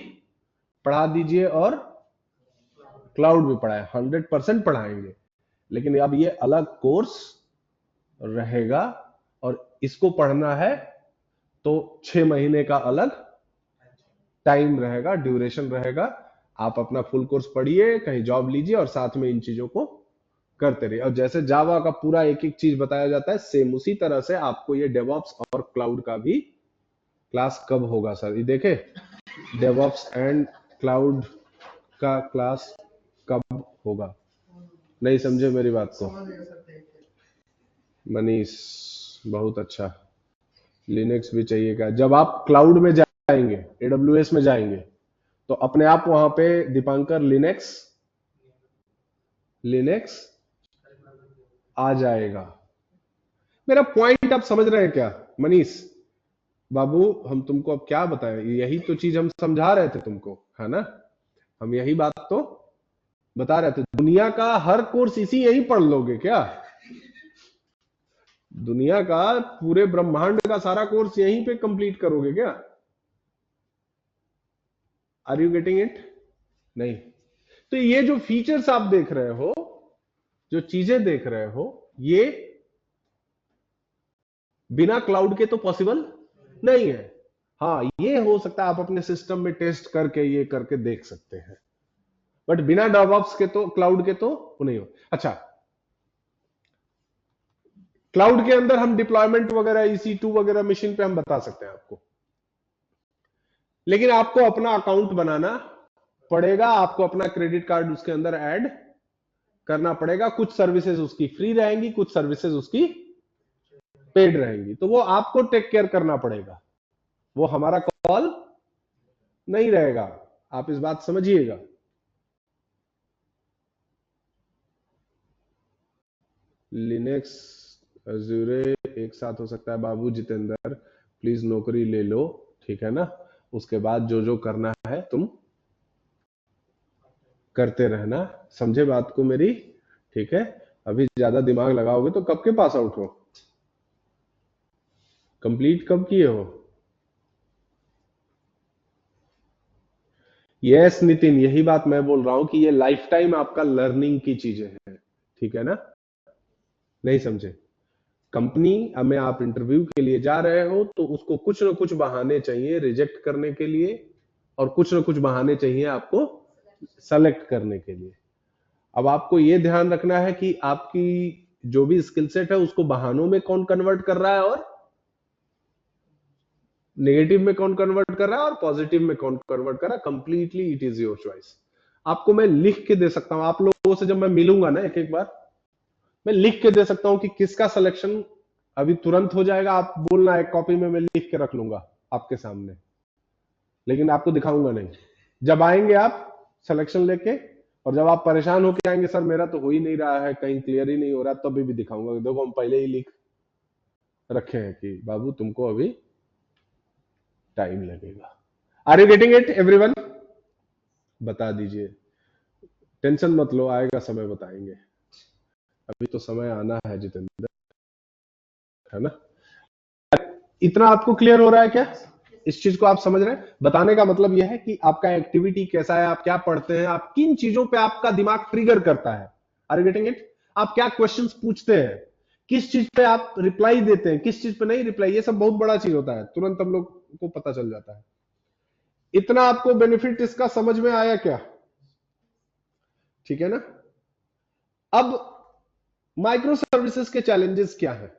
पढ़ा दीजिए और क्लाउड भी पढ़ाए। 100% पढ़ाएंगे, लेकिन अब ये अलग कोर्स रहेगा और इसको पढ़ना है तो 6 महीने का अलग टाइम रहेगा, ड्यूरेशन रहेगा। आप अपना फुल कोर्स पढ़िए, कहीं जॉब लीजिए और साथ में इन चीजों को करते रहिए। और जैसे जावा का पूरा एक एक चीज बताया जाता है, सेम उसी तरह से आपको ये डेवऑप्स और क्लाउड का भी क्लास कब होगा सर? ये देखे, डेवऑप्स एंड क्लाउड का क्लास कब होगा? नहीं समझे मेरी बात को? मनीष बहुत अच्छा। लिनक्स भी चाहिए क्या? जब आप क्लाउड में जाएंगे, एडब्ल्यूएस में जाएंगे, तो अपने आप वहां पे दीपांकर लिनक्स लिनक्स आ जाएगा। मेरा पॉइंट आप समझ रहे हैं क्या मनीष बाबू? हम तुमको अब क्या बताएं, यही तो चीज हम समझा रहे थे तुमको, है ना? हम यही बात तो बता रहे थे। दुनिया का हर कोर्स इसी यही पढ़ लोगे क्या? दुनिया का पूरे ब्रह्मांड का सारा कोर्स यहीं पे कंप्लीट करोगे क्या? Are you getting it? नहीं। तो ये जो फीचर्स आप देख रहे हो, जो चीजें देख रहे हो, ये बिना क्लाउड के तो पॉसिबल नहीं है। हाँ, ये हो सकता है आप अपने सिस्टम में टेस्ट करके ये करके देख सकते हैं, बट बिना डेवऑप्स के तो, क्लाउड के तो वो नहीं हो। अच्छा, क्लाउड के अंदर हम डिप्लॉयमेंट वगैरह EC2 वगैरह मशीन पे हम बता सकते हैं आपको, लेकिन आपको अपना अकाउंट बनाना पड़ेगा, आपको अपना क्रेडिट कार्ड उसके अंदर ऐड करना पड़ेगा। कुछ सर्विसेज उसकी फ्री रहेंगी, कुछ सर्विसेज उसकी पेड रहेंगी, तो वो आपको टेक केयर करना पड़ेगा, वो हमारा कॉल नहीं रहेगा। आप इस बात समझिएगा। लिनक्स अजूरे एक साथ हो सकता है बाबू जितेंद्र, प्लीज नौकरी ले लो, ठीक है ना? उसके बाद जो जो करना है तुम करते रहना, समझे बात को मेरी? ठीक है, अभी ज्यादा दिमाग लगाओगे तो कब के पास आउट हो? कंप्लीट कब किए हो? यस नितिन, यही बात मैं बोल रहा हूं कि ये लाइफ टाइम आपका लर्निंग की चीजें हैं, ठीक है ना? नहीं समझे? कंपनी में आप इंटरव्यू के लिए जा रहे हो तो उसको कुछ ना कुछ बहाने चाहिए रिजेक्ट करने के लिए, और कुछ ना कुछ बहाने चाहिए आपको सेलेक्ट करने के लिए। अब आपको ये ध्यान रखना है कि आपकी जो भी स्किल सेट है उसको बहानों में कौन कन्वर्ट कर रहा है, और नेगेटिव में कौन कन्वर्ट कर रहा है, और पॉजिटिव में कौन कन्वर्ट कर रहा है। Completely it is your choice. आपको मैं लिख के दे सकता हूं, आप लोगों से जब मैं मिलूंगा ना एक एक बार, मैं लिख के दे सकता हूं कि किसका सिलेक्शन अभी तुरंत हो जाएगा। आप बोलना, एक कॉपी में मैं लिख के रख लूंगा आपके सामने, लेकिन आपको दिखाऊंगा नहीं। जब आएंगे आप सिलेक्शन लेके, और जब आप परेशान होके आएंगे, सर मेरा तो हो ही नहीं रहा है, कहीं क्लियर ही नहीं हो रहा, तभी भी दिखाऊंगा। देखो हम पहले ही लिख रखे हैं कि बाबू तुमको अभी टाइम लगेगा। Are you getting it everyone? बता दीजिए, टेंशन मत लो, आएगा समय बताएंगे। अभी तो समय आना है जितेंद्र, है ना? इतना आपको क्लियर हो रहा है क्या? इस चीज को आप समझ रहे हैं? बताने का मतलब यह है कि आपका एक्टिविटी कैसा है, आप क्या पढ़ते हैं, आप किन चीजों पे आपका दिमाग ट्रिगर करता है। Are you getting it? आप क्या क्वेश्चंस पूछते हैं, किस चीज पे आप रिप्लाई देते हैं, किस चीज पे नहीं रिप्लाई, ये सब बहुत बड़ा चीज होता है, तुरंत हम लोग को पता चल जाता है। इतना आपको बेनिफिट इसका समझ में आया क्या? ठीक है ना? अब माइक्रो सर्विसेज के चैलेंजेस क्या है?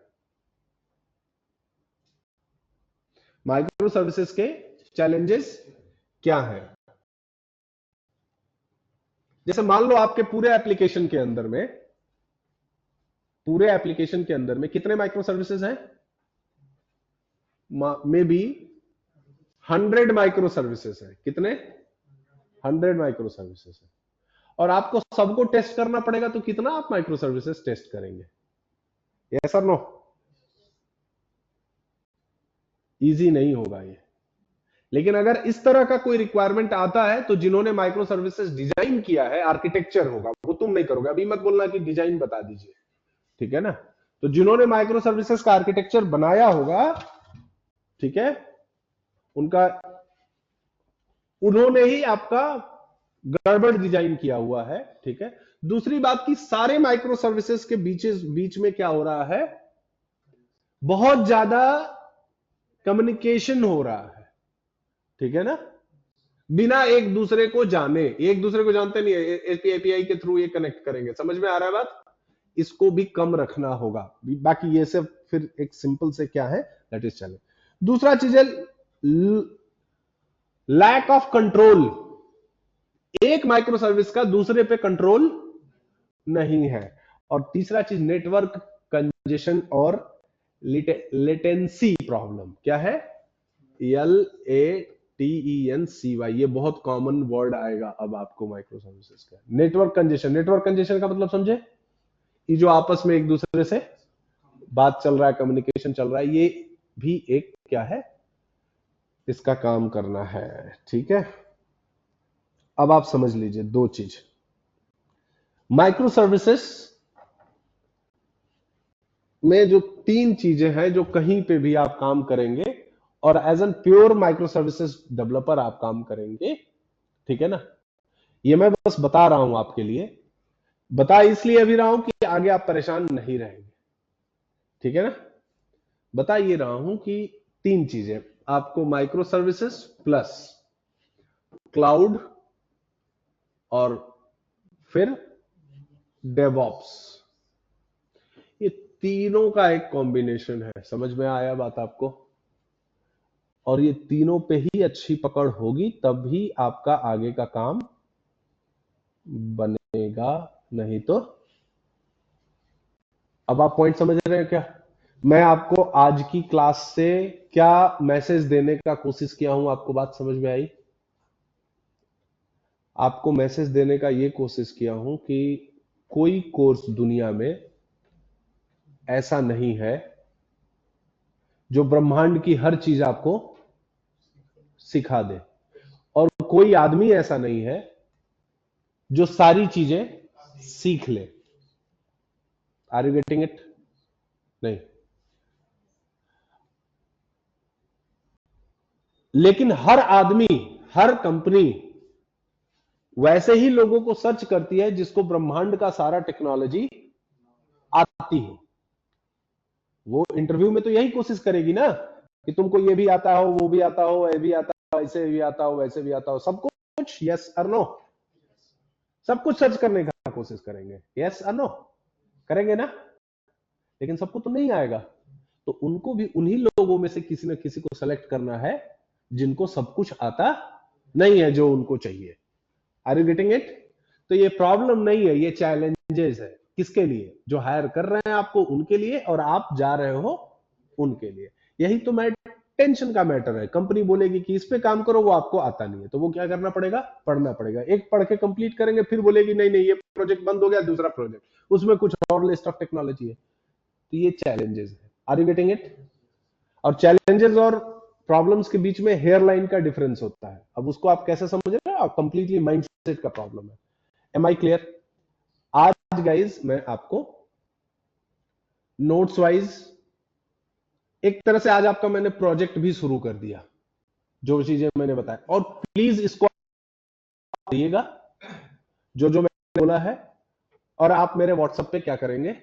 माइक्रो सर्विसेज के चैलेंजेस क्या है? जैसे मान लो आपके पूरे एप्लीकेशन के अंदर में कितने माइक्रो सर्विसेज हैं? मे बी 100 माइक्रो सर्विसेज है। कितने? 100 माइक्रो सर्विसेज है। और आपको सबको टेस्ट करना पड़ेगा, तो कितना आप माइक्रो सर्विसेज टेस्ट करेंगे? यस और नो? इजी नहीं होगा ये। लेकिन अगर इस तरह का कोई रिक्वायरमेंट आता है तो जिन्होंने माइक्रो सर्विसेज डिजाइन किया है, आर्किटेक्चर होगा, वो तुम नहीं करोगे। अभी मत बोलना कि डिजाइन बता दीजिए, ठीक है ना। तो जिन्होंने माइक्रो सर्विसेज का आर्किटेक्चर बनाया होगा, ठीक है, उन्होंने ही आपका गड़बड़ डिजाइन किया हुआ है, ठीक है। दूसरी बात कि सारे माइक्रो सर्विसेज के बीच में क्या हो रहा है, बहुत ज्यादा कम्युनिकेशन हो रहा है, ठीक है ना, बिना एक दूसरे को जाने। एक दूसरे को जानते नहीं है, एपीआई के थ्रू ये कनेक्ट करेंगे। समझ में आ रहा है बात? इसको भी कम रखना होगा। बाकी ये सब फिर एक सिंपल से क्या है, दैट इज चले। दूसरा चीज है लैक ऑफ कंट्रोल। एक माइक्रो सर्विस का दूसरे पे कंट्रोल नहीं है। और तीसरा चीज नेटवर्क कंजेशन और लेटेंसी प्रॉब्लम। क्या है? LATENCY, ये बहुत कॉमन वर्ड आएगा अब आपको माइक्रो सर्विसेज का। Network congestion. नेटवर्क कंजेशन का मतलब समझे? ये जो आपस में एक दूसरे से बात चल रहा है, कम्युनिकेशन चल रहा है, ये भी एक क्या है, इसका काम करना है, ठीक है। अब आप समझ लीजिए दो चीज। माइक्रो सर्विसेज में जो तीन चीजें हैं जो कहीं पे भी आप काम करेंगे, और as an pure micro services developer आप काम करेंगे, ठीक है ना। ये मैं बस बता रहा हूं आपके लिए, बता इसलिए अभी रहा हूं कि आगे आप परेशान नहीं रहेंगे, ठीक है ना। बता ये रहा हूं कि तीन चीजें आपको माइक्रो सर्विसेज प्लस क्लाउड और फिर डेवऑप्स, ये तीनों का एक कॉम्बिनेशन है। समझ में आया बात आपको? और ये तीनों पे ही अच्छी पकड़ होगी तब ही आपका आगे का काम बनेगा, नहीं तो। अब आप पॉइंट समझ रहे हैं क्या? मैं आपको आज की क्लास से क्या मैसेज देने का कोशिश किया हूं, आपको बात समझ में आई? आपको मैसेज देने का ये कोशिश किया हूं कि कोई कोर्स दुनिया में ऐसा नहीं है जो ब्रह्मांड की हर चीज आपको सिखा दे, और कोई आदमी ऐसा नहीं है जो सारी चीजें सीख ले। Are you getting it? नहीं। लेकिन हर आदमी, हर कंपनी वैसे ही लोगों को सर्च करती है जिसको ब्रह्मांड का सारा टेक्नोलॉजी आती है। वो इंटरव्यू में तो यही कोशिश करेगी ना कि तुमको ये भी आता हो, वो भी आता हो, ये भी आता हो, ऐसे भी आता हो, वैसे भी आता हो, सब कुछ यस और नो, सब कुछ सर्च करने का कोशिश करेंगे, यस और नो करेंगे ना। लेकिन सबको तो नहीं आएगा, तो उनको भी उन्हीं लोगों में से किसी न किसी को सेलेक्ट करना है जिनको सब कुछ आता नहीं है जो उनको चाहिए। Are you getting it? तो ये प्रॉब्लम नहीं है, ये चैलेंजेस है। किसके लिए? जो हायर कर रहे हैं आपको उनके लिए, और आप जा रहे हो उनके लिए। यही तो टेंशन का मैटर है। कंपनी बोलेगी कि इस पे काम करो, वो आपको आता नहीं है, तो वो क्या करना पड़ेगा? पढ़ना पड़ेगा। एक पढ़ के कंप्लीट करेंगे, फिर बोलेगी नहीं नहीं ये प्रोजेक्ट बंद हो गया, दूसरा प्रोजेक्ट, उसमें कुछ और लिस्ट ऑफ टेक्नोलॉजी है। तो ये चैलेंजेस है। Are you getting it? और चैलेंजेस और प्रॉब्लम्स के बीच में हेयर लाइन का डिफरेंस होता है। अब उसको आप कैसे समझ रहे हो? कंप्लीटली माइंडसेट का प्रॉब्लम है। Am I clear? आज गाइज मैं आपको नोट्स वाइज एक तरह से आज आपका मैंने प्रोजेक्ट भी शुरू कर दिया, जो चीजें मैंने बताया। और प्लीज इसको दिएगा जो जो मैंने बोला है, और आप मेरे व्हाट्सएप पे क्या करेंगे?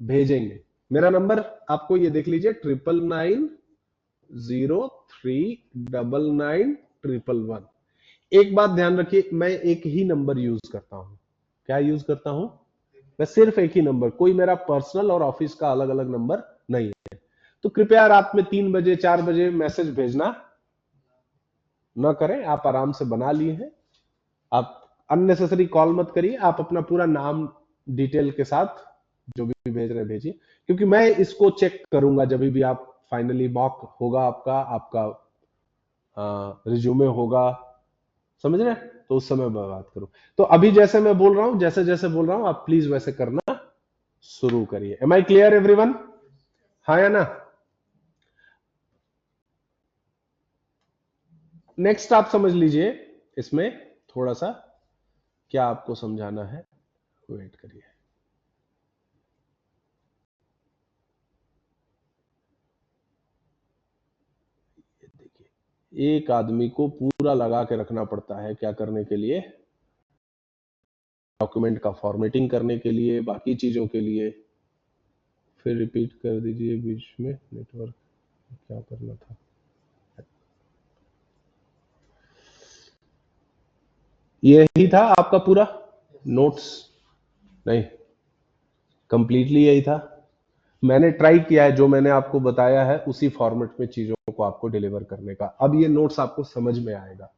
भेजेंगे। मेरा नंबर आपको ये देख लीजिए, 9990399111। एक बात ध्यान रखिए, मैं एक ही नंबर यूज करता हूं। क्या यूज करता हूं? मैं सिर्फ एक ही नंबर, कोई मेरा पर्सनल और ऑफिस का अलग अलग नंबर नहीं है। तो कृपया रात में 3 बजे 4 बजे मैसेज भेजना ना करें। आप आराम से बना लिए हैं, आप अननेसेसरी कॉल मत करिए। आप अपना पूरा नाम डिटेल के साथ जो भी भेज रहे भेजिए, क्योंकि मैं इसको चेक करूंगा जब भी आप फाइनली मॉक होगा, आपका रिज्यूमे होगा, समझ रहे हैं? तो उस समय मैं बात करूं। तो अभी जैसे मैं बोल रहा हूं, जैसे जैसे बोल रहा हूं, आप प्लीज वैसे करना शुरू करिए। Am I clear everyone? हाँ या ना? नेक्स्ट आप समझ लीजिए, इसमें थोड़ा सा क्या आपको समझाना है, वेट करिए। देखिए, एक आदमी को पूरा लगा के रखना पड़ता है क्या करने के लिए, डॉक्यूमेंट का फॉर्मेटिंग करने के लिए, बाकी चीजों के लिए। फिर रिपीट कर दीजिए बीच में, नेटवर्क क्या करना था। यही था आपका पूरा नोट्स? नहीं, कंप्लीटली यही था। मैंने ट्राई किया है, जो मैंने आपको बताया है उसी फॉर्मेट में चीजों को आपको डिलीवर करने का। अब ये नोट्स आपको समझ में आएगा,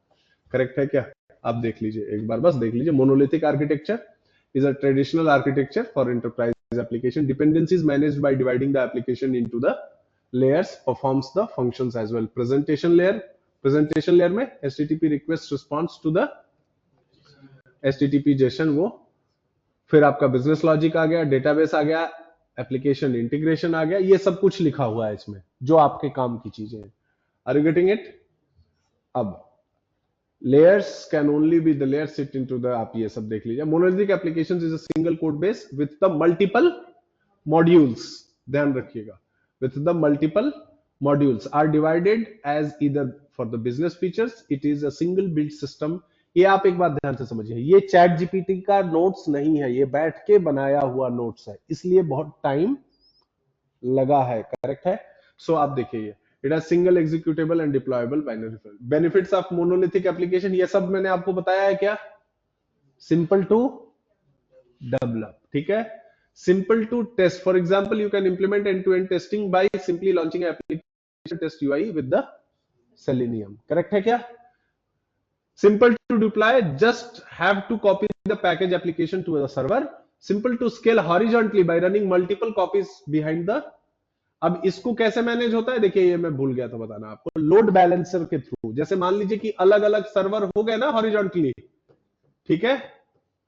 करेक्ट है क्या? आप देख लीजिए एक बार, बस देख लीजिए। Monolithic architecture is a traditional architecture for enterprise application. Dependencies managed by dividing the application into the layers, performs the functions as well. Presentation layer में HTTP request response to the HTTP JSON, वो फिर आपका business logic आ गया, database आ गया, application integration आ गया, ये सब कुछ लिखा हुआ है इसमें जो आपके काम की चीजें हैं। Are you getting it? अब layers can only be the layers sit into the, आप ये सब देख लीजिए। monolithic applications is a single code base with the multiple modules, ध्यान रखिएगा, with the multiple modules are divided as either for the business features, it is a single build system। ये आप एक बात ध्यान से समझिए, ये चैट जीपीटी का नोट्स नहीं है, ये बैठ के बनाया हुआ नोट्स है, इसलिए बहुत टाइम लगा है, करेक्ट है? सो आप देखिए, it has single executable and deployable binary file. Benefits of monolithic application, ये सब मैंने आपको बताया है क्या? सिंपल टू डेवलप, ठीक है, simple to test. For example you can implement end to end testing by simply launching application test UI with the Selenium, correct है क्या? Simple to deploy, just have to copy the package application to the server. Simple to scale horizontally by running multiple copies behind the। अब इसको कैसे manage होता है, देखिए ये मैं भूल गया था बताना आपको, लोड बैलेंसर के थ्रू। जैसे मान लीजिए कि अलग अलग सर्वर हो गए ना हॉरिजॉन्टली, ठीक है,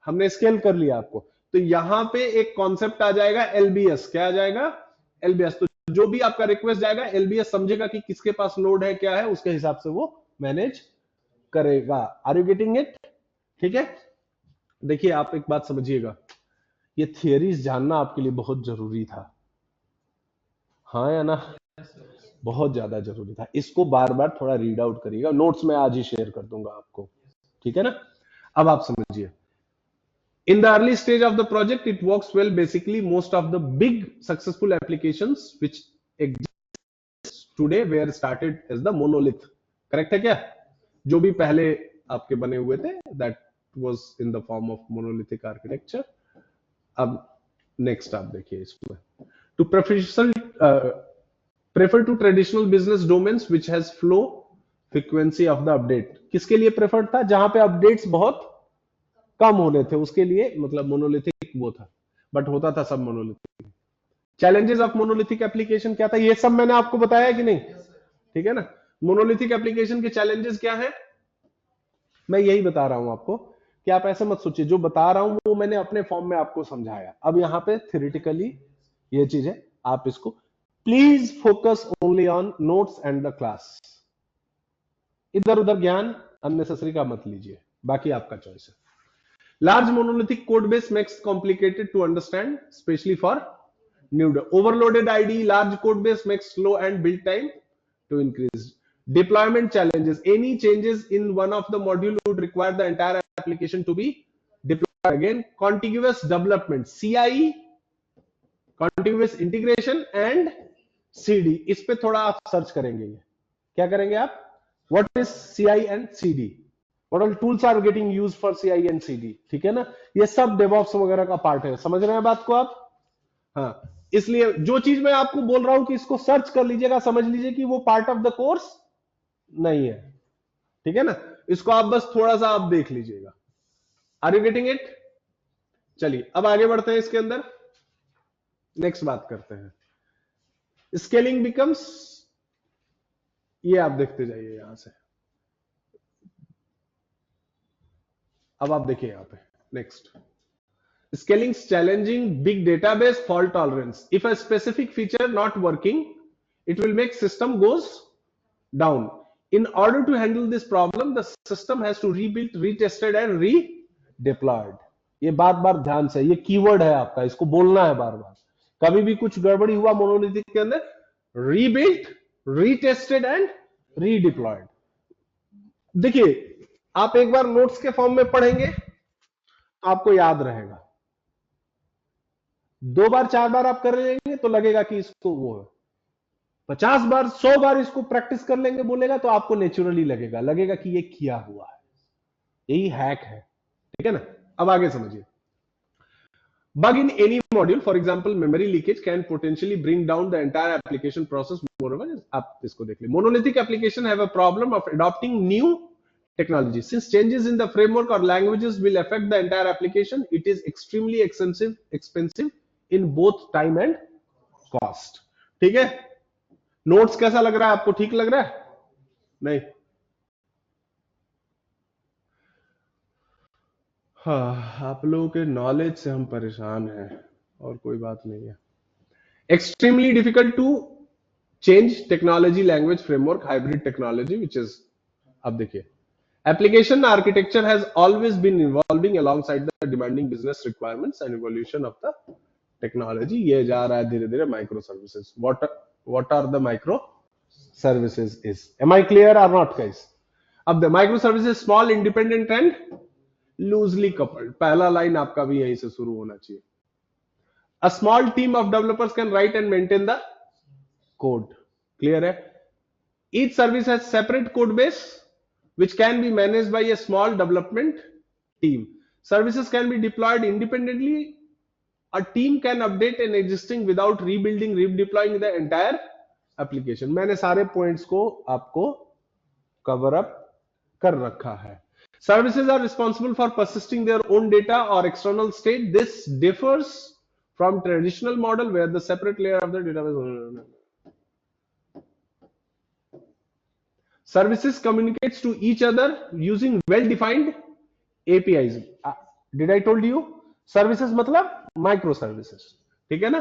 हमने स्केल कर लिया आपको, तो यहां पे एक कॉन्सेप्ट आ जाएगा एलबीएस। क्या आ जाएगा? एलबीएस। तो जो भी आपका रिक्वेस्ट जाएगा, एलबीएस समझेगा कि किसके पास लोड है, क्या है, उसके हिसाब से वो मैनेज करेगा। Are you getting it? ठीक है, देखिए आप एक बात समझिएगा, ये थियरीज जानना आपके लिए बहुत जरूरी था, हाँ या ना? बहुत ज्यादा जरूरी था। इसको बार बार थोड़ा रीड आउट करिएगा, नोट्स में आज ही शेयर कर दूंगा आपको, ठीक है ना? अब आप समझिए, in the early stage of the project it works well। basically most of the big successful applications which exist today were started as the monolith, correct है क्या? जो भी पहले आपके बने हुए थे, that was in the form of monolithic architecture। अब नेक्स्ट आप देखिए इसमें, to prefer to traditional business domains which has flow frequency of the update। किसके लिए प्रेफर्ड था? जहां पे अपडेट्स बहुत कम होने थे, उसके लिए मतलब मोनोलिथिक वो था, बट होता था सब monolithic. Challenges of monolithic application क्या था, ये सब मैंने आपको बताया कि नहीं? ठीक है ना? मोनोलिथिक एप्लीकेशन के चैलेंजेस क्या है, मैं यही बता रहा हूं आपको कि आप ऐसे मत सोचिए, जो बता रहा हूं वो मैंने अपने फॉर्म में आपको समझाया। अब यहां पे थ्योरेटिकली ये चीज है, आप इसको please focus only on notes and the class. इधर उधर ज्ञान अननेसेसरी का मत लीजिए, बाकी आपका चॉइस है। Large monolithic code base makes complicated to understand, especially for new overloaded IDE। Large code base makes slow and build time to increase। Deployment challenges, any changes in one of the module would require the entire application to be deployed again। Contiguous development, CIE, contiguous integration and CD। इस पे थोड़ा आप search करेंगे, ये क्या करेंगे आप? What is CI and CD? What all tools are getting used for CI and CD? ठीक है ना? ये सब DevOps वगैरह का पार्ट है, समझ रहे हैं बात को आप? हाँ, इसलिए जो चीज मैं आपको बोल रहा हूं कि इसको सर्च कर लीजिएगा, समझ लीजिए कि वो पार्ट ऑफ द कोर्स नहीं है, ठीक है ना? इसको आप बस थोड़ा सा आप देख लीजिएगा। Are you getting it? चलिए अब आगे बढ़ते हैं, इसके अंदर नेक्स्ट बात करते हैं। स्केलिंग बिकम्स, ये आप देखते जाइए यहां से। अब आप देखिए यहां पे next, scaling challenging, big database, fault tolerance। if a specific feature not working it will make system goes down। In order to handle this problem, the system has to rebuilt, retested and redeployed. ये बात बार ध्यान से, ये keyword है आपका, इसको बोलना है बार बार. कभी भी कुछ गड़बड़ी हुआ मोनोलिथिक के अंदर, रीबिल्ट, रीटेस्टेड एंड रीडिप्लॉयड. देखिए, आप एक बार नोट्स के फॉर्म में पढ़ेंगे, आपको याद रहेगा. 2 बार 4 बार आप कर लेंगे तो लगेगा कि इसको वो है. 50 बार 100 बार इसको प्रैक्टिस कर लेंगे बोलेगा तो आपको नेचुरली लगेगा कि ये किया हुआ है. यही हैक है. ठीक है ना. अब आगे समझिए. Bug in any module, for example, memory leakage can potentially bring down the entire application process. Moreover, आप इसको देख ले. Monolithic application have a problem of adopting new technology. Since changes in the framework or languages will affect the entire application, it is extremely expensive in both time and cost. ठीक है. Notes कैसा लग रहा है आपको? ठीक लग रहा है? नहीं. हाँ, आप लोगों के नॉलेज से हम परेशान हैं और कोई बात नहीं है. Extremely difficult to change technology, language, framework, hybrid technology, which is, अब देखिए, application architecture has always been evolving alongside the demanding business requirements and evolution of the technology. ये जा रहा है धीरे धीरे micro services. what are the micro services is? Am I clear or not, guys? अब the micro services small, independent and loosely coupled. पहला line आपका भी यहीं से शुरू होना चाहिए. A small team of developers can write and maintain the code. Clear है? Each service has separate code base which can be managed by a small development team. Services can be deployed independently. A team can update an existing without rebuilding, redeploying the entire application. मैंने सारे points को आपको cover up कर रखा है. Services are responsible for persisting their own data or external state. This differs from traditional model where the separate layer of the database. Services communicates to each other using well-defined APIs. Did I told you? Services मतलब micro services. ठीक है ना.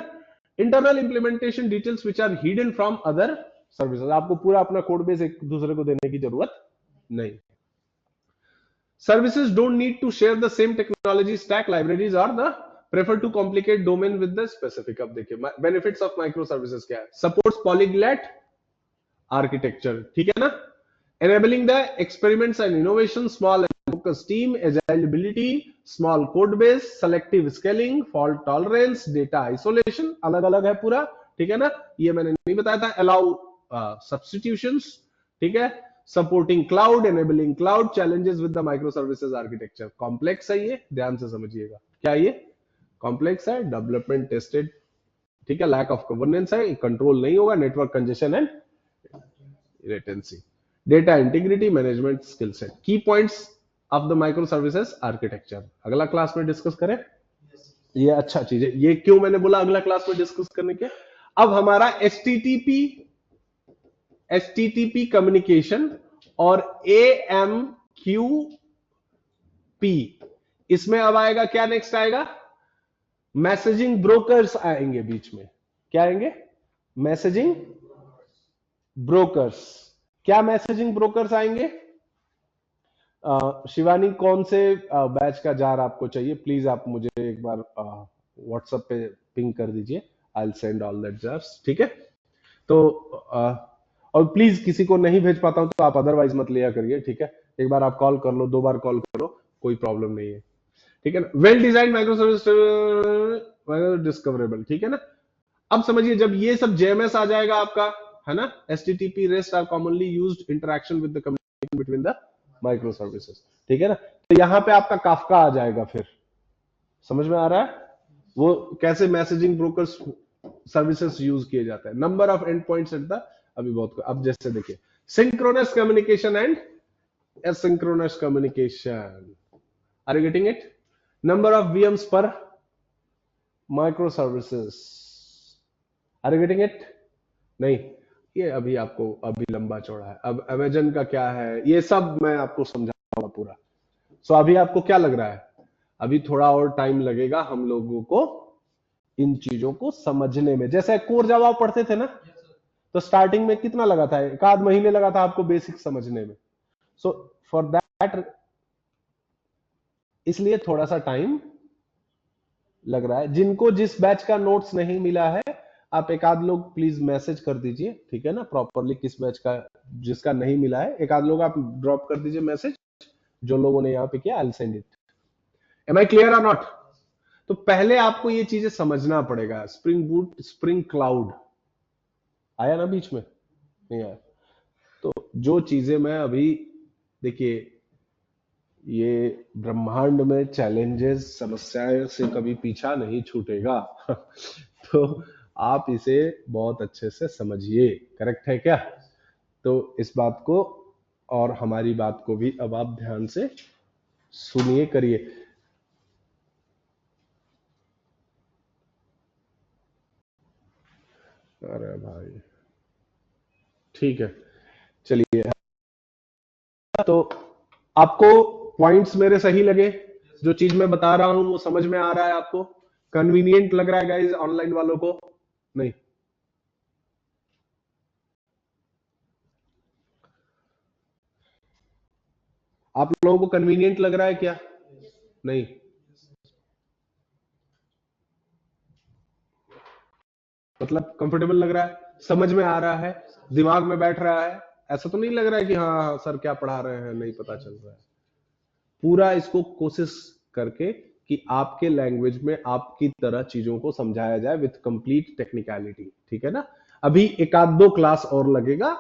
Internal implementation details which are hidden from other services. आपको पूरा अपना code base एक दूसरे को देने की जरूरत नहीं. Services don't need to share the same technology stack, libraries और the prefer to complicate domain with the specific. अब देखिए बेनिफिट्स ऑफ माइक्रो सर्विसेज क्या है. Supports polyglot architecture. ठीक है ना. Enabling the experiments and innovation, small focus team, agility, small code base, selective scaling, fault tolerance, data isolation. अलग अलग है पूरा. ठीक है ना. ये मैंने नहीं बताया था. allow substitutions. ठीक है. supporting cloud, enabling cloud, challenges with the microservices architecture. complex है ये, ध्यान से समझिएगा. क्या ये complex है, development tested. ठीक है. lack of governance है, कंट्रोल नहीं होगा, network congestion and latency. data integrity management skill set. key points of the micro services architecture. अगला क्लास में डिस्कस करें. ये अच्छा चीज है. ये क्यों मैंने बोला अगला क्लास में डिस्कस करने के. अब हमारा एचटीटीपी कम्युनिकेशन और AMQP, इसमें अब आएगा क्या. नेक्स्ट आएगा मैसेजिंग ब्रोकर्स आएंगे बीच में. क्या आएंगे? Messaging brokers. क्या मैसेजिंग ब्रोकर्स आएंगे? शिवानी, कौन से बैच का जार आपको चाहिए? प्लीज आप मुझे एक बार व्हाट्सएप पे पिंग कर दीजिए. आई will send all that jars. ठीक है. तो और प्लीज किसी को नहीं भेज पाता हूं तो आप अदरवाइज मत लिया करिए. ठीक है. एक बार आप कॉल कर लो, 2 बार कॉल करो, कोई प्रॉब्लम नहीं है. ठीक है ना. Well design micro service discoverable. ठीक है ना. अब समझिए, जब ये सब जेएमएस आ जाएगा आपका, है ना. HTTP rest are commonly used interaction with the communication between the micro services. ठीक है ना. तो यहां पे आपका काफका आ जाएगा. फिर समझ में आ रहा है वो कैसे मैसेजिंग ब्रोकर्स सर्विसेज यूज किए जाते हैं. Number of end points at the, अभी बहुत. अब जैसे देखिए synchronous communication and asynchronous communication. Are you getting it? Number of VMs पर micro services. Are you getting it? नहीं, ये अभी आपको अभी लंबा चौड़ा है. अब अमेजन का क्या है, ये सब मैं आपको समझाऊंगा पूरा. सो अभी आपको क्या लग रहा है? अभी थोड़ा और टाइम लगेगा हम लोगों को इन चीजों को समझने में. जैसे कोर जावा पढ़ते थे ना, तो स्टार्टिंग में कितना लगा था, एक आध महीने लगा था आपको बेसिक समझने में। सो फॉर दैट, इसलिए थोड़ा सा टाइम लग रहा है। जिनको जिस बैच का नोट्स नहीं मिला है, आप एक आध लोग प्लीज मैसेज कर दीजिए, ठीक है ना, प्रॉपरली किस बैच का जिसका नहीं मिला है, एक आध लोग आप ड्रॉप कर दीजिए मैसेज, जो लोगों ने यहाँ पे किया, I will send it. Am I clear और नॉट? तो पहले आपको ये चीजें समझना पड़ेगा। स्प्रिंग बूट, स्प्रिंग क्लाउड आया ना बीच में? नहीं आया? तो जो चीजें मैं अभी, देखिए, ये ब्रह्मांड में चैलेंजेस, समस्याएं से कभी पीछा नहीं छूटेगा। तो आप इसे बहुत अच्छे से समझिए, करेक्ट है क्या? तो इस बात को और हमारी बात को भी अब आप ध्यान से सुनिए, करिए। अरे भाई ठीक है, चलिए। तो आपको पॉइंट्स मेरे सही लगे? जो चीज मैं बता रहा हूं वो समझ में आ रहा है आपको? कन्वीनियंट लग रहा है गाइस ऑनलाइन वालों को? नहीं? आप लोगों को कन्वीनियंट लग रहा है क्या? नहीं? मतलब कंफर्टेबल लग रहा है, समझ में आ रहा है, दिमाग में बैठ रहा है? ऐसा तो नहीं लग रहा है कि हाँ सर क्या पढ़ा रहे हैं नहीं पता चल रहा है? पूरा इसको कोशिश करके कि आपके लैंग्वेज में आपकी तरह चीजों को समझाया जाए विथ कंप्लीट टेक्निकलिटी, ठीक है ना? अभी एक आध दो क्लास और लगेगा,